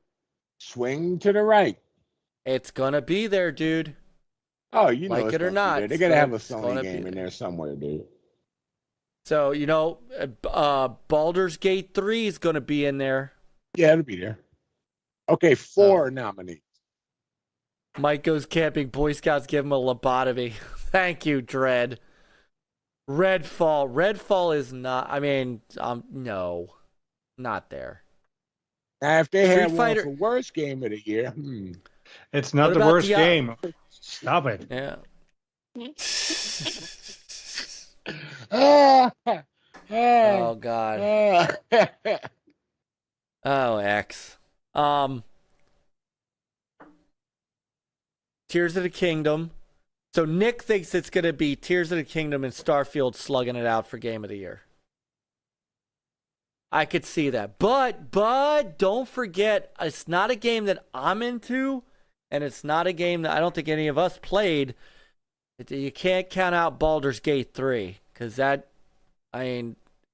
Swing to the right. It's going to be there, dude. Oh, you know, like it or not, they're going to have a Sony game in there somewhere, dude. So, Baldur's Gate 3 is going to be in there. Yeah, it'll be there. Okay, 4 nominees. Mike goes camping. Boy Scouts give him a lobotomy. Thank you, Dread. Redfall. Redfall is not. No, not there. Now, if they have one for worst game of the year, it's not the worst game. Stop it. Yeah. Oh God. Oh X. Tears of the Kingdom. So Nick thinks it's going to be Tears of the Kingdom and Starfield slugging it out for Game of the Year. I could see that. But don't forget, it's not a game that I'm into, and it's not a game that I don't think any of us played. You can't count out Baldur's Gate 3, because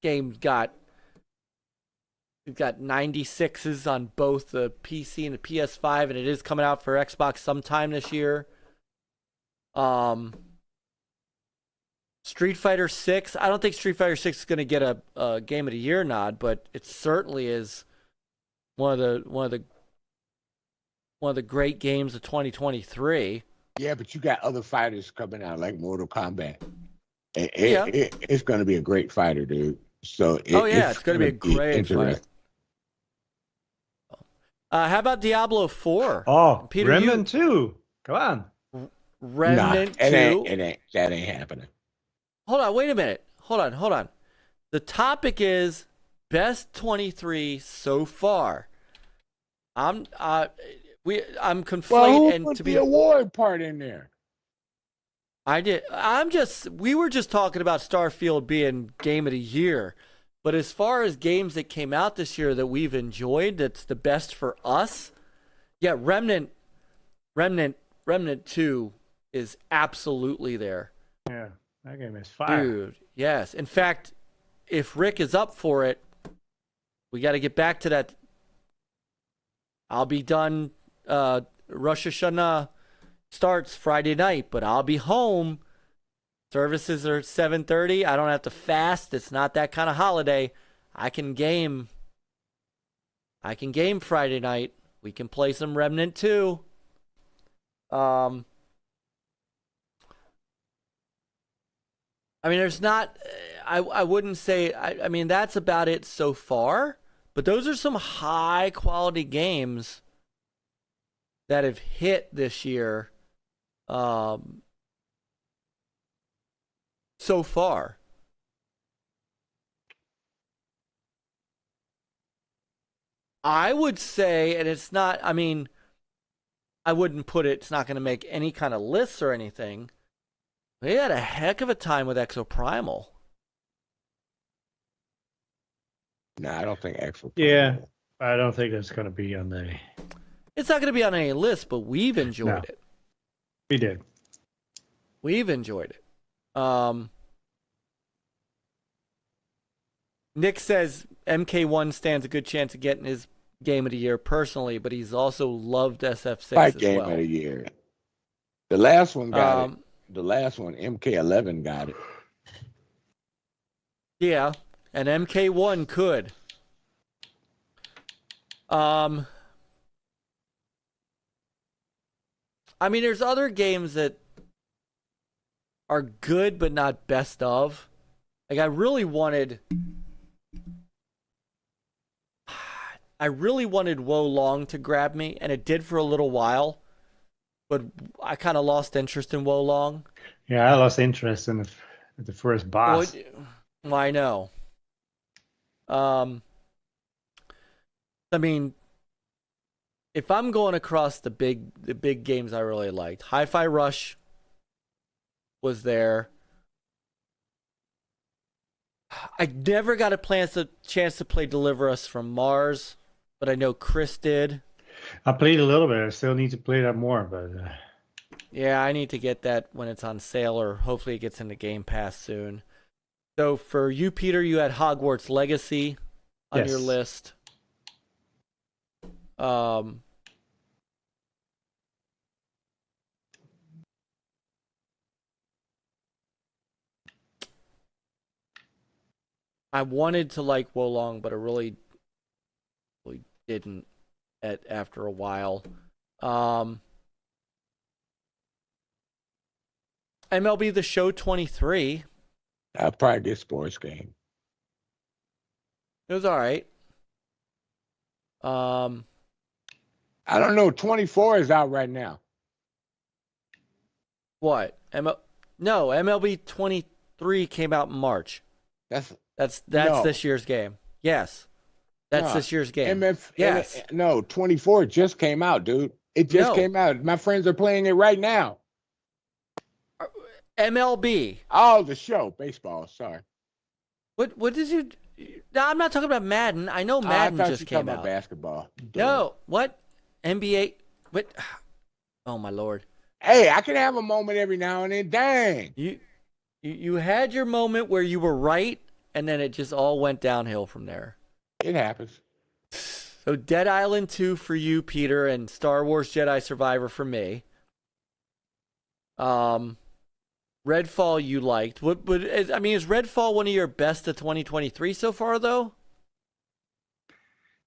game's got 96s on both the PC and the PS5, and it is coming out for Xbox sometime this year. Street Fighter 6. I don't think Street Fighter 6 is going to get a Game of the Year nod, but it certainly is one of the great games of 2023. Yeah, but you got other fighters coming out like Mortal Kombat. It's going to be a great fighter, dude. So it's going to be a great fighter. How about Diablo 4? Oh, Peter, Remnant 2. Come on. Remnant 2. That ain't happening. Hold on, wait a minute. Hold on. The topic is best 23 so far. I'm conflating. Well, who and put to the be award part in there? I did. We were just talking about Starfield being Game of the Year. But as far as games that came out this year that we've enjoyed, that's the best for us. Yeah, Remnant 2 is absolutely there. Yeah, that game is fire. Dude, yes. In fact, if Rick is up for it, we got to get back to that. I'll be done. Rosh Hashanah starts Friday night, but I'll be home. Services are 7:30. I don't have to fast. It's not that kind of holiday. I can game Friday night. We can play some Remnant 2. There's not. I wouldn't say. I mean, that's about it so far. But those are some high quality games that have hit this year. So far. I would say, and it's not, I mean, I wouldn't put it, it's not going to make any kind of lists or anything. They had a heck of a time with Exoprimal. No, I don't think Exoprimal. Yeah, I don't think that's going to be on the... It's not going to be on any list, but we've enjoyed it. We did. We've enjoyed it. Nick says MK1 stands a good chance of getting his game of the year personally, but he's also loved SF6 Fight as game well. of the year. The last one got it. The last one, MK11 got it. Yeah, and MK1 could. I mean, there's other games that are good but not best of. Like, I really wanted Wo Long to grab me, and it did for a little while, but I kind of lost interest in Wo Long. Yeah, I lost interest in the first boss. Well, I know. I mean, if I'm going across the big games I really liked, Hi-Fi Rush was there. I never got a chance to play Deliver Us from Mars, but I know Chris did. I played a little bit. I still need to play that more, but yeah, I need to get that when it's on sale, or hopefully it gets into Game Pass soon. So for you, Peter, you had Hogwarts Legacy on your list. I wanted to like Wo Long, but I really didn't after a while. MLB The Show 23. I'll probably get sports game. It was all right. I don't know. 24 is out right now. What? No, MLB 23 came out in March. That's no. this year's game. Yes. That's this year's game. Yes. No, 24 just came out, dude. It just came out. My friends are playing it right now. MLB. Oh, the show. Baseball. Sorry. What did you... No, I'm not talking about Madden. I know Madden just came out. About basketball. No. What? NBA? What? Oh, my Lord. Hey, I can have a moment every now and then. Dang. You had your moment where you were right, and then it just all went downhill from there. It happens. So Dead Island 2 for you, Peter, and Star Wars Jedi Survivor for me. Redfall you liked. Is Redfall one of your best of 2023 so far, though?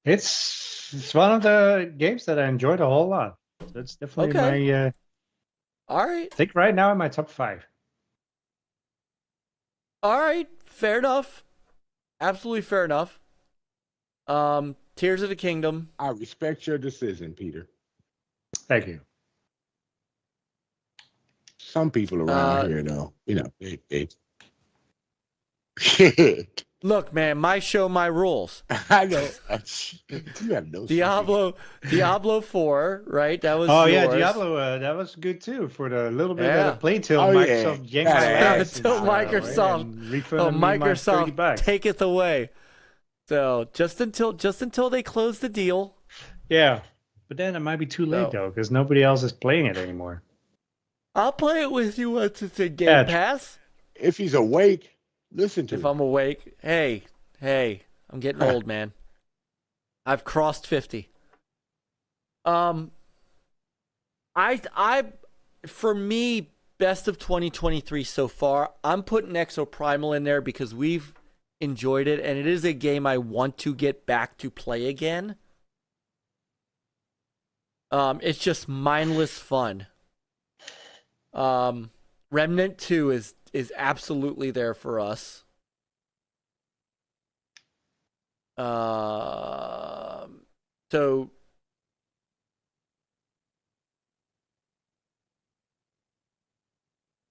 It's one of the games that I enjoyed a whole lot. So it's definitely my... All right. I think right now in my top 5. All right. Fair enough. Absolutely fair enough. Tears of the Kingdom. I respect your decision, Peter. Thank you. Some people around here, though, they Look, man, my show, my rules. I know. You have no Diablo 4, right? That was yours. Yeah, Diablo, that was good too for the little bit that I played till Microsoft yanked my ass. Until Microsoft taketh away. So just until they close the deal. Yeah, but then it might be too late though, because nobody else is playing it anymore. I'll play it with you once it's in Game Pass. If he's awake, listen to him. If I'm awake, hey, I'm getting old, man. I've crossed 50. For me, best of 2023 so far, I'm putting Exoprimal in there because we've enjoyed it, and it is a game I want to get back to play again. It's just mindless fun. Remnant 2 is absolutely there for us. So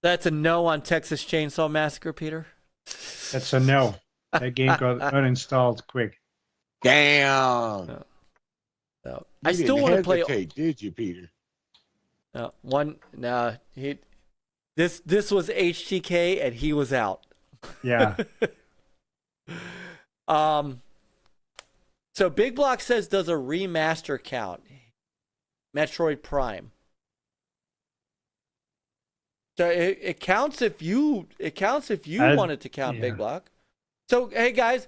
that's a no on Texas Chainsaw Massacre, Peter. That's a no. That game got uninstalled quick. Damn. No. No. You I still didn't want to play. hesitate, did you, Peter? This was HTK and he was out. Yeah. So Bigblock says does a remaster count? Metroid Prime. So it counts if you want it to count, yeah. Bigblock. So hey guys,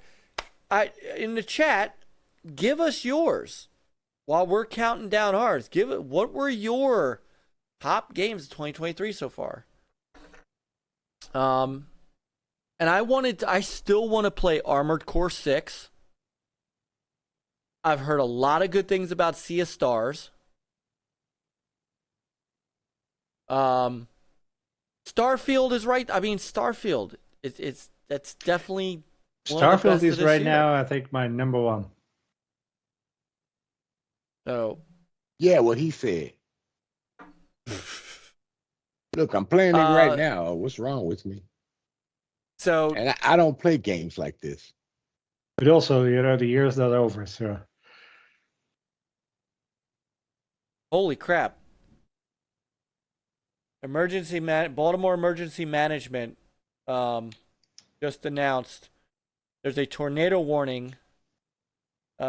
in the chat, give us yours while we're counting down ours. What were your top games of 2023 so far? And I still want to play Armored Core 6. I've heard a lot of good things about Sea of Stars. Starfield is right. I mean, Starfield. That's definitely one of the Starfield best of is this right year. now, I think, my number one. So Yeah, what he said. Look, I'm playing it right now. What's wrong with me? So And I don't play games like this. But also, the year's not over, so. holy crap! Baltimore Emergency Management just announced there's a tornado warning in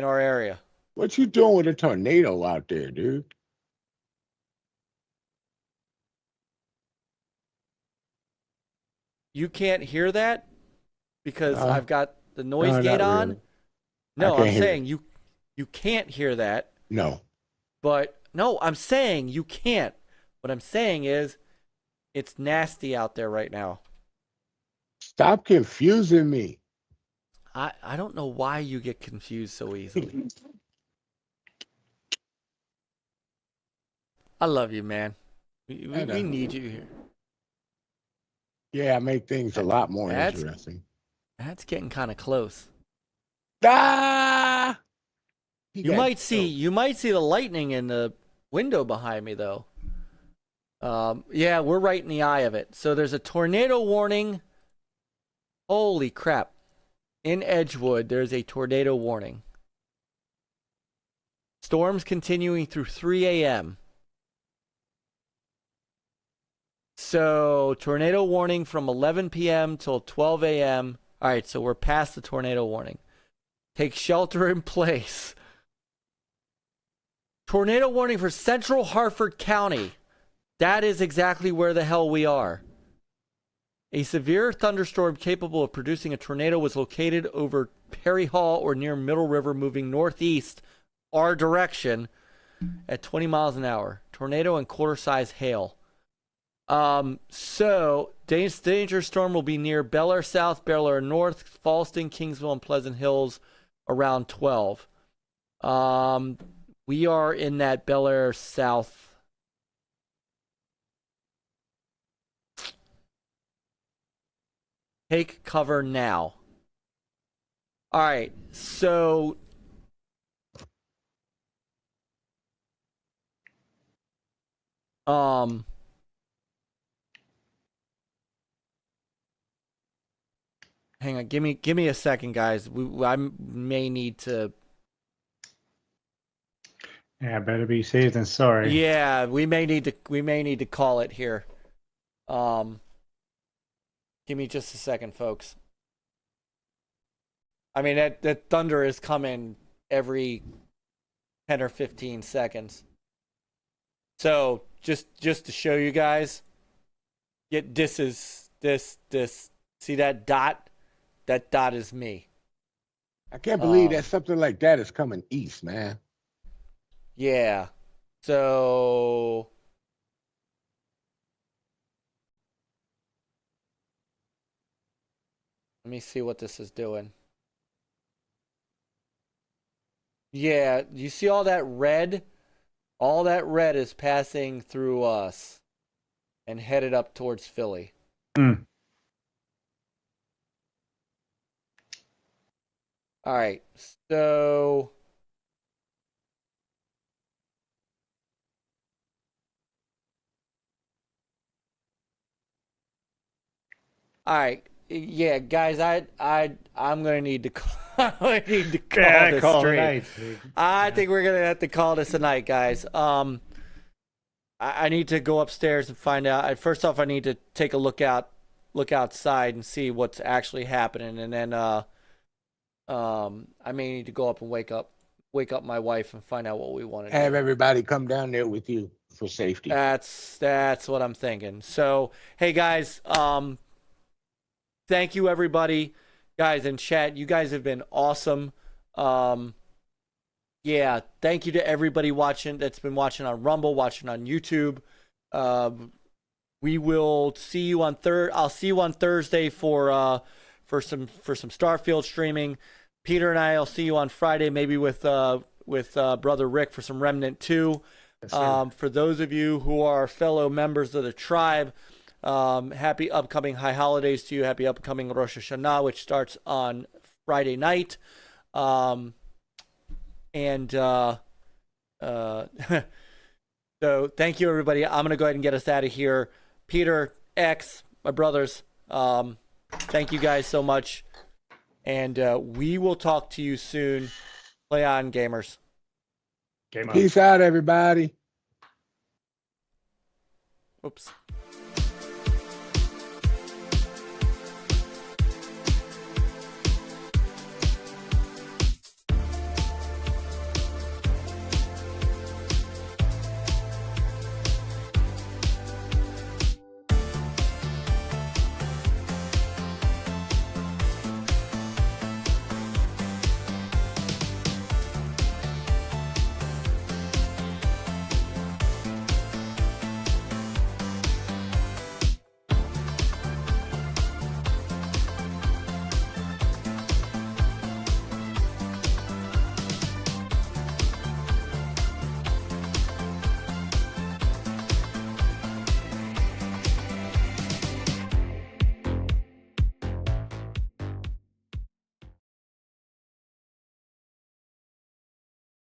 our area. What you doing with a tornado out there, dude? You can't hear that because Uh, I've got the noise no, gate not on. really. No, I can't I'm hear saying you can't hear that. No. But no, I'm saying you can't. What I'm saying is it's nasty out there right now. Stop confusing me. I don't know why you get confused so easily. I love you, man. We need you here. Yeah, I make things a lot more interesting. That's getting kind of close. Ah! You might see the lightning in the window behind me though. Yeah, we're right in the eye of it. So there's a tornado warning. Holy crap. In Edgewood, there's a tornado warning. Storms continuing through 3 a.m. So, tornado warning from 11 p.m. till 12 a.m. All right, so we're past the tornado warning. Take shelter in place. Tornado warning for Central Hartford County. That is exactly where the hell we are. A severe thunderstorm capable of producing a tornado was located over Perry Hall or near Middle River, moving northeast our direction at 20 miles an hour. Tornado and quarter-size hail. So, danger storm will be near Bel Air South, Bel Air North, Falston, Kingsville, and Pleasant Hills around 12. We are in that Bel Air South. Take cover now. All right, so hang on, give me a second, guys. I may need to. Yeah, better be safe than sorry. Yeah, we may need to call it here. Give me just a second, folks. I mean that thunder is coming every 10 or 15 seconds. So just to show you guys, this see that dot? That dot is me. I can't believe that something like that is coming east, man. Yeah. So let me see what this is doing. Yeah, you see all that red? All that red is passing through us and headed up towards Philly. All right. So. All right. Yeah, guys, I'm gonna need to call. I need to call this straight. I think we're gonna have to call this a night, guys. I need to go upstairs and find out. First off, I need to take a look outside and see what's actually happening, and then I may need to go up and wake up my wife and find out what we want to do. Have everybody come down there with you for safety. That's what I'm thinking. So, hey guys, thank you everybody, guys in chat. You guys have been awesome. Yeah, thank you to everybody that's been watching on Rumble, watching on YouTube. We will see you on I'll see you on Thursday for some Starfield streaming. Peter and I'll see you on Friday, maybe with brother Rick for some Remnant 2. Yes, for those of you who are fellow members of the tribe, happy upcoming high holidays to you. Happy upcoming Rosh Hashanah, which starts on Friday night. So thank you everybody. I'm gonna go ahead and get us out of here. Peter, X, my brothers, thank you guys so much, and we will talk to you soon. Play on, gamers. Peace out, everybody. Oops.